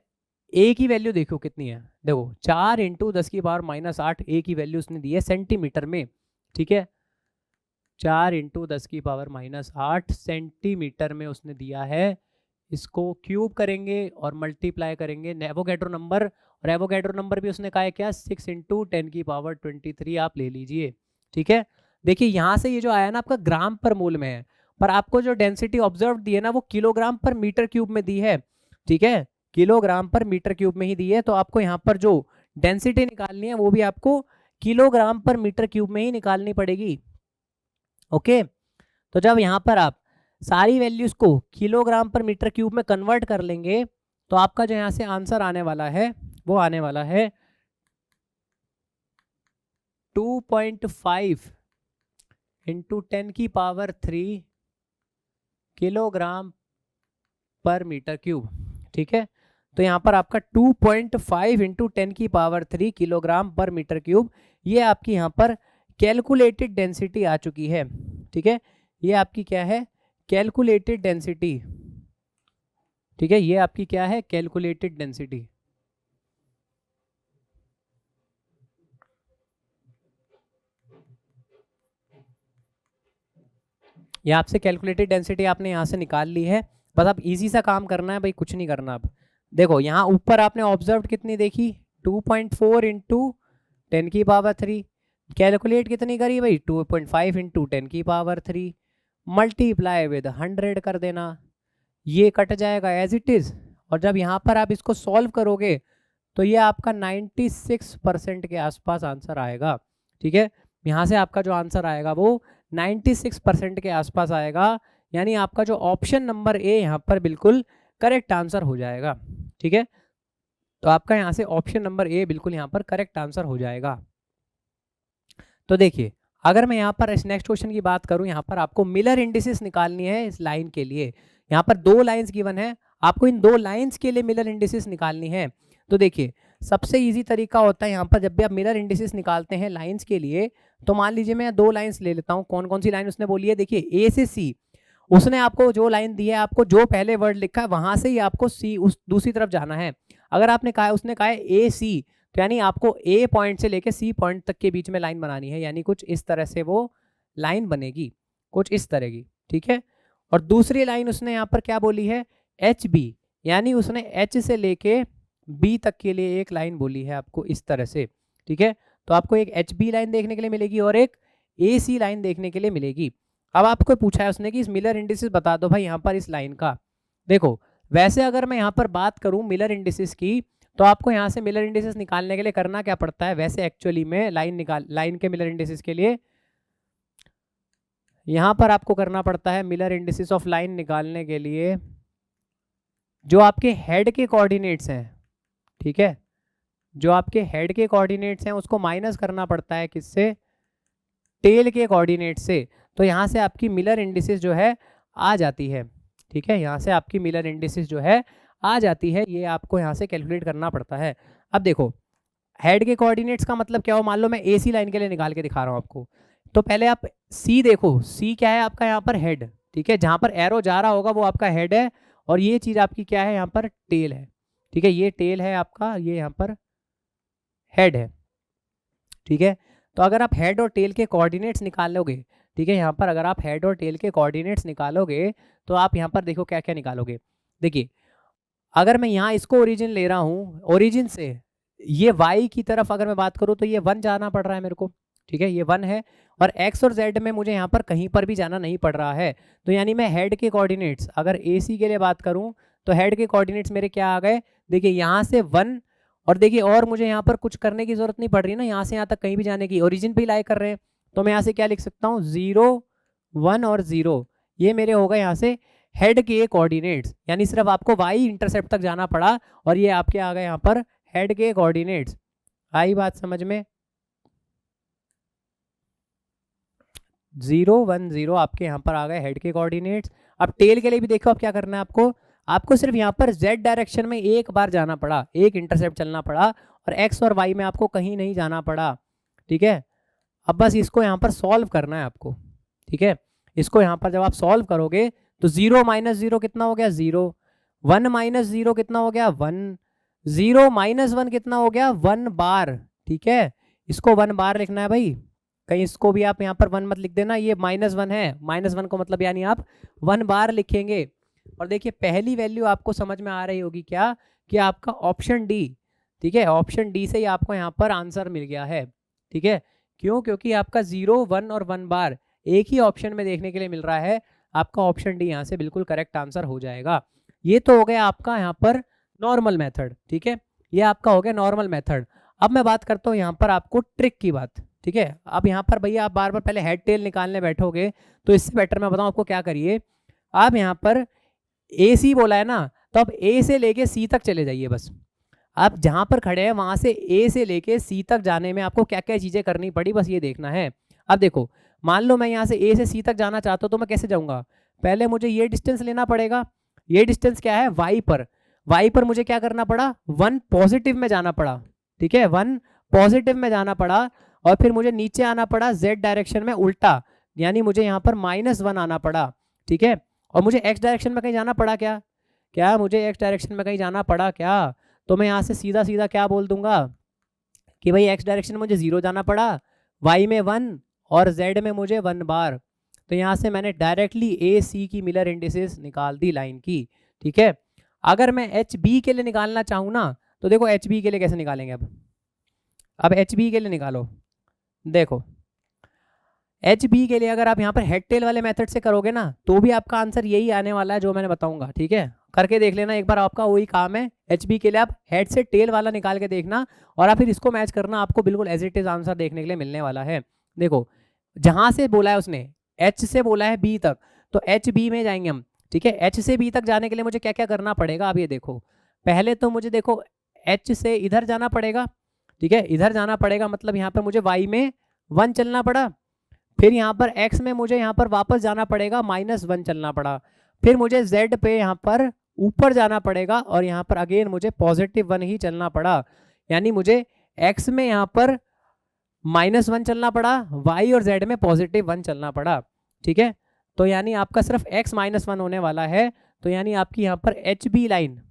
ए की वैल्यू देखो कितनी है, देखो 4 इंटू 10⁻⁻8 ए की वैल्यू उसने दी है सेंटीमीटर में, ठीक है, 4 इंटू 10⁻⁻8 सेंटीमीटर में उसने दिया है इसको क्यूब करेंगे और मल्टीप्लाई करेंगे एवोगैड्रो नंबर, और एवोगैड्रो नंबर भी उसने कहा है क्या 6 इंटू 10⁻23 आप ले लीजिए। ठीक है, देखिए यहाँ से ये जो आया ना आपका ग्राम पर मोल में है, पर आपको जो डेंसिटी ऑब्जर्व दी है ना वो किलोग्राम पर मीटर क्यूब में दी है। ठीक है, किलोग्राम पर मीटर क्यूब में ही दी है, तो आपको यहाँ पर जो डेंसिटी निकालनी है वो भी आपको किलोग्राम पर मीटर क्यूब में ही निकालनी पड़ेगी। ओके, तो जब यहाँ पर आप सारी वैल्यूज को किलोग्राम पर मीटर क्यूब में कन्वर्ट कर लेंगे तो आपका जो यहाँ से आंसर आने वाला है वो आने वाला है 2.5 इंटू 10⁻³ किलोग्राम पर मीटर क्यूब। ठीक है, तो यहाँ पर आपका 2.5 इंटू 10⁻³ किलोग्राम पर मीटर क्यूब, ये आपकी यहाँ पर कैलकुलेटेड डेंसिटी आ चुकी है। ठीक है, ये आपकी क्या है, कैलकुलेटेड डेंसिटी। ठीक है, ये आपकी क्या है, कैलकुलेटेड डेंसिटी। ये आपसे कैलकुलेटेड डेंसिटी आपने यहाँ से निकाल ली है, बस आप इजी सा काम करना है भाई, कुछ नहीं करना। अब देखो यहाँ ऊपर आपने ऑब्जर्व कितनी देखी 2.4 इंटू 10⁻³ कैलकुलेट कितनी करी भाई 2.5 इंटू 10⁻³ मल्टीप्लाई विद 100 कर देना, ये कट जाएगा एज इट इज, और जब यहाँ पर आप इसको सॉल्व करोगे तो ये आपका 96% के आसपास आंसर आएगा। ठीक है, यहाँ से आपका जो आंसर आएगा वो 96% के आसपास आएगा, यानी आपका जो ऑप्शन नंबर ए यहाँ पर बिल्कुल करेक्ट आंसर हो जाएगा। ठीक है, तो आपका यहाँ से ऑप्शन नंबर ए बिल्कुल यहाँ पर करेक्ट आंसर हो जाएगा। तो देखिए अगर मैं यहाँ पर इस नेक्स्ट क्वेश्चन की बात करूँ, यहाँ पर आपको मिलर इंडिसेस निकालनी है इस लाइन के लिए। यहाँ पर 2 लाइंस गिवन है, आपको इन 2 लाइंस के लिए मिलर इंडिसेस निकालनी है। तो देखिए सबसे इजी तरीका होता है यहाँ पर जब भी आप मिलर इंडिसेस निकालते हैं लाइंस के लिए, तो मान लीजिए मैं 2 लाइंस ले लेता हूँ। कौन कौन सी लाइन उसने बोली है, देखिए ए से सी, उसने आपको जो लाइन दी है, आपको जो पहले वर्ड लिखा है वहां से ही आपको सी उस दूसरी तरफ जाना है। अगर आपने कहा, उसने कहा है ए सी, तो यानी आपको ए पॉइंट से लेके सी पॉइंट तक के बीच में लाइन बनानी है, यानी कुछ इस तरह से वो लाइन बनेगी, कुछ इस तरह की। ठीक है, और दूसरी लाइन उसने यहाँ पर क्या बोली है एच बी, यानी उसने एच से लेके बी तक के लिए एक लाइन बोली है आपको इस तरह से। ठीक है, तो आपको एक एच बी लाइन देखने के लिए मिलेगी और एक ए सी लाइन देखने के लिए मिलेगी। अब आपको पूछा है उसने कि इस मिलर इंडिसेस बता दो भाई यहाँ पर इस लाइन का। देखो वैसे अगर मैं यहाँ पर बात करूँ मिलर इंडिसेस की, तो आपको यहाँ से मिलर इंडिसेस निकालने के लिए करना क्या पड़ता है, वैसे एक्चुअली में लाइन के मिलर इंडिसेस के लिए यहाँ पर आपको करना पड़ता है मिलर इंडिसेस ऑफ लाइन निकालने के लिए जो आपके हेड के कोऑर्डिनेट्स हैं। ठीक है, जो आपके हेड के कोऑर्डिनेट्स हैं उसको माइनस करना पड़ता है किससे, टेल के कोऑर्डिनेट से। तो यहाँ से आपकी मिलर इंडिसेस जो है आ जाती है। ठीक है, यहाँ से आपकी मिलर इंडिसेस जो है आ जाती है, ये आपको यहाँ से कैलकुलेट करना पड़ता है। अब देखो हेड के कोऑर्डिनेट्स का मतलब क्या हो, मान लो मैं ए सी लाइन के लिए निकाल के दिखा रहा हूँ आपको, तो पहले आप सी देखो, सी क्या है आपका यहाँ पर हेड। ठीक है, जहाँ पर एरो जा रहा होगा वो आपका हेड है, और ये चीज़ आपकी क्या है यहाँ पर टेल है। ठीक है, ये टेल है आपका, ये यहाँ पर हेड है। ठीक है, तो अगर आप हेड और टेल के कोऑर्डिनेट्स निकालोगे, ठीक है, यहाँ पर अगर आप हेड और टेल के कोऑर्डिनेट्स निकालोगे तो आप यहाँ पर देखो क्या क्या निकालोगे। देखिए अगर मैं यहाँ इसको ओरिजिन ले रहा हूँ, ओरिजिन से ये y की तरफ अगर मैं बात करूँ तो ये 1 जाना पड़ रहा है मेरे को। ठीक है, ये 1 है, और x और z में मुझे यहाँ पर कहीं पर भी जाना नहीं पड़ रहा है। तो यानी मैं हेड के कोऑर्डिनेट्स अगर AC के लिए बात करूँ तो हेड के कोऑर्डिनेट्स मेरे क्या आ गए, देखिए यहाँ से 1, और देखिए और मुझे यहाँ पर कुछ करने की जरूरत नहीं पड़ रही ना, यहाँ से यहाँ तक कहीं भी जाने की, ओरिजिन पे ही लाई कर रहे हैं। तो मैं यहाँ से क्या लिख सकता हूँ 0 1 और 0, ये मेरे हो गए यहाँ से हेड के कोऑर्डिनेट्स, यानी सिर्फ आपको y इंटरसेप्ट तक जाना पड़ा और ये आपके आ गए यहाँ पर हेड के कोऑर्डिनेट्स। आई बात समझ में, 0 1 0 आपके यहाँ पर आ गए हेड के कोऑर्डिनेट्स। अब टेल के लिए भी देखो अब क्या करना है आपको सिर्फ यहाँ पर z डायरेक्शन में एक बार जाना पड़ा, एक इंटरसेप्ट चलना पड़ा, और x और y में आपको कहीं नहीं जाना पड़ा। ठीक है, अब बस इसको यहाँ पर सॉल्व करना है आपको। ठीक है, इसको यहाँ पर जब आप सॉल्व करोगे तो 0 - 0 कितना हो गया 0, 1 - 0 कितना हो गया 1, 0 - 1 कितना हो गया 1 बार। ठीक है, इसको 1 बार लिखना है भाई, कहीं इसको भी आप यहाँ पर 1 मत लिख देना, ये -1 है, -1 को मतलब यानी आप 1 बार लिखेंगे। और देखिए पहली वैल्यू आपको समझ में आ रही होगी क्या, कि आपका ऑप्शन डी, ठीक है, ऑप्शन डी से ही आपको यहाँ पर आंसर मिल गया है, ठीक है। क्यों? क्योंकि आपका 0, 1 और 1 बार एक ही ऑप्शन में देखने के लिए मिल रहा है, आपका ऑप्शन डी यहाँ से बिल्कुल करेक्ट आंसर हो जाएगा। ये तो हो गया आपका यहाँ पर नॉर्मल मेथड, ठीक है, ये आपका हो गया नॉर्मल मेथड। अब मैं बात करता हूँ यहाँ पर आपको ट्रिक की बात, ठीक है। अब यहाँ पर भैया आप बार बार पहले हेड टेल निकालने बैठोगे, तो इससे बेटर मैं बताऊँ आपको क्या करिए, आप यहाँ पर ए सी बोला है ना, तो आप ए से लेके सी तक चले जाइए बस। आप जहाँ पर खड़े हैं वहाँ से ए से लेके सी तक जाने में आपको क्या क्या चीज़ें करनी पड़ी, बस ये देखना है। अब देखो, मान लो मैं यहाँ से ए से सी तक जाना चाहता हूँ, तो मैं कैसे जाऊँगा? पहले मुझे ये डिस्टेंस लेना पड़ेगा। ये डिस्टेंस क्या है? वाई पर। वाई पर मुझे क्या करना पड़ा? 1 पॉजिटिव में जाना पड़ा, ठीक है, 1 पॉजिटिव में जाना पड़ा। और फिर मुझे नीचे आना पड़ा जेड डायरेक्शन में उल्टा, यानी मुझे यहाँ पर -1 आना पड़ा, ठीक है। और मुझे एक्स डायरेक्शन में कहीं जाना पड़ा क्या? क्या मुझे एक्स डायरेक्शन में कहीं जाना पड़ा क्या? तो मैं यहाँ से सीधा सीधा क्या बोल दूंगा कि भाई एक्स डायरेक्शन में मुझे 0 जाना पड़ा, वाई में 1 और जेड में मुझे 1 बार। तो यहाँ से मैंने डायरेक्टली ए सी की मिलर इंडिसेस निकाल दी लाइन की, ठीक है। अगर मैं एच बी के लिए निकालना चाहूँ ना, तो देखो एच बी के लिए कैसे निकालेंगे अब एच बी के लिए निकालो। देखो एच बी के लिए अगर आप यहाँ पर हेड टेल वाले मेथड से करोगे ना, तो भी आपका आंसर यही आने वाला है जो मैंने बताऊंगा, ठीक है। करके देख लेना एक बार, आपका वही काम है। एच बी के लिए आप हेड से टेल वाला निकाल के देखना, और आप फिर इसको मैच करना, आपको बिल्कुल एज इट इज आंसर देखने के लिए मिलने वाला है। देखो जहाँ से बोला है उसने, एच से बोला है बी तक, तो एच बी में जाएंगे हम, ठीक है। एच से बी तक जाने के लिए मुझे क्या क्या करना पड़ेगा, आप ये देखो। पहले तो मुझे देखो एच से इधर जाना पड़ेगा, ठीक है, इधर जाना पड़ेगा, मतलब यहाँ पर मुझे वाई में 1 चलना पड़ा। फिर यहाँ पर x में मुझे यहाँ पर वापस जाना पड़ेगा, -1 चलना पड़ा। फिर मुझे z पे यहाँ पर ऊपर जाना पड़ेगा, और यहाँ पर अगेन मुझे +1 ही चलना पड़ा। यानी मुझे x में यहाँ पर -1 चलना पड़ा, y और z में +1 चलना पड़ा, ठीक है। तो यानी आपका सिर्फ x -1 होने वाला है। तो यानी आपकी यहाँ पर एच बी लाइन,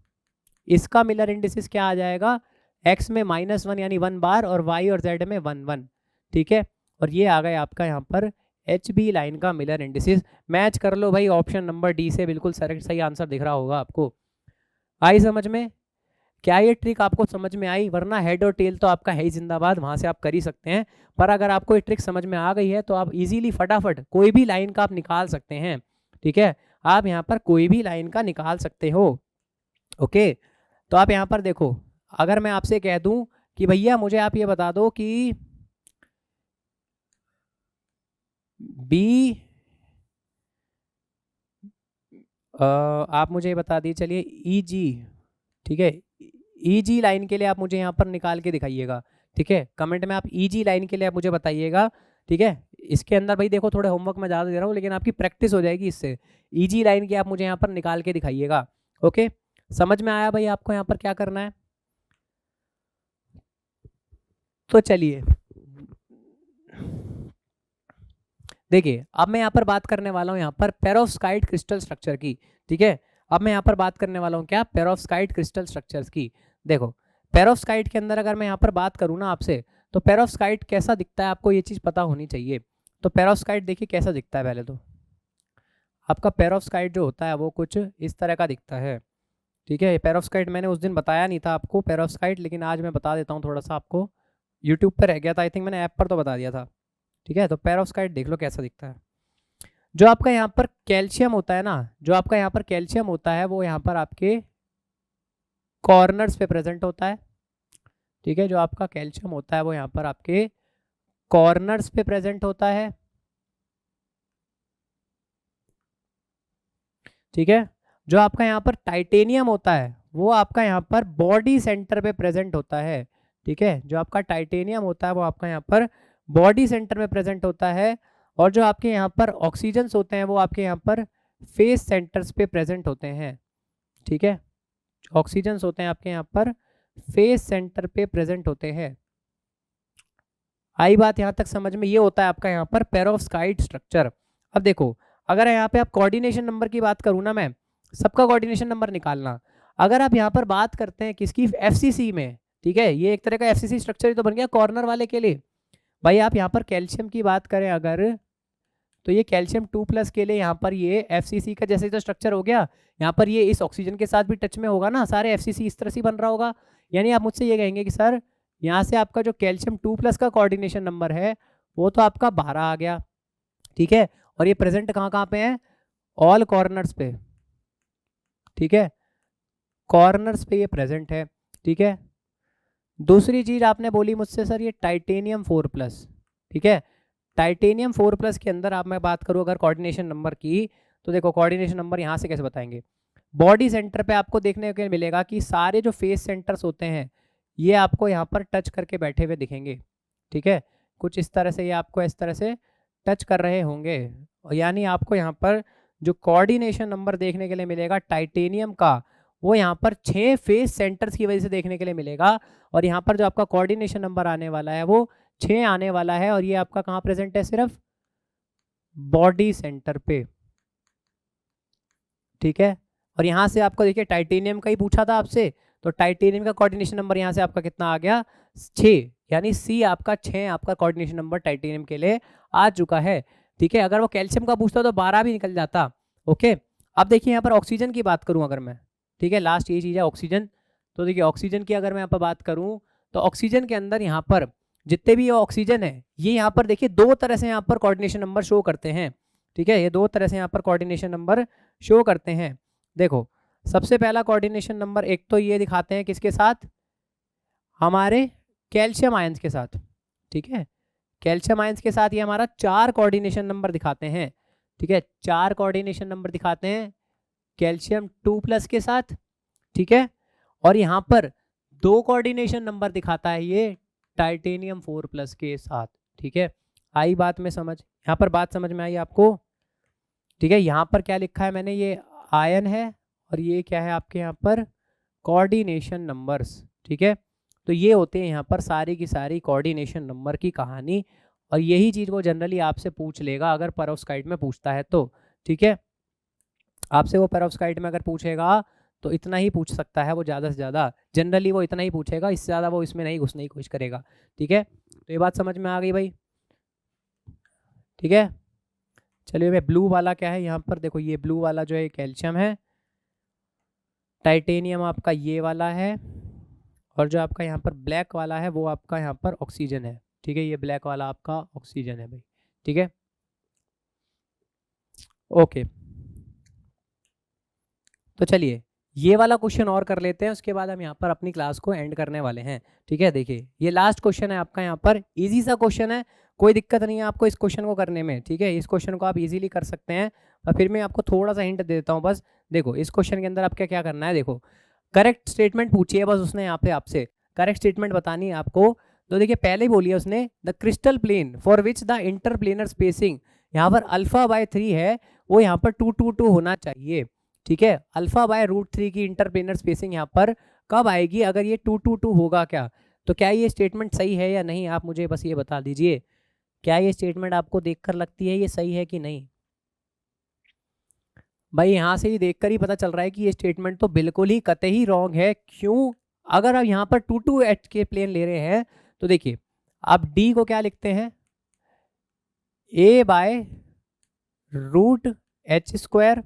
इसका मिलर इंडिसेस क्या आ जाएगा? x में -1 यानी 1 बार, और y और z में 1 1, ठीक है। और ये आ गया आपका यहाँ पर एच बी लाइन का मिलर इंडिसेस। मैच कर लो भाई ऑप्शन नंबर डी से, बिल्कुल सही आंसर दिख रहा होगा आपको। आई समझ में? क्या ये ट्रिक आपको समझ में आई? वरना हेड और टेल तो आपका है ही जिंदाबाद, वहाँ से आप कर ही सकते हैं। पर अगर आपको ये ट्रिक समझ में आ गई है, तो आप इजीली फटाफट कोई भी लाइन का आप निकाल सकते हैं, ठीक है। आप यहाँ पर कोई भी लाइन का निकाल सकते हो, ओके। तो आप यहाँ पर देखो, अगर मैं आपसे कह दूँ कि भैया मुझे आप ये बता दो कि बी, आप मुझे ये बता दिए, चलिए ई जी, ठीक है, ई जी लाइन के लिए आप मुझे यहाँ पर निकाल के दिखाइएगा, ठीक है। कमेंट में आप ई जी लाइन के लिए आप मुझे बताइएगा, ठीक है। इसके अंदर भाई देखो थोड़े होमवर्क में ज़्यादा दे रहा हूँ, लेकिन आपकी प्रैक्टिस हो जाएगी इससे। ई जी लाइन की आप मुझे यहाँ पर निकाल के दिखाइएगा, ओके। समझ में आया भाई आपको यहाँ पर क्या करना है? तो चलिए देखिए, अब मैं यहाँ पर बात करने वाला हूँ यहाँ पर पेरोव्स्काइट क्रिस्टल स्ट्रक्चर की, ठीक है। अब मैं यहाँ पर बात करने वाला हूँ क्या? पेरोव्स्काइट क्रिस्टल स्ट्रक्चर्स की। देखो पेरोव्स्काइट के अंदर अगर मैं यहाँ पर बात करूँ ना आपसे, तो पेरोव्स्काइट कैसा दिखता है आपको ये चीज़ पता होनी चाहिए। तो पेरोव्स्काइट देखिए कैसा दिखता है। पहले तो आपका पेरोव्स्काइट जो होता है वो कुछ इस तरह का दिखता है, ठीक है। पेरोव्स्काइट मैंने उस दिन बताया नहीं था आपको पेरोव्स्काइट, लेकिन आज मैं बता देता हूँ थोड़ा सा आपको। यूट्यूब पर रह गया था, आई थिंक मैंने ऐप पर तो बता दिया था, ठीक है। तो पेरोव्स्काइट देख लो कैसा दिखता है। जो आपका यहाँ पर कैल्शियम होता है ना, जो आपका यहाँ पर कैल्शियम होता है, वो यहाँ पर आपके कॉर्नर्स पे प्रेजेंट होता है, ठीक है। जो आपका कैल्शियम होता है वो यहाँ पर आपके कॉर्नर्स पे प्रेजेंट होता है, ठीक है। जो आपका यहाँ पर टाइटेनियम होता है वो आपका यहाँ पर बॉडी सेंटर पे प्रेजेंट होता है, ठीक है। जो आपका टाइटेनियम होता है वो आपका यहाँ पर बॉडी सेंटर में प्रेजेंट होता है। और जो आपके यहाँ पर ऑक्सीजन्स होते हैं वो आपके यहाँ पर फेस सेंटर्स पे प्रेजेंट होते हैं, ठीक है। ऑक्सीजन्स होते हैं आपके यहाँ पर फेस सेंटर पे प्रेजेंट होते हैं। आई बात यहाँ तक समझ में? ये होता है आपका यहाँ पर पेरोव्स्काइट स्ट्रक्चर। अब देखो, अगर यहाँ पे आप कोऑर्डिनेशन नंबर की बात करूँ ना, मैं सबका कोऑर्डिनेशन नंबर निकालना। अगर आप यहाँ पर बात करते हैं किसकी? एफसीसी में, ठीक है। ये एक तरह का एफसीसी स्ट्रक्चर ही तो बन गया कॉर्नर वाले के लिए। भाई आप यहाँ पर कैल्शियम की बात करें अगर, तो ये कैल्शियम 2+ के लिए यहाँ पर ये FCC का जैसे तो स्ट्रक्चर हो गया, यहाँ पर ये इस ऑक्सीजन के साथ भी टच में होगा ना, सारे FCC इस तरह से बन रहा होगा। यानी आप मुझसे ये कहेंगे कि सर यहाँ से आपका जो कैल्शियम 2+ का कोऑर्डिनेशन नंबर है वो तो आपका 12 आ गया, ठीक है, और ये प्रेजेंट कहाँ कहाँ पे है, ऑल कॉर्नर्स पे, ठीक है, कॉर्नर्स पे ये प्रेजेंट है, ठीक है। दूसरी चीज आपने बोली मुझसे सर ये टाइटेनियम 4+, ठीक है, टाइटेनियम 4+ के अंदर आप मैं बात करूँ अगर कोऑर्डिनेशन नंबर की, तो देखो कोऑर्डिनेशन नंबर यहाँ से कैसे बताएंगे, बॉडी सेंटर पे आपको देखने को मिलेगा कि सारे जो फेस सेंटर्स होते हैं ये आपको यहाँ पर टच करके बैठे हुए दिखेंगे, ठीक है, कुछ इस तरह से ये आपको इस तरह से टच कर रहे होंगे, यानी आपको यहाँ पर जो कोऑर्डिनेशन नंबर देखने के लिए मिलेगा टाइटेनियम का, वो यहाँ पर 6 फेस सेंटर्स की वजह से देखने के लिए मिलेगा, और यहाँ पर जो आपका कोऑर्डिनेशन नंबर आने वाला है वो 6 आने वाला है, और ये आपका कहाँ प्रेजेंट है, सिर्फ बॉडी सेंटर पे, ठीक है। और यहाँ से आपको देखिए टाइटेनियम का ही पूछा था आपसे, तो टाइटेनियम का कोऑर्डिनेशन नंबर यहाँ से आपका कितना आ गया, 6, यानी सी आपका 6 आपका कोऑर्डिनेशन नंबर टाइटेनियम के लिए आ चुका है, ठीक है। अगर वो कैल्शियम का पूछता तो 12 भी निकल जाता, ओके। अब देखिए यहाँ पर ऑक्सीजन की बात करूँ अगर मैं, ठीक है, लास्ट ये चीज़ है ऑक्सीजन, तो देखिए ऑक्सीजन की अगर मैं यहाँ पर बात करूँ तो ऑक्सीजन के अंदर यहाँ पर जितने भी ऑक्सीजन है ये यहाँ पर देखिए 2 तरह से यहाँ पर कोऑर्डिनेशन नंबर शो करते हैं, ठीक है, ये 2 तरह से यहाँ पर कोऑर्डिनेशन नंबर शो करते हैं। देखो सबसे पहला कोऑर्डिनेशन नंबर एक तो ये दिखाते हैं किसके साथ, हमारे कैल्शियम आयंस के साथ, ठीक है, कैल्शियम आयंस के साथ ये हमारा 4 कोऑर्डिनेशन नंबर दिखाते हैं, ठीक है, 4 कोऑर्डिनेशन नंबर दिखाते हैं कैल्शियम 2+ के साथ, ठीक है, और यहाँ पर 2 कोऑर्डिनेशन नंबर दिखाता है ये टाइटेनियम 4+ के साथ, ठीक है। आई बात में समझ, यहाँ पर बात समझ में आई आपको, ठीक है। यहाँ पर क्या लिखा है मैंने, ये आयन है और ये क्या है आपके यहाँ पर कोऑर्डिनेशन नंबर्स, ठीक है। तो ये होते हैं यहाँ पर सारी की सारी कोऑर्डिनेशन नंबर की कहानी, और यही चीज़ वो जनरली आपसे पूछ लेगा अगर पेरोव्स्काइट में पूछता है तो, ठीक है, आपसे वो पेरोव्स्काइट में अगर पूछेगा तो इतना ही पूछ सकता है वो, ज़्यादा से ज़्यादा जनरली वो इतना ही पूछेगा, इससे ज़्यादा वो इसमें नहीं घुसने की कोशिश करेगा, ठीक है। तो ये बात समझ में आ गई भाई, ठीक है। चलिए मैं ब्लू वाला क्या है यहाँ पर, देखो ये ब्लू वाला जो है कैल्शियम है, टाइटेनियम आपका ये वाला है, और जो आपका यहाँ पर ब्लैक वाला है वो आपका यहाँ पर ऑक्सीजन है, ठीक है, ये ब्लैक वाला आपका ऑक्सीजन है भाई, ठीक है, ओके। तो चलिए ये वाला क्वेश्चन और कर लेते हैं, उसके बाद हम यहाँ पर अपनी क्लास को एंड करने वाले हैं, ठीक है। देखिए ये लास्ट क्वेश्चन है आपका, यहाँ पर इजी सा क्वेश्चन है, कोई दिक्कत नहीं है आपको इस क्वेश्चन को करने में, ठीक है, इस क्वेश्चन को आप इजीली कर सकते हैं, और फिर मैं आपको थोड़ा सा हिंट दे देता हूँ बस। देखो इस क्वेश्चन के अंदर आपका क्या करना है, देखो करेक्ट स्टेटमेंट पूछी है बस उसने यहाँ पे आपसे, करेक्ट स्टेटमेंट बतानी है आपको। तो देखिए पहले ही बोलिए उसने, the crystal plane for which the interplanar spacing, यहाँ पर α/3 है वो यहाँ पर 2 होना चाहिए, ठीक है। α/√3 की इंटरप्लेनर स्पेसिंग यहाँ पर कब आएगी, अगर ये 2 होगा क्या, तो क्या ये स्टेटमेंट सही है या नहीं, आप मुझे बस ये बता दीजिए, क्या ये स्टेटमेंट आपको देखकर लगती है ये सही है कि नहीं। भाई यहाँ से ही देखकर ही पता चल रहा है कि ये स्टेटमेंट तो बिल्कुल ही कतई रॉन्ग है, क्यों, अगर आप यहाँ पर 2 के प्लेन ले रहे हैं तो देखिए आप डी को क्या लिखते हैं, a/√h²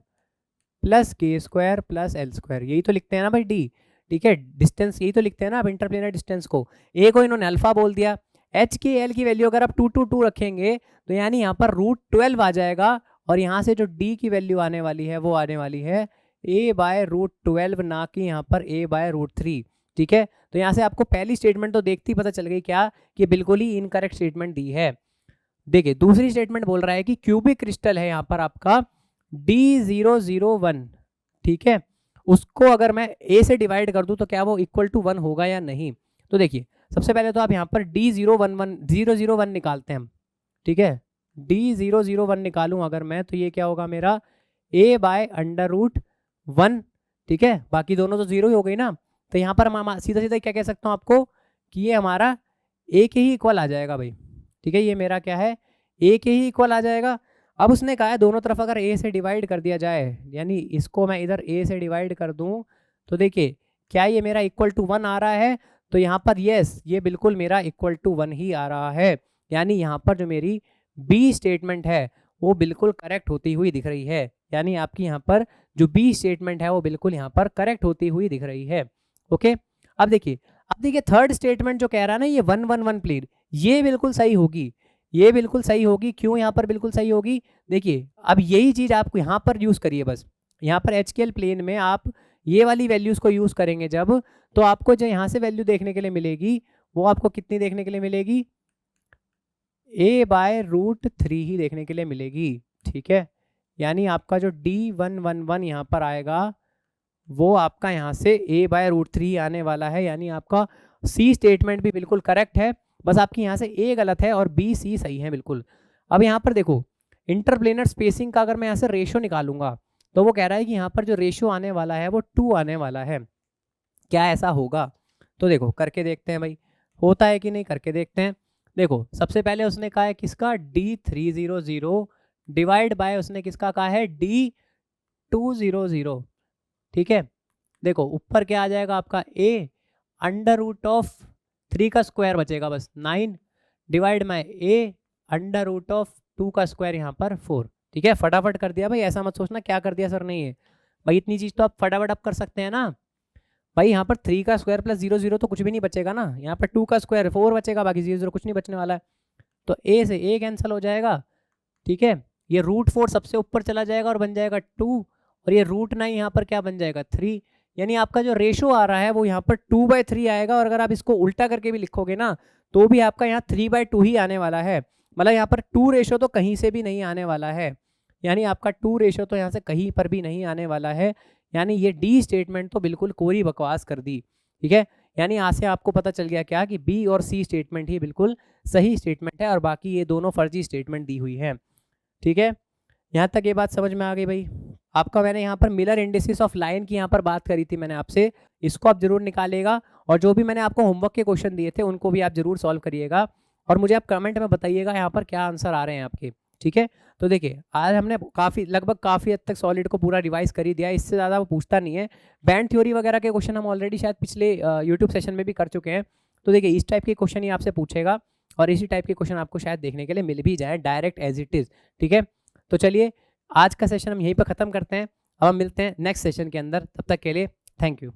plus k² plus l², यही तो लिखते हैं ना भाई डी, ठीक है, डिस्टेंस यही तो लिखते हैं ना आप इंटरप्लेनर डिस्टेंस को। ए को इन्होंने अल्फा बोल दिया, h के l की वैल्यू अगर आप 2 रखेंगे तो यानी यहाँ पर √12 आ जाएगा, और यहाँ से जो d की वैल्यू आने वाली है वो आने वाली है a/√12, ना कि यहाँ पर a/√3, ठीक है। तो यहाँ से आपको पहली स्टेटमेंट तो देखती पता चल गई क्या, कि बिल्कुल ही इनकरेक्ट स्टेटमेंट दी है। देखिए दूसरी स्टेटमेंट बोल रहा है कि क्यूबिक क्रिस्टल है यहाँ पर आपका D001, ठीक है, उसको अगर मैं a से डिवाइड कर दूं तो क्या वो इक्वल टू 1 होगा या नहीं। तो देखिए सबसे पहले तो आप यहाँ पर D001 निकालते हैं हम, ठीक है, D001 निकालूं अगर मैं तो ये क्या होगा मेरा a/√1, ठीक है, बाकी दोनों तो 0 ही हो गई ना, तो यहाँ पर मैं सीधा सीधा क्या कह सकता हूँ आपको कि ये हमारा a के ही इक्वल आ जाएगा भाई, ठीक है, ये मेरा क्या है a के ही इक्वल आ जाएगा। अब उसने कहा है दोनों तरफ अगर a से डिवाइड कर दिया जाए, यानी इसको मैं इधर a से डिवाइड कर दूं तो देखिए क्या ये मेरा इक्वल टू 1 आ रहा है, तो यहाँ पर यस ये बिल्कुल मेरा इक्वल टू 1 ही आ रहा है, यानी यहाँ पर जो मेरी बी स्टेटमेंट है वो बिल्कुल करेक्ट होती हुई दिख रही है, यानी आपकी यहाँ पर जो बी स्टेटमेंट है वो बिल्कुल यहाँ पर करेक्ट होती हुई दिख रही है। ओके, अब देखिए थर्ड स्टेटमेंट जो कह रहा है ना ये 111 प्लेन, ये बिल्कुल सही होगी, ये बिल्कुल सही होगी। क्यों यहाँ पर बिल्कुल सही होगी? देखिए अब यही चीज आपको यहाँ पर यूज करिए, बस यहाँ पर HKL प्लेन में आप ये वाली वैल्यूज को यूज करेंगे जब, तो आपको जो यहाँ से वैल्यू देखने के लिए मिलेगी वो आपको कितनी देखने के लिए मिलेगी? a/√3 ही देखने के लिए मिलेगी। ठीक है, यानी आपका जो D111 यहाँ पर आएगा वो आपका यहाँ से a/√3 आने वाला है, यानी आपका सी स्टेटमेंट भी बिल्कुल करेक्ट है, बस आपकी यहाँ से ए गलत है और बी सी सही है बिल्कुल। अब यहाँ पर देखो इंटरप्लेनर स्पेसिंग का अगर मैं यहाँ से रेशो निकालूंगा तो वो कह रहा है कि यहाँ पर जो रेशो आने वाला है वो 2 आने वाला है। क्या ऐसा होगा? तो देखो करके देखते हैं भाई, होता है कि नहीं, करके देखते हैं। देखो सबसे पहले उसने कहा है किसका? D300 डिवाइड बाय उसने किसका कहा है? D200। ठीक है, देखो ऊपर क्या आ जाएगा आपका a√3 का स्क्वायर बचेगा बस 9 डिवाइड बाय a√2 का स्क्वायर यहाँ पर 4। ठीक है, फटाफट कर दिया भाई, ऐसा मत सोचना क्या कर दिया सर, नहीं है भाई, इतनी चीज तो आप फटाफट आप कर सकते हैं ना भाई। यहाँ पर 3 का स्क्वायर प्लस 0 0 तो कुछ भी नहीं बचेगा ना, यहाँ पर 2 का स्क्वायर 4 बचेगा, बाकी 0 0 कुछ नहीं बचने वाला है, तो a से a कैंसिल हो जाएगा। ठीक है, ये √4 सबसे ऊपर चला जाएगा और बन जाएगा 2, और ये √9 यहाँ पर क्या बन जाएगा? 3, यानी आपका जो रेशो आ रहा है वो यहाँ पर 2/3 आएगा। और अगर आप इसको उल्टा करके भी लिखोगे ना तो भी आपका यहाँ 3/2 ही आने वाला है, मतलब यहाँ पर 2 रेशो तो कहीं से भी नहीं आने वाला है, यानी आपका 2 रेशो तो यहाँ से कहीं पर भी नहीं आने वाला है, यानी ये डी स्टेटमेंट तो बिल्कुल कोरी बकवास कर दी। ठीक है, यानी यहाँ से आपको पता चल गया क्या कि बी और सी स्टेटमेंट ही बिल्कुल सही स्टेटमेंट है और बाकी ये दोनों फर्जी स्टेटमेंट दी हुई है। ठीक है, यहाँ तक ये बात समझ में आ गई भाई आपका? मैंने यहाँ पर मिलर इंडिसेस ऑफ लाइन की यहाँ पर बात करी थी मैंने आपसे, इसको आप जरूर निकालिएगा, और जो भी मैंने आपको होमवर्क के क्वेश्चन दिए थे उनको भी आप जरूर सॉल्व करिएगा, और मुझे आप कमेंट में बताइएगा यहाँ पर क्या आंसर आ रहे हैं आपके। ठीक है, तो देखिए आज हमने लगभग काफ़ी हद तक सॉलिड को पूरा रिवाइज कर ही दिया, इससे ज़्यादा वो पूछता नहीं है। बैंड थ्योरी वगैरह के क्वेश्चन हम ऑलरेडी शायद पिछले यूट्यूब सेशन में भी कर चुके हैं, तो देखिए इस टाइप के क्वेश्चन ही आपसे पूछेगा, और इसी टाइप के क्वेश्चन आपको शायद देखने के लिए मिल भी जाए डायरेक्ट एज इट इज़। ठीक है, तो चलिए आज का सेशन हम यहीं पर ख़त्म करते हैं, अब हम मिलते हैं नेक्स्ट सेशन के अंदर, तब तक के लिए थैंक यू।